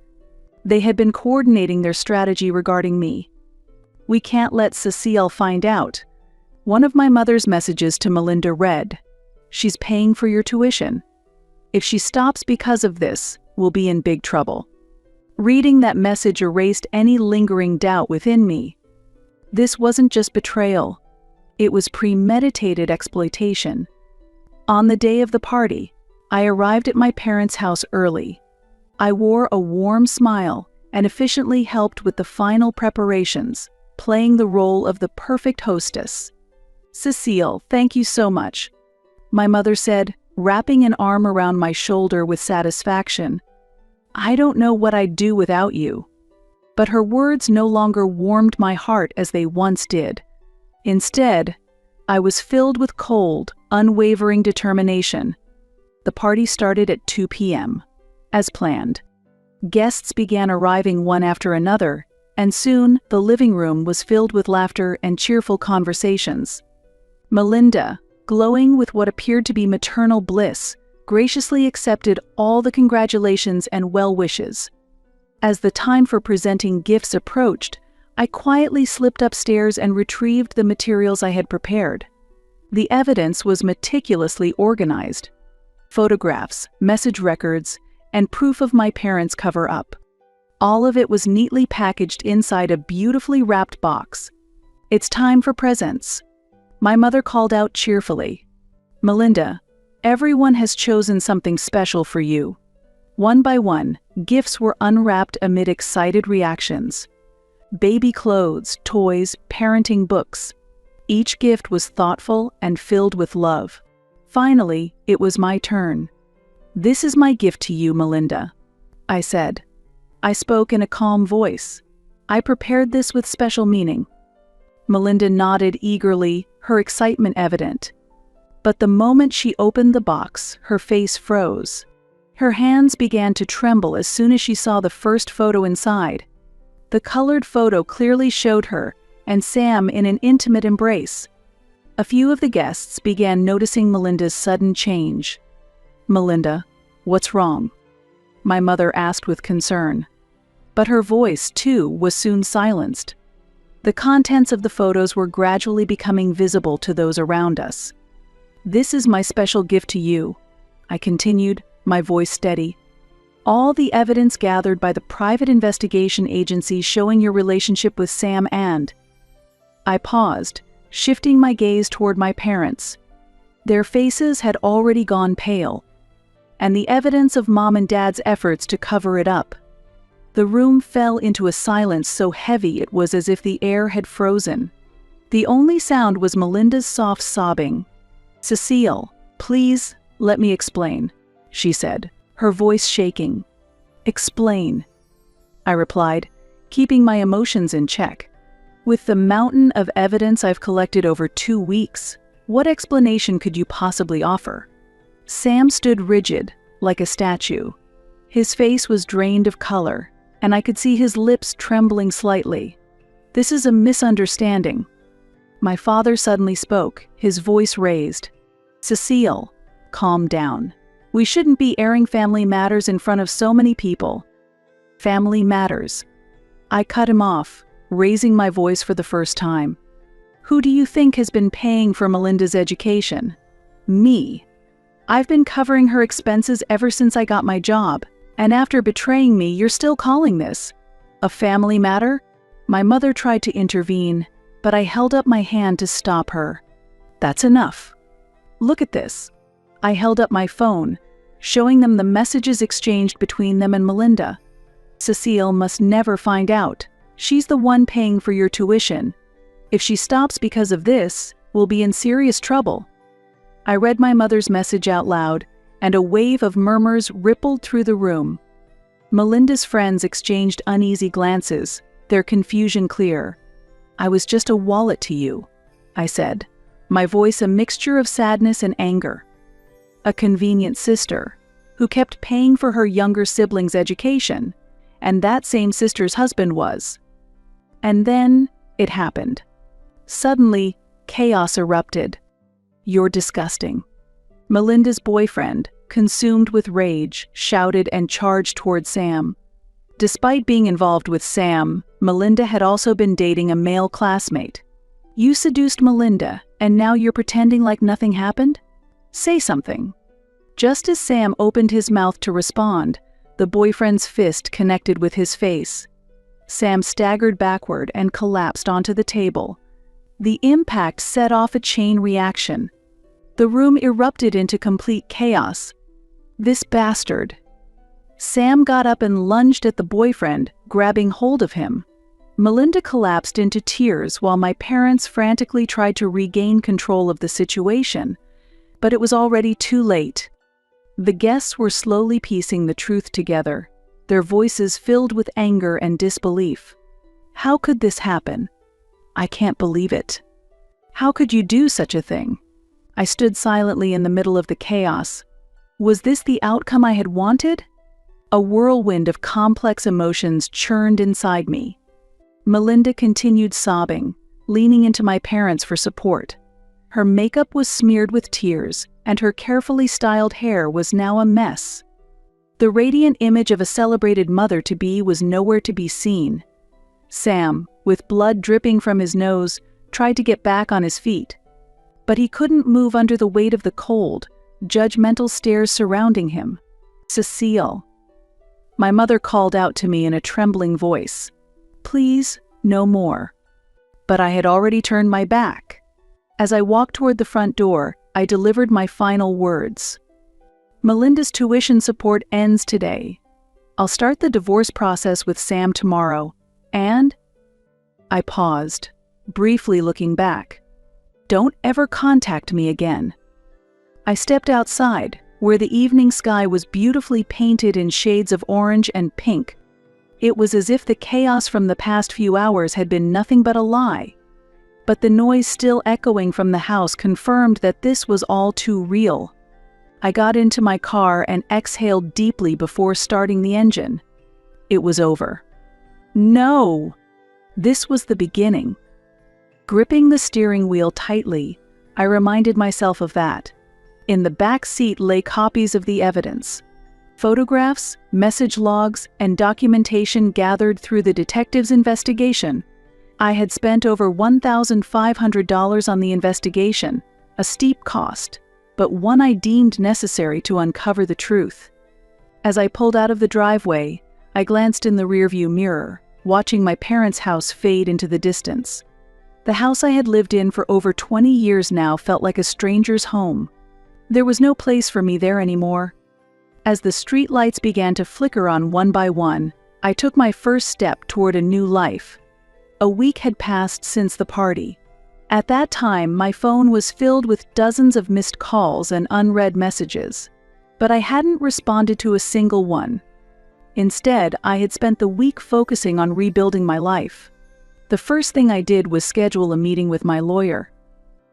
They had been coordinating their strategy regarding me. "We can't let Cecile find out." One of my mother's messages to Melinda read, "She's paying for your tuition. If she stops because of this, will be in big trouble. Reading that message erased any lingering doubt within me. This wasn't just betrayal. It was premeditated exploitation. On the day of the party, I arrived at my parents' house early. I wore a warm smile and efficiently helped with the final preparations, playing the role of the perfect hostess. "Cecile, thank you so much," my mother said, wrapping an arm around my shoulder with satisfaction. "I don't know what I'd do without you." But her words no longer warmed my heart as they once did. Instead, I was filled with cold, unwavering determination. The party started at 2 p.m., as planned. Guests began arriving one after another, and soon the living room was filled with laughter and cheerful conversations. Melinda, glowing with what appeared to be maternal bliss, graciously accepted all the congratulations and well wishes. As the time for presenting gifts approached, I quietly slipped upstairs and retrieved the materials I had prepared. The evidence was meticulously organized: photographs, message records, and proof of my parents' cover-up. All of it was neatly packaged inside a beautifully wrapped box. "It's time for presents," my mother called out cheerfully. "Melinda, everyone has chosen something special for you." One by one, gifts were unwrapped amid excited reactions. Baby clothes, toys, parenting books. Each gift was thoughtful and filled with love. Finally, it was my turn. "This is my gift to you, Melinda," I said. I spoke in a calm voice. "I prepared this with special meaning." Melinda nodded eagerly, her excitement evident. But the moment she opened the box, her face froze. Her hands began to tremble as soon as she saw the first photo inside. The colored photo clearly showed her and Sam in an intimate embrace. A few of the guests began noticing Melinda's sudden change. "Melinda, what's wrong?" my mother asked with concern. But her voice, too, was soon silenced. The contents of the photos were gradually becoming visible to those around us. "This is my special gift to you," I continued, my voice steady. "All the evidence gathered by the private investigation agency showing your relationship with Sam and—" I paused, shifting my gaze toward my parents. Their faces had already gone pale, and the evidence of Mom and Dad's efforts to cover it up. The room fell into a silence so heavy it was as if the air had frozen. The only sound was Melinda's soft sobbing. "Cecile, please, let me explain," she said, her voice shaking. "Explain," I replied, keeping my emotions in check. "With the mountain of evidence I've collected over 2 weeks, what explanation could you possibly offer?" Sam stood rigid, like a statue. His face was drained of color, and I could see his lips trembling slightly. "This is a misunderstanding." My father suddenly spoke, his voice raised. "Cecile, calm down. We shouldn't be airing family matters in front of so many people." "Family matters." I cut him off, raising my voice for the first time. "Who do you think has been paying for Melinda's education?" "Me. I've been covering her expenses ever since I got my job, and after betraying me, you're still calling this a family matter?" My mother tried to intervene, but I held up my hand to stop her. "That's enough. Look at this." I held up my phone, showing them the messages exchanged between them and Melinda. "Cecile must never find out. She's the one paying for your tuition. If she stops because of this, we'll be in serious trouble." I read my mother's message out loud, and a wave of murmurs rippled through the room. Melinda's friends exchanged uneasy glances, their confusion clear. "I was just a wallet to you," I said, my voice a mixture of sadness and anger. "A convenient sister, who kept paying for her younger sibling's education, and that same sister's husband was." And then it happened. Suddenly, chaos erupted. "You're disgusting." Melinda's boyfriend, consumed with rage, shouted and charged toward Sam. Despite being involved with Sam, Melinda had also been dating a male classmate. "You seduced Melinda, and now you're pretending like nothing happened? Say something." Just as Sam opened his mouth to respond, the boyfriend's fist connected with his face. Sam staggered backward and collapsed onto the table. The impact set off a chain reaction. The room erupted into complete chaos. This bastard. Sam got up and lunged at the boyfriend, grabbing hold of him. Melinda collapsed into tears while my parents frantically tried to regain control of the situation, but it was already too late. The guests were slowly piecing the truth together, their voices filled with anger and disbelief. How could this happen? I can't believe it. How could you do such a thing? I stood silently in the middle of the chaos. Was this the outcome I had wanted? A whirlwind of complex emotions churned inside me. Melinda continued sobbing, leaning into my parents for support. Her makeup was smeared with tears, and her carefully styled hair was now a mess. The radiant image of a celebrated mother-to-be was nowhere to be seen. Sam, with blood dripping from his nose, tried to get back on his feet. But he couldn't move under the weight of the cold, judgmental stares surrounding him. "Cecile." My mother called out to me in a trembling voice. "Please, no more." But I had already turned my back. As I walked toward the front door, I delivered my final words. "Melinda's tuition support ends today. I'll start the divorce process with Sam tomorrow, and..." I paused, briefly looking back. "Don't ever contact me again." I stepped outside, where the evening sky was beautifully painted in shades of orange and pink. It was as if the chaos from the past few hours had been nothing but a lie. But the noise still echoing from the house confirmed that this was all too real. I got into my car and exhaled deeply before starting the engine. It was over. No! This was the beginning. Gripping the steering wheel tightly, I reminded myself of that. In the back seat lay copies of the evidence. Photographs, message logs, and documentation gathered through the detective's investigation. I had spent over $1,500 on the investigation, a steep cost, but one I deemed necessary to uncover the truth. As I pulled out of the driveway, I glanced in the rearview mirror, watching my parents' house fade into the distance. The house I had lived in for over 20 years now felt like a stranger's home. There was no place for me there anymore. As the street lights began to flicker on one by one, I took my first step toward a new life. A week had passed since the party. At that time, my phone was filled with dozens of missed calls and unread messages, but I hadn't responded to a single one. Instead, I had spent the week focusing on rebuilding my life. The first thing I did was schedule a meeting with my lawyer.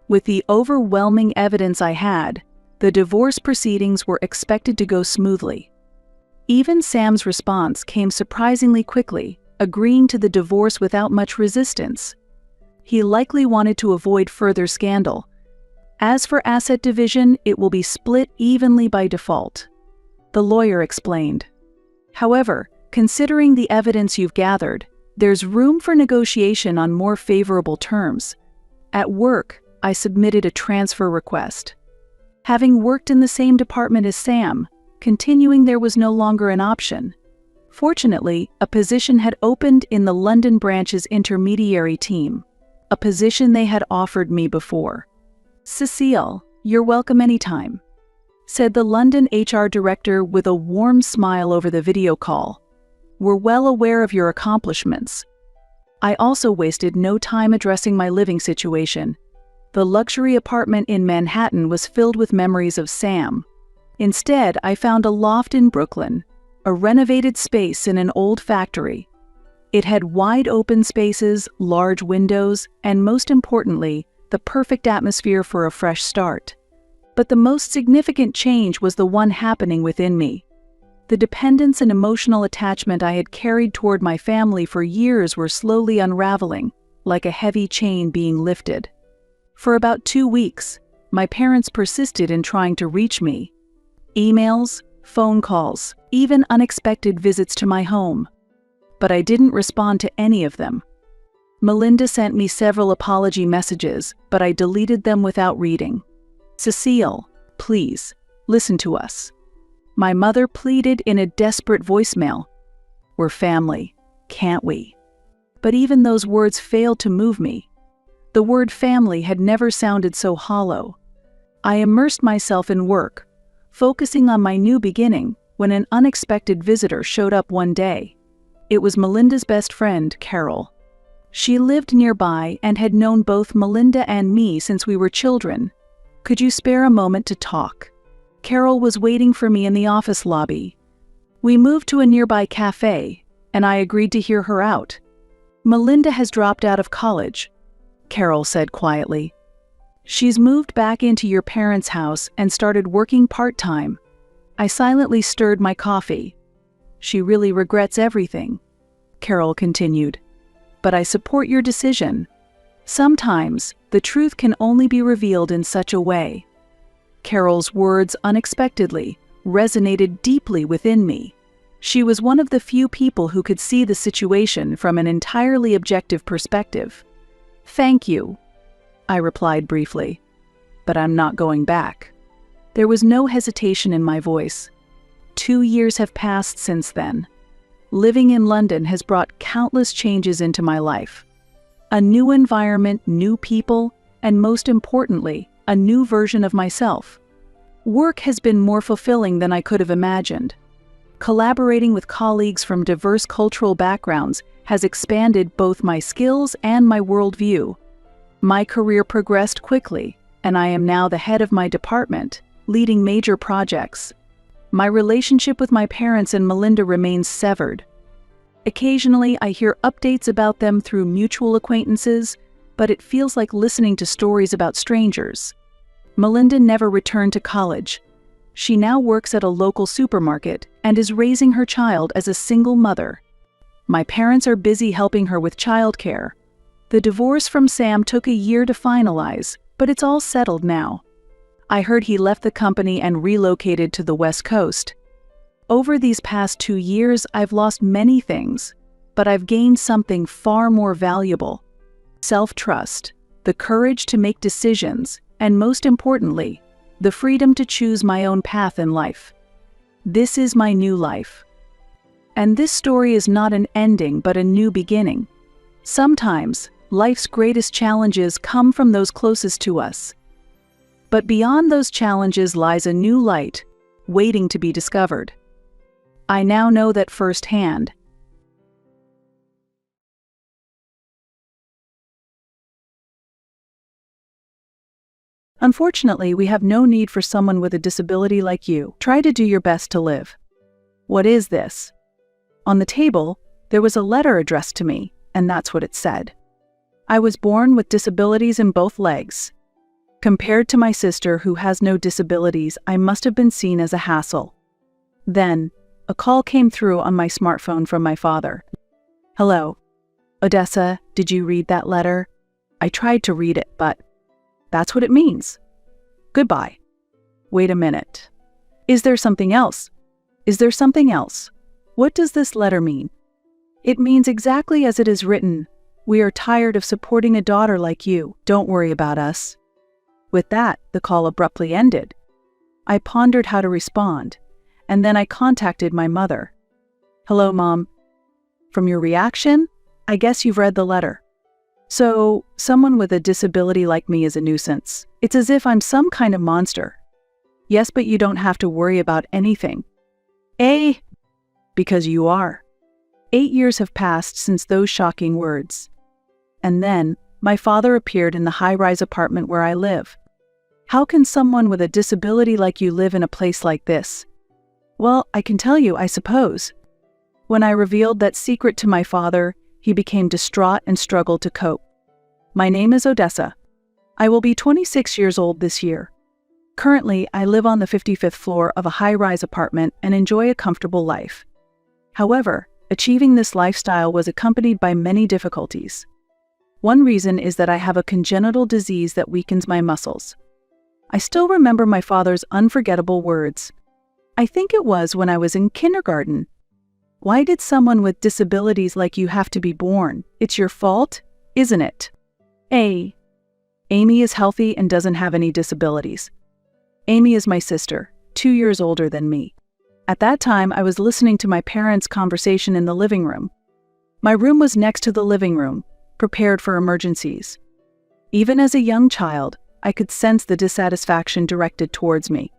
With the overwhelming evidence I had, the divorce proceedings were expected to go smoothly. Even Sam's response came surprisingly quickly, agreeing to the divorce without much resistance. He likely wanted to avoid further scandal. As for asset division, it will be split evenly by default, the lawyer explained. However, considering the evidence you've gathered, there's room for negotiation on more favorable terms. At work, I submitted a transfer request. Having worked in the same department as Sam, continuing there was no longer an option. Fortunately, a position had opened in the London branch's intermediary team, a position they had offered me before. "Cecile, you're welcome anytime," said the London HR director with a warm smile over the video call. "We're well aware of your accomplishments." I also wasted no time addressing my living situation. The luxury apartment in Manhattan was filled with memories of Sam. Instead, I found a loft in Brooklyn, a renovated space in an old factory. It had wide open spaces, large windows, and most importantly, the perfect atmosphere for a fresh start. But the most significant change was the one happening within me. The dependence and emotional attachment I had carried toward my family for years were slowly unraveling, like a heavy chain being lifted. For about 2 weeks, my parents persisted in trying to reach me. Emails, phone calls, even unexpected visits to my home. But I didn't respond to any of them. Melinda sent me several apology messages, but I deleted them without reading. "Cecile, please, listen to us. My mother pleaded in a desperate voicemail. We're family, can't we? But even those words failed to move me. The word family had never sounded so hollow. I immersed myself in work, focusing on my new beginning, when an unexpected visitor showed up one day. It was Melinda's best friend, Carol. She lived nearby and had known both Melinda and me since we were children. Could you spare a moment to talk? Carol was waiting for me in the office lobby. We moved to a nearby cafe, and I agreed to hear her out. Melinda has dropped out of college, Carol said quietly. She's moved back into your parents' house and started working part-time. I silently stirred my coffee. She really regrets everything, Carol continued. But I support your decision. Sometimes, the truth can only be revealed in such a way. Carol's words unexpectedly resonated deeply within me. She was one of the few people who could see the situation from an entirely objective perspective. Thank you, I replied briefly. But I'm not going back. There was no hesitation in my voice. 2 years have passed since then. Living in London has brought countless changes into my life. A new environment, new people, and most importantly, a new version of myself. Work has been more fulfilling than I could have imagined. Collaborating with colleagues from diverse cultural backgrounds has expanded both my skills and my worldview. My career progressed quickly, and I am now the head of my department, leading major projects. My relationship with my parents and Melinda remains severed. Occasionally, I hear updates about them through mutual acquaintances, but it feels like listening to stories about strangers. Melinda never returned to college. She now works at a local supermarket and is raising her child as a single mother. My parents are busy helping her with childcare. The divorce from Sam took a year to finalize, but it's all settled now. I heard he left the company and relocated to the West Coast. Over these past 2 years, I've lost many things, but I've gained something far more valuable: self-trust, the courage to make decisions, and most importantly, the freedom to choose my own path in life. This is my new life. And this story is not an ending, but a new beginning. Sometimes, life's greatest challenges come from those closest to us. But beyond those challenges lies a new light, waiting to be discovered. I now know that firsthand. Unfortunately, we have no need for someone with a disability like you. Try to do your best to live. What is this? On the table, there was a letter addressed to me, and that's what it said. I was born with disabilities in both legs. Compared to my sister who has no disabilities, I must have been seen as a hassle. Then, a call came through on my smartphone from my father. Hello. Odessa, did you read that letter? I tried to read it, but that's what it means. Goodbye. Wait a minute. Is there something else? Is there something else? What does this letter mean? It means exactly as it is written. We are tired of supporting a daughter like you. Don't worry about us. With that, the call abruptly ended. I pondered how to respond, and then I contacted my mother. Hello, Mom. From your reaction, I guess you've read the letter. So, someone with a disability like me is a nuisance. It's as if I'm some kind of monster. Yes, but you don't have to worry about anything. Because you are. 8 years have passed since those shocking words. And then, my father appeared in the high-rise apartment where I live. How can someone with a disability like you live in a place like this? Well, I can tell you, I suppose. When I revealed that secret to my father, he became distraught and struggled to cope. My name is Odessa. I will be 26 years old this year. Currently, I live on the 55th floor of a high-rise apartment and enjoy a comfortable life. However, achieving this lifestyle was accompanied by many difficulties. One reason is that I have a congenital disease that weakens my muscles. I still remember my father's unforgettable words. I think it was when I was in kindergarten. Why did someone with disabilities like you have to be born? It's your fault, isn't it? Amy is healthy and doesn't have any disabilities. Amy is my sister, 2 years older than me. At that time, I was listening to my parents' conversation in the living room. My room was next to the living room, prepared for emergencies. Even as a young child, I could sense the dissatisfaction directed towards me.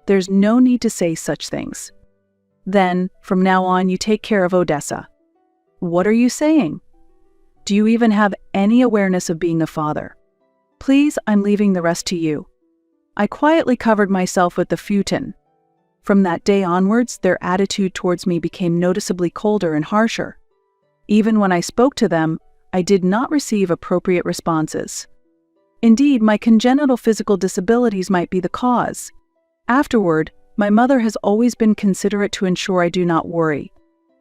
There's no need to say such things. Then, from now on, you take care of Odessa. What are you saying? Do you even have any awareness of being a father? Please, I'm leaving the rest to you. I quietly covered myself with the futon. From that day onwards, their attitude towards me became noticeably colder and harsher. Even when I spoke to them, I did not receive appropriate responses. Indeed, my congenital physical disabilities might be the cause. Afterward, my mother has always been considerate to ensure I do not worry.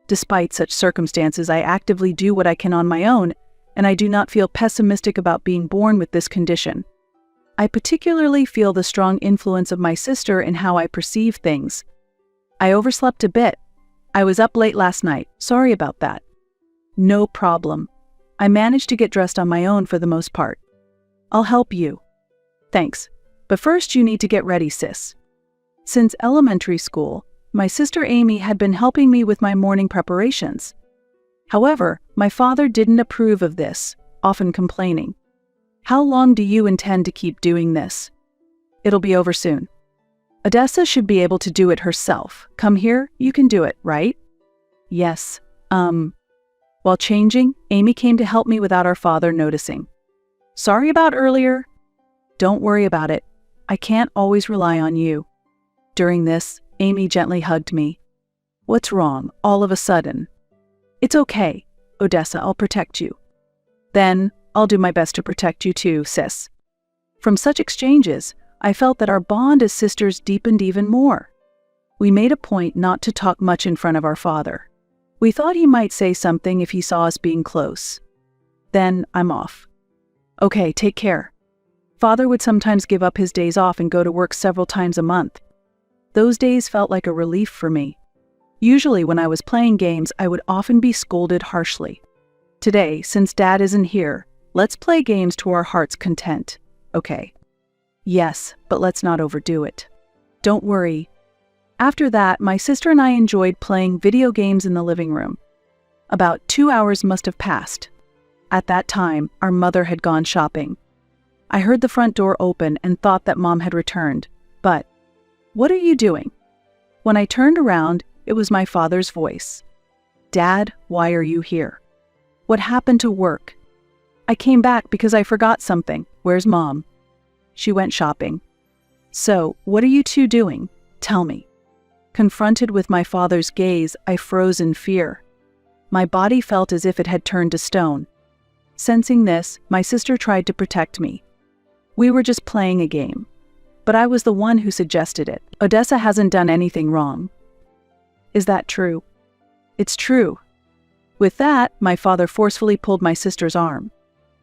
Despite such circumstances, I actively do what I can on my own, and I do not feel pessimistic about being born with this condition. I particularly feel the strong influence of my sister in how I perceive things. I overslept a bit. I was up late last night. Sorry about that. No problem. I managed to get dressed on my own for the most part. I'll help you. Thanks. But first you need to get ready, sis. Since elementary school, my sister Amy had been helping me with my morning preparations. However, my father didn't approve of this, often complaining. How long do you intend to keep doing this? It'll be over soon. Odessa should be able to do it herself. Come here, you can do it, right? Yes. While changing, Amy came to help me without our father noticing. Sorry about earlier. Don't worry about it. I can't always rely on you. During this, Amy gently hugged me. What's wrong, all of a sudden? It's okay, Odessa, I'll protect you. Then, I'll do my best to protect you too, sis. From such exchanges, I felt that our bond as sisters deepened even more. We made a point not to talk much in front of our father. We thought he might say something if he saw us being close. Then, I'm off. Okay, take care. Father would sometimes give up his days off and go to work several times a month. Those days felt like a relief for me. Usually when I was playing games, I would often be scolded harshly. Today, since Dad isn't here, let's play games to our heart's content, okay? Yes, but let's not overdo it. Don't worry. After that, my sister and I enjoyed playing video games in the living room. About 2 hours must have passed. At that time, our mother had gone shopping. I heard the front door open and thought that Mom had returned, but, "What are you doing?" When I turned around, it was my father's voice. "Dad, why are you here? What happened to work?" I came back because I forgot something. Where's Mom? She went shopping. So, what are you two doing? Tell me. Confronted with my father's gaze, I froze in fear. My body felt as if it had turned to stone. Sensing this, my sister tried to protect me. We were just playing a game. But I was the one who suggested it. Odessa hasn't done anything wrong. Is that true? It's true. With that, my father forcefully pulled my sister's arm.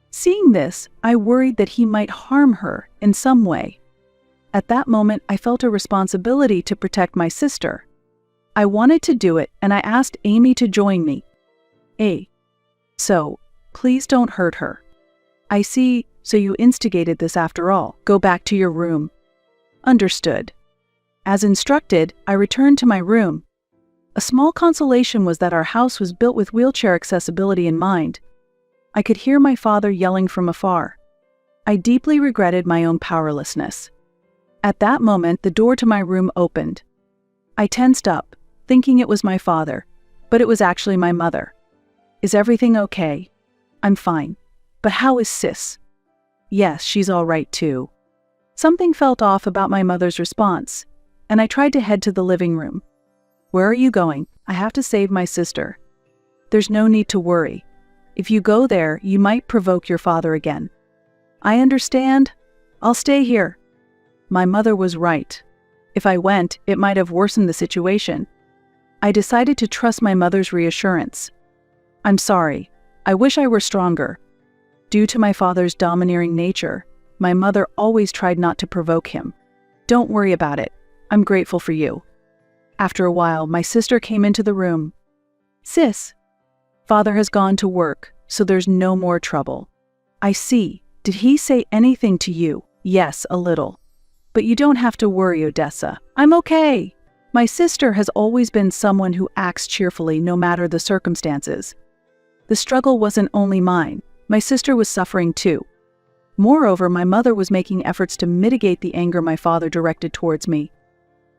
Seeing this, I worried that he might harm her in some way. At that moment, I felt a responsibility to protect my sister. I wanted to do it, and I asked Amy to join me. So, please don't hurt her. I see, so you instigated this after all. Go back to your room. Understood. As instructed, I returned to my room. A small consolation was that our house was built with wheelchair accessibility in mind. I could hear my father yelling from afar. I deeply regretted my own powerlessness. At that moment, the door to my room opened. I tensed up, thinking it was my father, but it was actually my mother. Is everything okay? I'm fine. But how is Sis? Yes, she's all right too. Something felt off about my mother's response, and I tried to head to the living room. Where are you going? I have to save my sister. There's no need to worry. If you go there, you might provoke your father again. I understand. I'll stay here. My mother was right. If I went, it might have worsened the situation. I decided to trust my mother's reassurance. I'm sorry. I wish I were stronger. Due to my father's domineering nature, my mother always tried not to provoke him. Don't worry about it. I'm grateful for you. After a while, my sister came into the room. Sis, Father has gone to work, so there's no more trouble. I see. Did he say anything to you? Yes, a little. But you don't have to worry, Odessa. I'm okay. My sister has always been someone who acts cheerfully no matter the circumstances. The struggle wasn't only mine, my sister was suffering too. Moreover, my mother was making efforts to mitigate the anger my father directed towards me.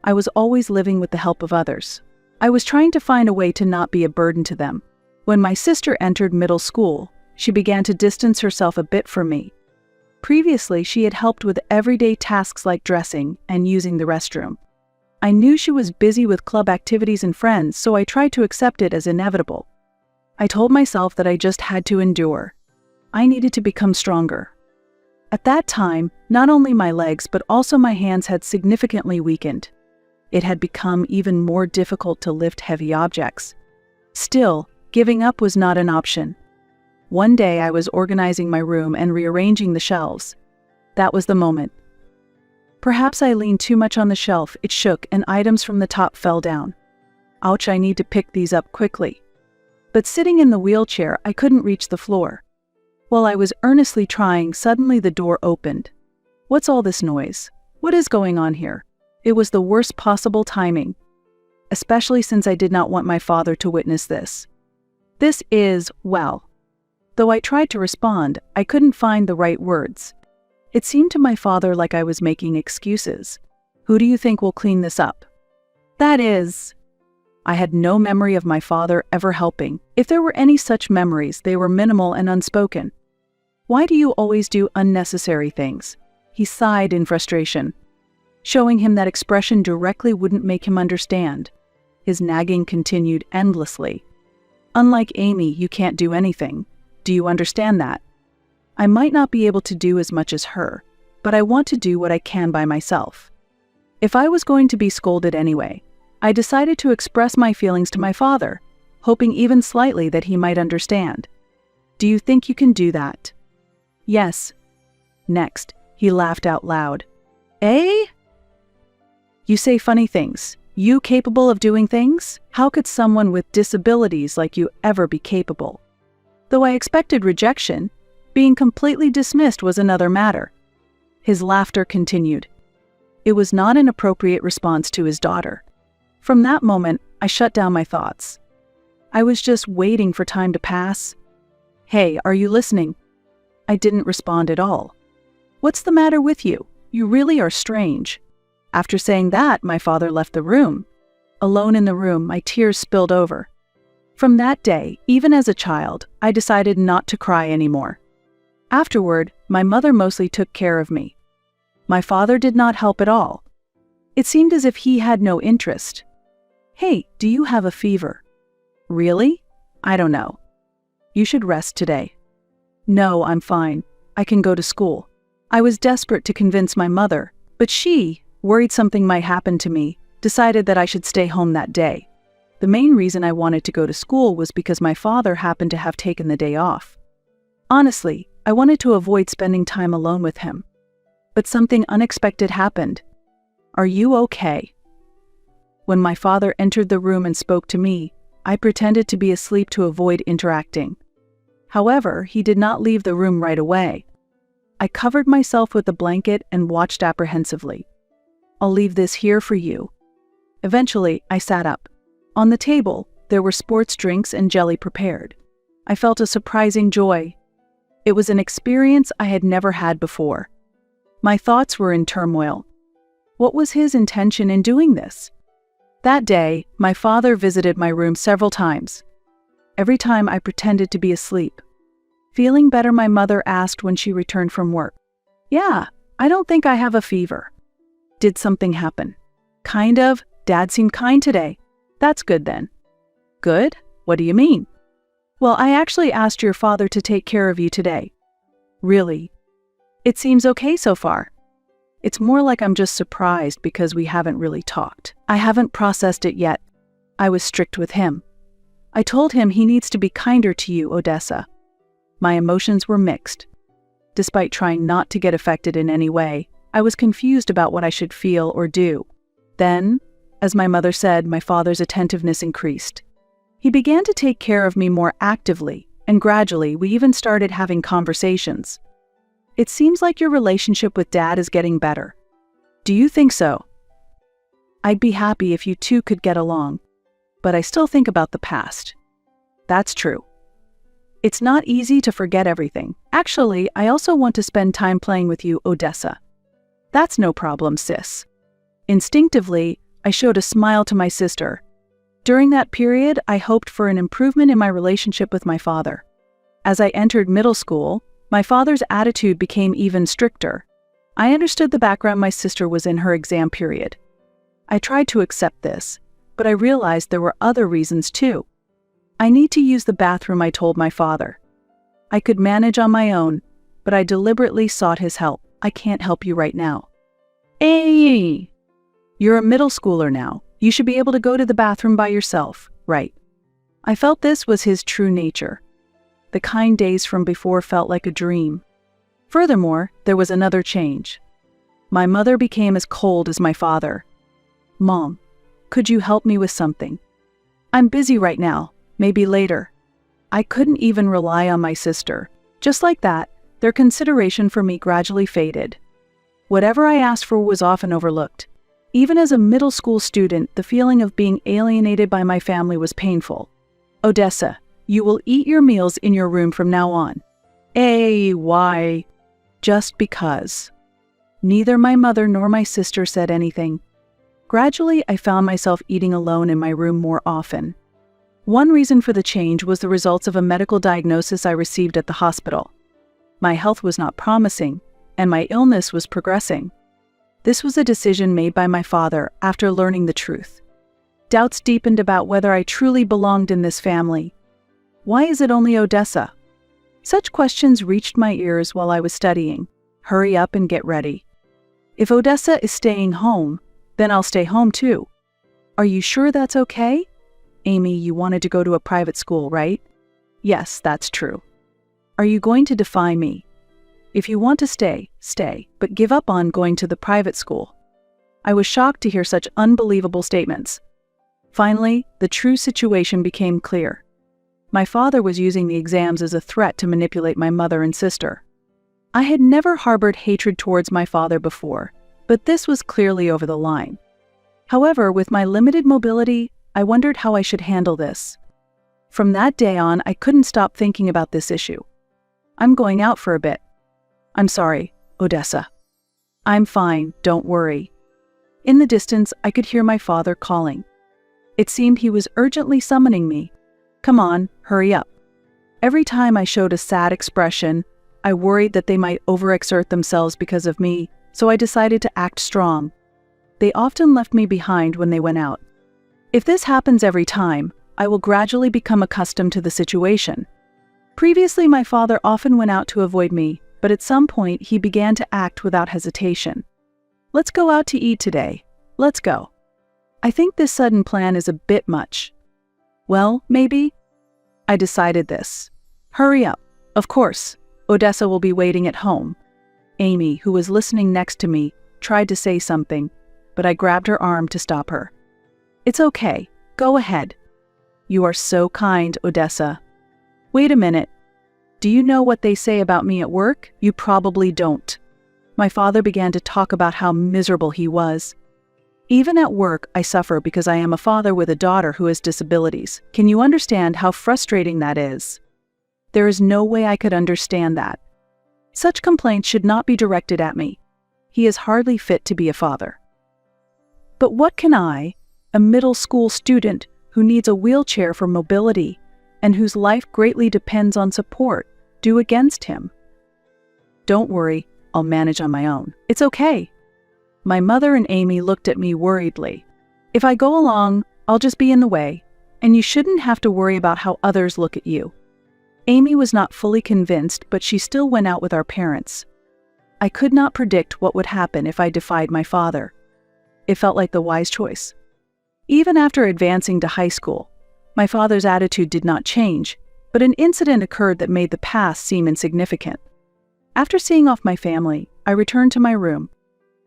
I was always living with the help of others. I was trying to find a way to not be a burden to them. When my sister entered middle school, she began to distance herself a bit from me. Previously, she had helped with everyday tasks like dressing and using the restroom. I knew she was busy with club activities and friends, so I tried to accept it as inevitable. I told myself that I just had to endure. I needed to become stronger. At that time, not only my legs but also my hands had significantly weakened. It had become even more difficult to lift heavy objects. Still, giving up was not an option. One day I was organizing my room and rearranging the shelves. That was the moment. Perhaps I leaned too much on the shelf, it shook, and items from the top fell down. Ouch, I need to pick these up quickly. But sitting in the wheelchair, I couldn't reach the floor. While I was earnestly trying, suddenly the door opened. What's all this noise? What is going on here? It was the worst possible timing, especially since I did not want my father to witness this. This is, well. Though I tried to respond, I couldn't find the right words. It seemed to my father like I was making excuses. Who do you think will clean this up? That is... I had no memory of my father ever helping. If there were any such memories, they were minimal and unspoken. Why do you always do unnecessary things? He sighed in frustration. Showing him that expression directly wouldn't make him understand. His nagging continued endlessly. Unlike Amy, you can't do anything. Do you understand that? I might not be able to do as much as her, but I want to do what I can by myself. If I was going to be scolded anyway, I decided to express my feelings to my father, hoping even slightly that he might understand. Do you think you can do that? Yes. Next, he laughed out loud. Eh? You say funny things. You capable of doing things? How could someone with disabilities like you ever be capable? Though I expected rejection, being completely dismissed was another matter. His laughter continued. It was not an appropriate response to his daughter. From that moment, I shut down my thoughts. I was just waiting for time to pass. Hey, are you listening? I didn't respond at all. What's the matter with you? You really are strange. After saying that, my father left the room. Alone in the room, my tears spilled over. From that day, even as a child, I decided not to cry anymore. Afterward, my mother mostly took care of me. My father did not help at all. It seemed as if he had no interest. Hey, do you have a fever? Really? I don't know. You should rest today. No, I'm fine. I can go to school. I was desperate to convince my mother, but she, worried something might happen to me, decided that I should stay home that day. The main reason I wanted to go to school was because my father happened to have taken the day off. Honestly, I wanted to avoid spending time alone with him. But something unexpected happened. Are you okay? When my father entered the room and spoke to me, I pretended to be asleep to avoid interacting. However, he did not leave the room right away. I covered myself with a blanket and watched apprehensively. I'll leave this here for you. Eventually, I sat up. On the table, there were sports drinks and jelly prepared. I felt a surprising joy. It was an experience I had never had before. My thoughts were in turmoil. What was his intention in doing this? That day, my father visited my room several times. Every time I pretended to be asleep. Feeling better, my mother asked when she returned from work. Yeah, I don't think I have a fever. Did something happen? Kind of. Dad seemed kind today. That's good then. Good? What do you mean? Well, I actually asked your father to take care of you today. Really? It seems okay so far. It's more like I'm just surprised because we haven't really talked. I haven't processed it yet. I was strict with him. I told him he needs to be kinder to you, Odessa. My emotions were mixed. Despite trying not to get affected in any way, I was confused about what I should feel or do. Then, as my mother said, my father's attentiveness increased. He began to take care of me more actively, and gradually we even started having conversations. It seems like your relationship with Dad is getting better. Do you think so? I'd be happy if you two could get along. But I still think about the past. That's true. It's not easy to forget everything. Actually, I also want to spend time playing with you, Odessa. That's no problem, sis. Instinctively, I showed a smile to my sister. During that period, I hoped for an improvement in my relationship with my father. As I entered middle school, my father's attitude became even stricter. I understood the background my sister was in her exam period. I tried to accept this, but I realized there were other reasons too. I need to use the bathroom, I told my father. I could manage on my own, but I deliberately sought his help. I can't help you right now. Hey! You're a middle schooler now. You should be able to go to the bathroom by yourself, right? I felt this was his true nature. The kind days from before felt like a dream. Furthermore, there was another change. My mother became as cold as my father. Mom, could you help me with something? I'm busy right now, maybe later. I couldn't even rely on my sister. Just like that, their consideration for me gradually faded. Whatever I asked for was often overlooked. Even as a middle school student, the feeling of being alienated by my family was painful. Odessa, you will eat your meals in your room from now on. Why? Just because. Neither my mother nor my sister said anything. Gradually, I found myself eating alone in my room more often. One reason for the change was the results of a medical diagnosis I received at the hospital. My health was not promising, and my illness was progressing. This was a decision made by my father after learning the truth. Doubts deepened about whether I truly belonged in this family. Why is it only Odessa? Such questions reached my ears while I was studying. Hurry up and get ready. If Odessa is staying home, then I'll stay home too. Are you sure that's okay? Amy, you wanted to go to a private school, right? Yes, that's true. Are you going to defy me? If you want to stay, stay, but give up on going to the private school. I was shocked to hear such unbelievable statements. Finally, the true situation became clear. My father was using the exams as a threat to manipulate my mother and sister. I had never harbored hatred towards my father before, but this was clearly over the line. However, with my limited mobility, I wondered how I should handle this. From that day on, I couldn't stop thinking about this issue. I'm going out for a bit. I'm sorry, Odessa. I'm fine, don't worry. In the distance, I could hear my father calling. It seemed he was urgently summoning me. Come on, hurry up. Every time I showed a sad expression, I worried that they might overexert themselves because of me, so I decided to act strong. They often left me behind when they went out. If this happens every time, I will gradually become accustomed to the situation. Previously, my father often went out to avoid me, but at some point he began to act without hesitation. Let's go out to eat today. Let's go. I think this sudden plan is a bit much. Well, maybe. I decided this. Hurry up. Of course, Odessa will be waiting at home. Amy, who was listening next to me, tried to say something, but I grabbed her arm to stop her. It's okay. Go ahead. You are so kind, Odessa. Wait a minute. Do you know what they say about me at work? You probably don't. My father began to talk about how miserable he was. Even at work, I suffer because I am a father with a daughter who has disabilities. Can you understand how frustrating that is? There is no way I could understand that. Such complaints should not be directed at me. He is hardly fit to be a father. But what can I, a middle school student who needs a wheelchair for mobility and whose life greatly depends on support, do against him? Don't worry, I'll manage on my own. It's okay. My mother and Amy looked at me worriedly. If I go along, I'll just be in the way, and you shouldn't have to worry about how others look at you. Amy was not fully convinced, but she still went out with our parents. I could not predict what would happen if I defied my father. It felt like the wise choice. Even after advancing to high school, my father's attitude did not change, but an incident occurred that made the past seem insignificant. After seeing off my family, I returned to my room.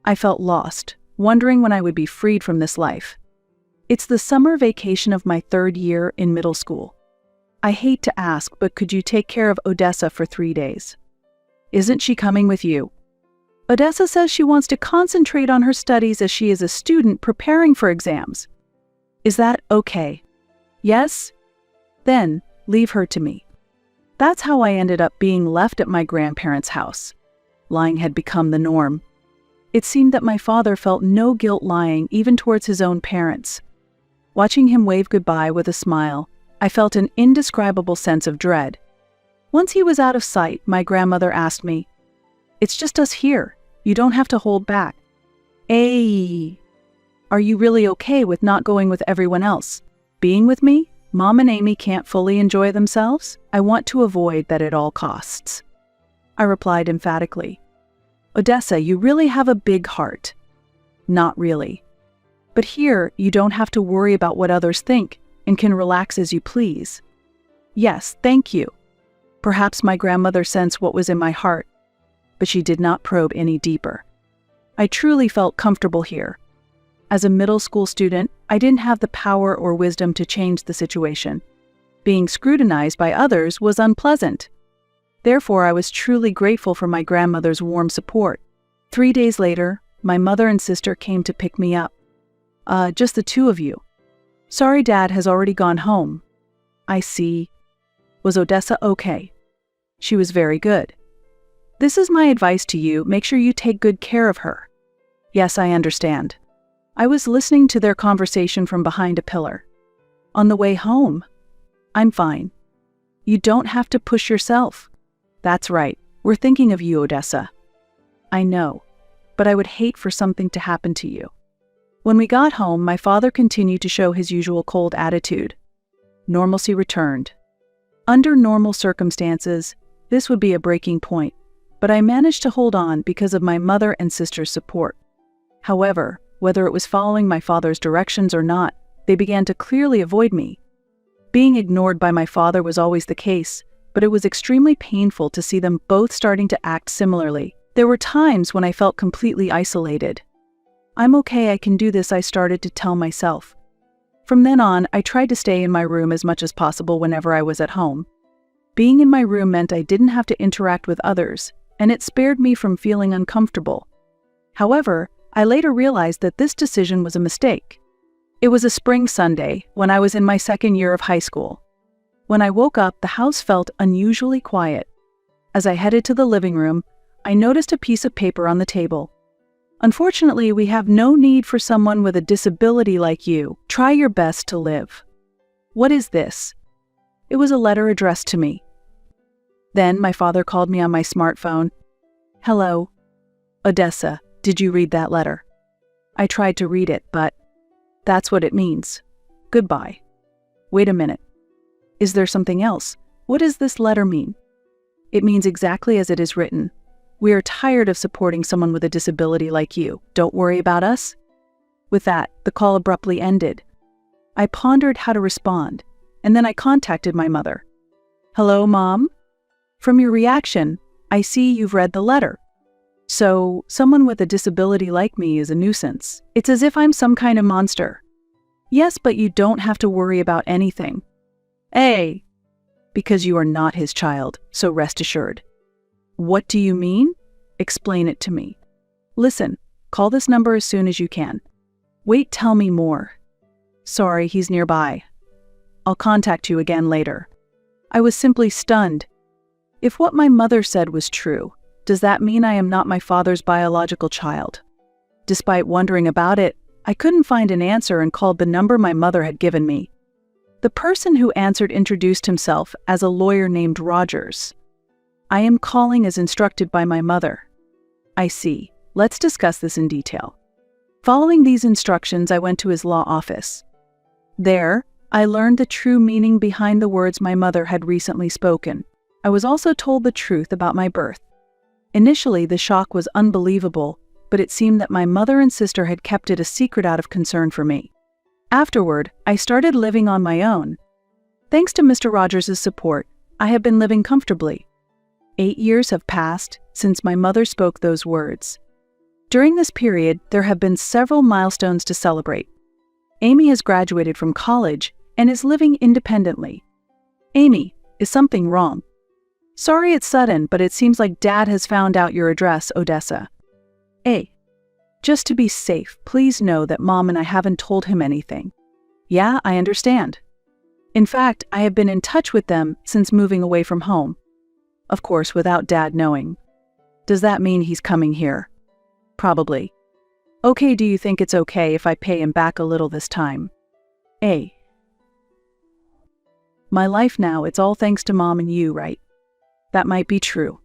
I felt lost, wondering when I would be freed from this life. It's the summer vacation of my 3rd year in middle school. I hate to ask, but could you take care of Odessa for 3 days? Isn't she coming with you? Odessa says she wants to concentrate on her studies as she is a student preparing for exams. Is that okay? Yes? Then, leave her to me. That's how I ended up being left at my grandparents' house. Lying had become the norm. It seemed that my father felt no guilt lying even towards his own parents. Watching him wave goodbye with a smile, I felt an indescribable sense of dread. Once he was out of sight, my grandmother asked me, "It's just us here. You don't have to hold back." Hey, are you really okay with not going with everyone else? Being with me? Mom and Amy can't fully enjoy themselves? I want to avoid that at all costs. I replied emphatically. Odessa, you really have a big heart. Not really. But here, you don't have to worry about what others think and can relax as you please. Yes, thank you. Perhaps my grandmother sensed what was in my heart, but she did not probe any deeper. I truly felt comfortable here. As a middle school student, I didn't have the power or wisdom to change the situation. Being scrutinized by others was unpleasant. Therefore, I was truly grateful for my grandmother's warm support. 3 days later, my mother and sister came to pick me up. Just the two of you. Sorry, Dad has already gone home. I see. Was Odessa okay? She was very good. This is my advice to you, make sure you take good care of her. Yes, I understand. I was listening to their conversation from behind a pillar. On the way home, I'm fine. You don't have to push yourself. That's right, we're thinking of you, Odessa. I know, but I would hate for something to happen to you. When we got home, my father continued to show his usual cold attitude. Normalcy returned. Under normal circumstances, this would be a breaking point, but I managed to hold on because of my mother and sister's support. However, whether it was following my father's directions or not, they began to clearly avoid me. Being ignored by my father was always the case, but it was extremely painful to see them both starting to act similarly. There were times when I felt completely isolated. I'm okay, I can do this, I started to tell myself. From then on, I tried to stay in my room as much as possible whenever I was at home. Being in my room meant I didn't have to interact with others, and it spared me from feeling uncomfortable. However, I later realized that this decision was a mistake. It was a spring Sunday when I was in my second year of high school. When I woke up, the house felt unusually quiet. As I headed to the living room, I noticed a piece of paper on the table. Unfortunately, we have no need for someone with a disability like you. Try your best to live. What is this? It was a letter addressed to me. Then my father called me on my smartphone. Hello, Odessa. Did you read that letter? I tried to read it, but that's what it means. Goodbye. Wait a minute. Is there something else? What does this letter mean? It means exactly as it is written. We are tired of supporting someone with a disability like you. Don't worry about us. With that, the call abruptly ended. I pondered how to respond, and then I contacted my mother. Hello, Mom? From your reaction, I see you've read the letter. So, someone with a disability like me is a nuisance. It's as if I'm some kind of monster. Yes, but you don't have to worry about anything. Hey, because you are not his child, so rest assured. What do you mean? Explain it to me. Listen, call this number as soon as you can. Wait, tell me more. Sorry, he's nearby. I'll contact you again later. I was simply stunned. If what my mother said was true, does that mean I am not my father's biological child? Despite wondering about it, I couldn't find an answer and called the number my mother had given me. The person who answered introduced himself as a lawyer named Rogers. I am calling as instructed by my mother. I see. Let's discuss this in detail. Following these instructions, I went to his law office. There, I learned the true meaning behind the words my mother had recently spoken. I was also told the truth about my birth. Initially, the shock was unbelievable, but it seemed that my mother and sister had kept it a secret out of concern for me. Afterward, I started living on my own. Thanks to Mr. Rogers' support, I have been living comfortably. 8 years have passed since my mother spoke those words. During this period, there have been several milestones to celebrate. Amy has graduated from college and is living independently. Amy, is something wrong? Sorry it's sudden, but it seems like Dad has found out your address, Odessa. A. Just to be safe, please know that Mom and I haven't told him anything. Yeah, I understand. In fact, I have been in touch with them since moving away from home. Of course, without Dad knowing. Does that mean he's coming here? Probably. Okay, do you think it's okay if I pay him back a little this time? A. My life now, it's all thanks to Mom and you, right? That might be true.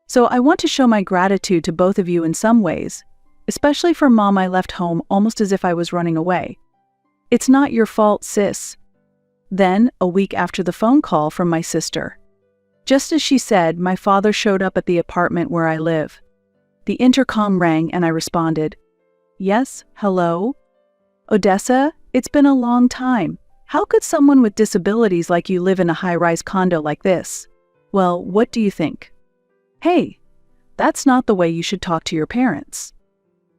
So I want to show my gratitude to both of you in some ways, especially for Mom. I left home almost as if I was running away. It's not your fault, sis. Then, a week after the phone call from my sister, just as she said, my father showed up at the apartment where I live. The intercom rang and I responded, "Yes, hello? Odessa, it's been a long time. How could someone with disabilities like you live in a high-rise condo like this? Well, what do you think? Hey, that's not the way you should talk to your parents."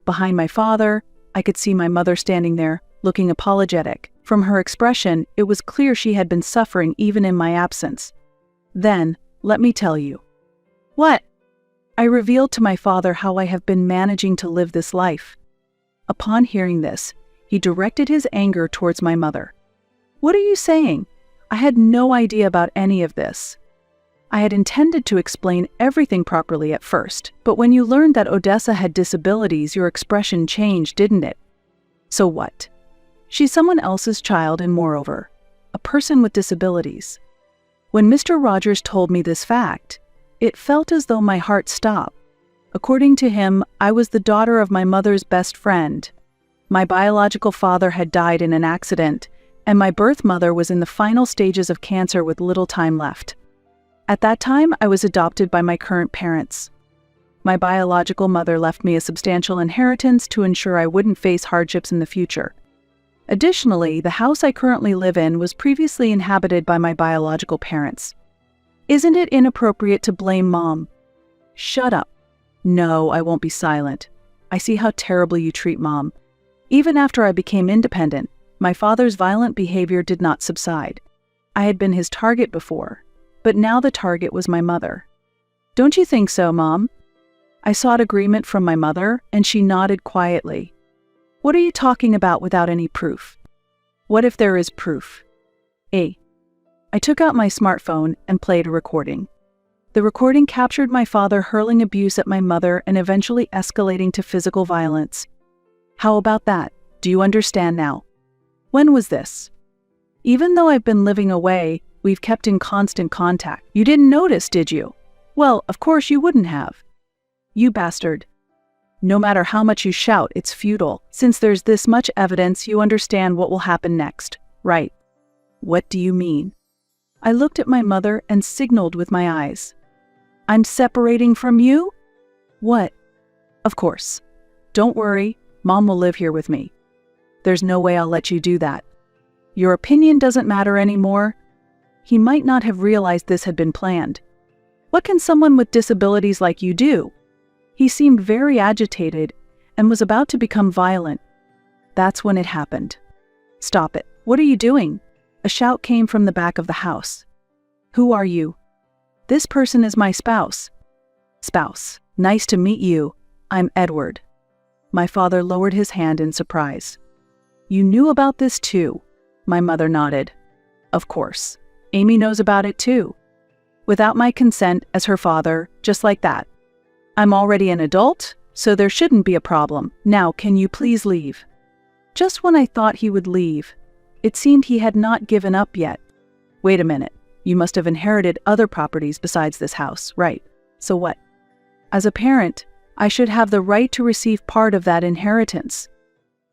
Behind my father, I could see my mother standing there, looking apologetic. From her expression, it was clear she had been suffering even in my absence. Then, let me tell you. What? I revealed to my father how I have been managing to live this life. Upon hearing this, he directed his anger towards my mother. What are you saying? I had no idea about any of this. I had intended to explain everything properly at first, but when you learned that Odessa had disabilities, your expression changed, didn't it? So what? She's someone else's child and moreover, a person with disabilities. When Mr. Rogers told me this fact, it felt as though my heart stopped. According to him, I was the daughter of my mother's best friend. My biological father had died in an accident, and my birth mother was in the final stages of cancer with little time left. At that time, I was adopted by my current parents. My biological mother left me a substantial inheritance to ensure I wouldn't face hardships in the future. Additionally, the house I currently live in was previously inhabited by my biological parents. Isn't it inappropriate to blame Mom? Shut up. No, I won't be silent. I see how terribly you treat Mom. Even after I became independent, my father's violent behavior did not subside. I had been his target before, but now the target was my mother. Don't you think so, Mom? I sought agreement from my mother, and she nodded quietly. What are you talking about without any proof? What if there is proof? A. I took out my smartphone and played a recording. The recording captured my father hurling abuse at my mother and eventually escalating to physical violence. How about that? Do you understand now? When was this? Even though I've been living away, we've kept in constant contact. You didn't notice, did you? Well, of course you wouldn't have. You bastard. No matter how much you shout, it's futile. Since there's this much evidence, you understand what will happen next, right? What do you mean? I looked at my mother and signaled with my eyes. I'm separating from you? What? Of course. Don't worry, Mom will live here with me. There's no way I'll let you do that. Your opinion doesn't matter anymore. He might not have realized this had been planned. What can someone with disabilities like you do? He seemed very agitated and was about to become violent. That's when it happened. Stop it. What are you doing? A shout came from the back of the house. Who are you? This person is my spouse. Spouse. Nice to meet you. I'm Edward. My father lowered his hand in surprise. You knew about this too? My mother nodded. Of course. Amy knows about it too. Without my consent as her father, just like that. I'm already an adult, so there shouldn't be a problem. Now, can you please leave? Just when I thought he would leave, it seemed he had not given up yet. Wait a minute. You must have inherited other properties besides this house, right? So what? As a parent, I should have the right to receive part of that inheritance.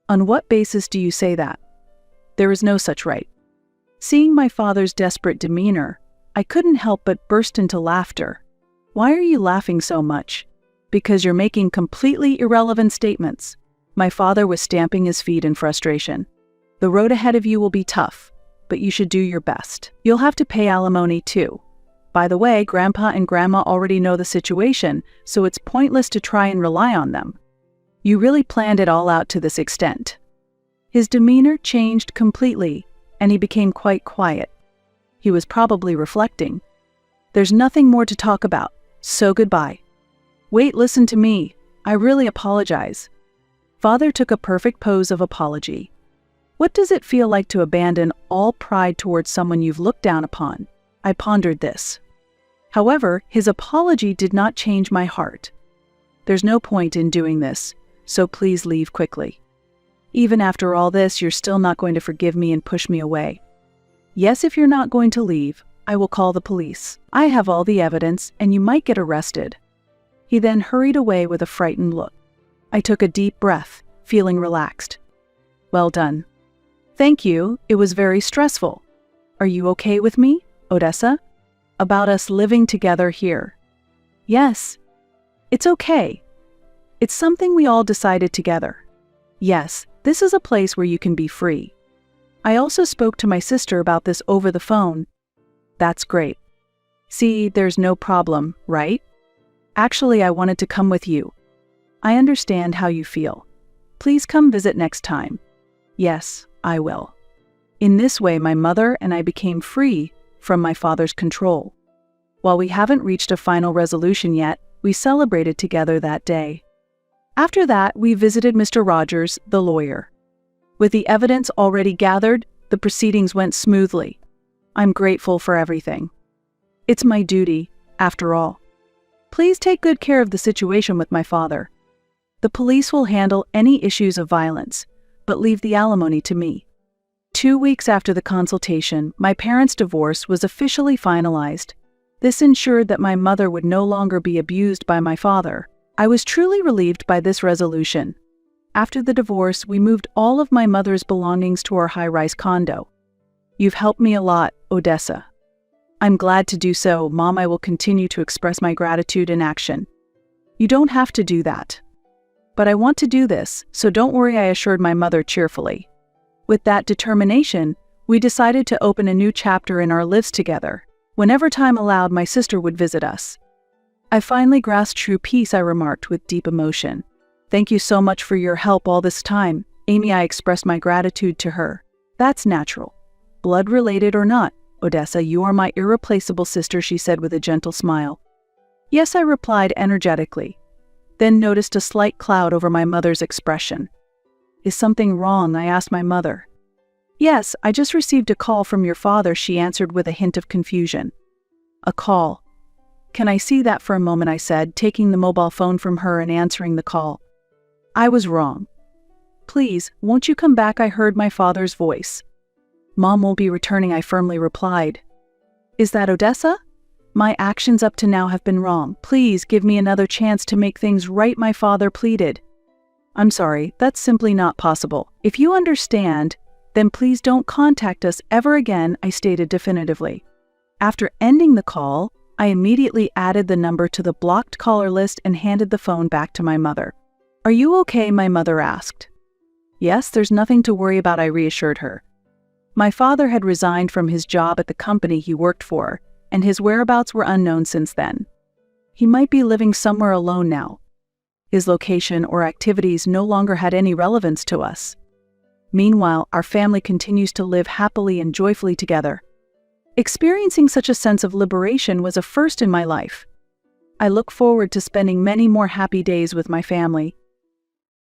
On what basis do you say that? There is no such right. Seeing my father's desperate demeanor, I couldn't help but burst into laughter. Why are you laughing so much? Because you're making completely irrelevant statements. My father was stamping his feet in frustration. The road ahead of you will be tough, but you should do your best. You'll have to pay alimony too. By the way, Grandpa and Grandma already know the situation, so it's pointless to try and rely on them. You really planned it all out to this extent. His demeanor changed completely, and he became quite quiet. He was probably reflecting. There's nothing more to talk about, so goodbye. Wait, listen to me. I really apologize. Father took a perfect pose of apology. What does it feel like to abandon all pride towards someone you've looked down upon? I pondered this. However, his apology did not change my heart. There's no point in doing this, so please leave quickly. Even after all this, you're still not going to forgive me and push me away. Yes, if you're not going to leave, I will call the police. I have all the evidence, and you might get arrested. He then hurried away with a frightened look. I took a deep breath, feeling relaxed. Well done. Thank you, it was very stressful. Are you okay with me, Odessa? About us living together here? Yes. It's okay. It's something we all decided together. Yes, this is a place where you can be free. I also spoke to my sister about this over the phone. That's great. See, there's no problem, right? Actually, I wanted to come with you. I understand how you feel. Please come visit next time. Yes, I will. In this way, my mother and I became free from my father's control. While we haven't reached a final resolution yet, we celebrated together that day. After that, we visited Mr. Rogers, the lawyer. With the evidence already gathered, the proceedings went smoothly. I'm grateful for everything. It's my duty, after all. Please take good care of the situation with my father. The police will handle any issues of violence, but leave the alimony to me. 2 weeks after the consultation, my parents' divorce was officially finalized. This ensured that my mother would no longer be abused by my father. I was truly relieved by this resolution. After the divorce, we moved all of my mother's belongings to our high-rise condo. You've helped me a lot, Odessa. I'm glad to do so, Mom. I will continue to express my gratitude in action. You don't have to do that. But I want to do this, so don't worry, I assured my mother cheerfully. With that determination, we decided to open a new chapter in our lives together. Whenever time allowed, my sister would visit us. I finally grasped true peace, I remarked with deep emotion. Thank you so much for your help all this time, Amy. I expressed my gratitude to her. That's natural. Blood-related or not, Odessa, you are my irreplaceable sister, she said with a gentle smile. Yes, I replied energetically, then noticed a slight cloud over my mother's expression. Is something wrong? I asked my mother. Yes, I just received a call from your father, she answered with a hint of confusion. A call? Can I see that for a moment? I said, taking the mobile phone from her and answering the call. I was wrong. Please, won't you come back? I heard my father's voice. Mom won't be returning, I firmly replied. Is that Odessa? My actions up to now have been wrong. Please give me another chance to make things right, my father pleaded. I'm sorry, that's simply not possible. If you understand, then please don't contact us ever again, I stated definitively. After ending the call, I immediately added the number to the blocked caller list and handed the phone back to my mother. Are you okay? My mother asked. Yes, there's nothing to worry about, I reassured her. My father had resigned from his job at the company he worked for, and his whereabouts were unknown since then. He might be living somewhere alone now. His location or activities no longer had any relevance to us. Meanwhile, our family continues to live happily and joyfully together. Experiencing such a sense of liberation was a first in my life. I look forward to spending many more happy days with my family,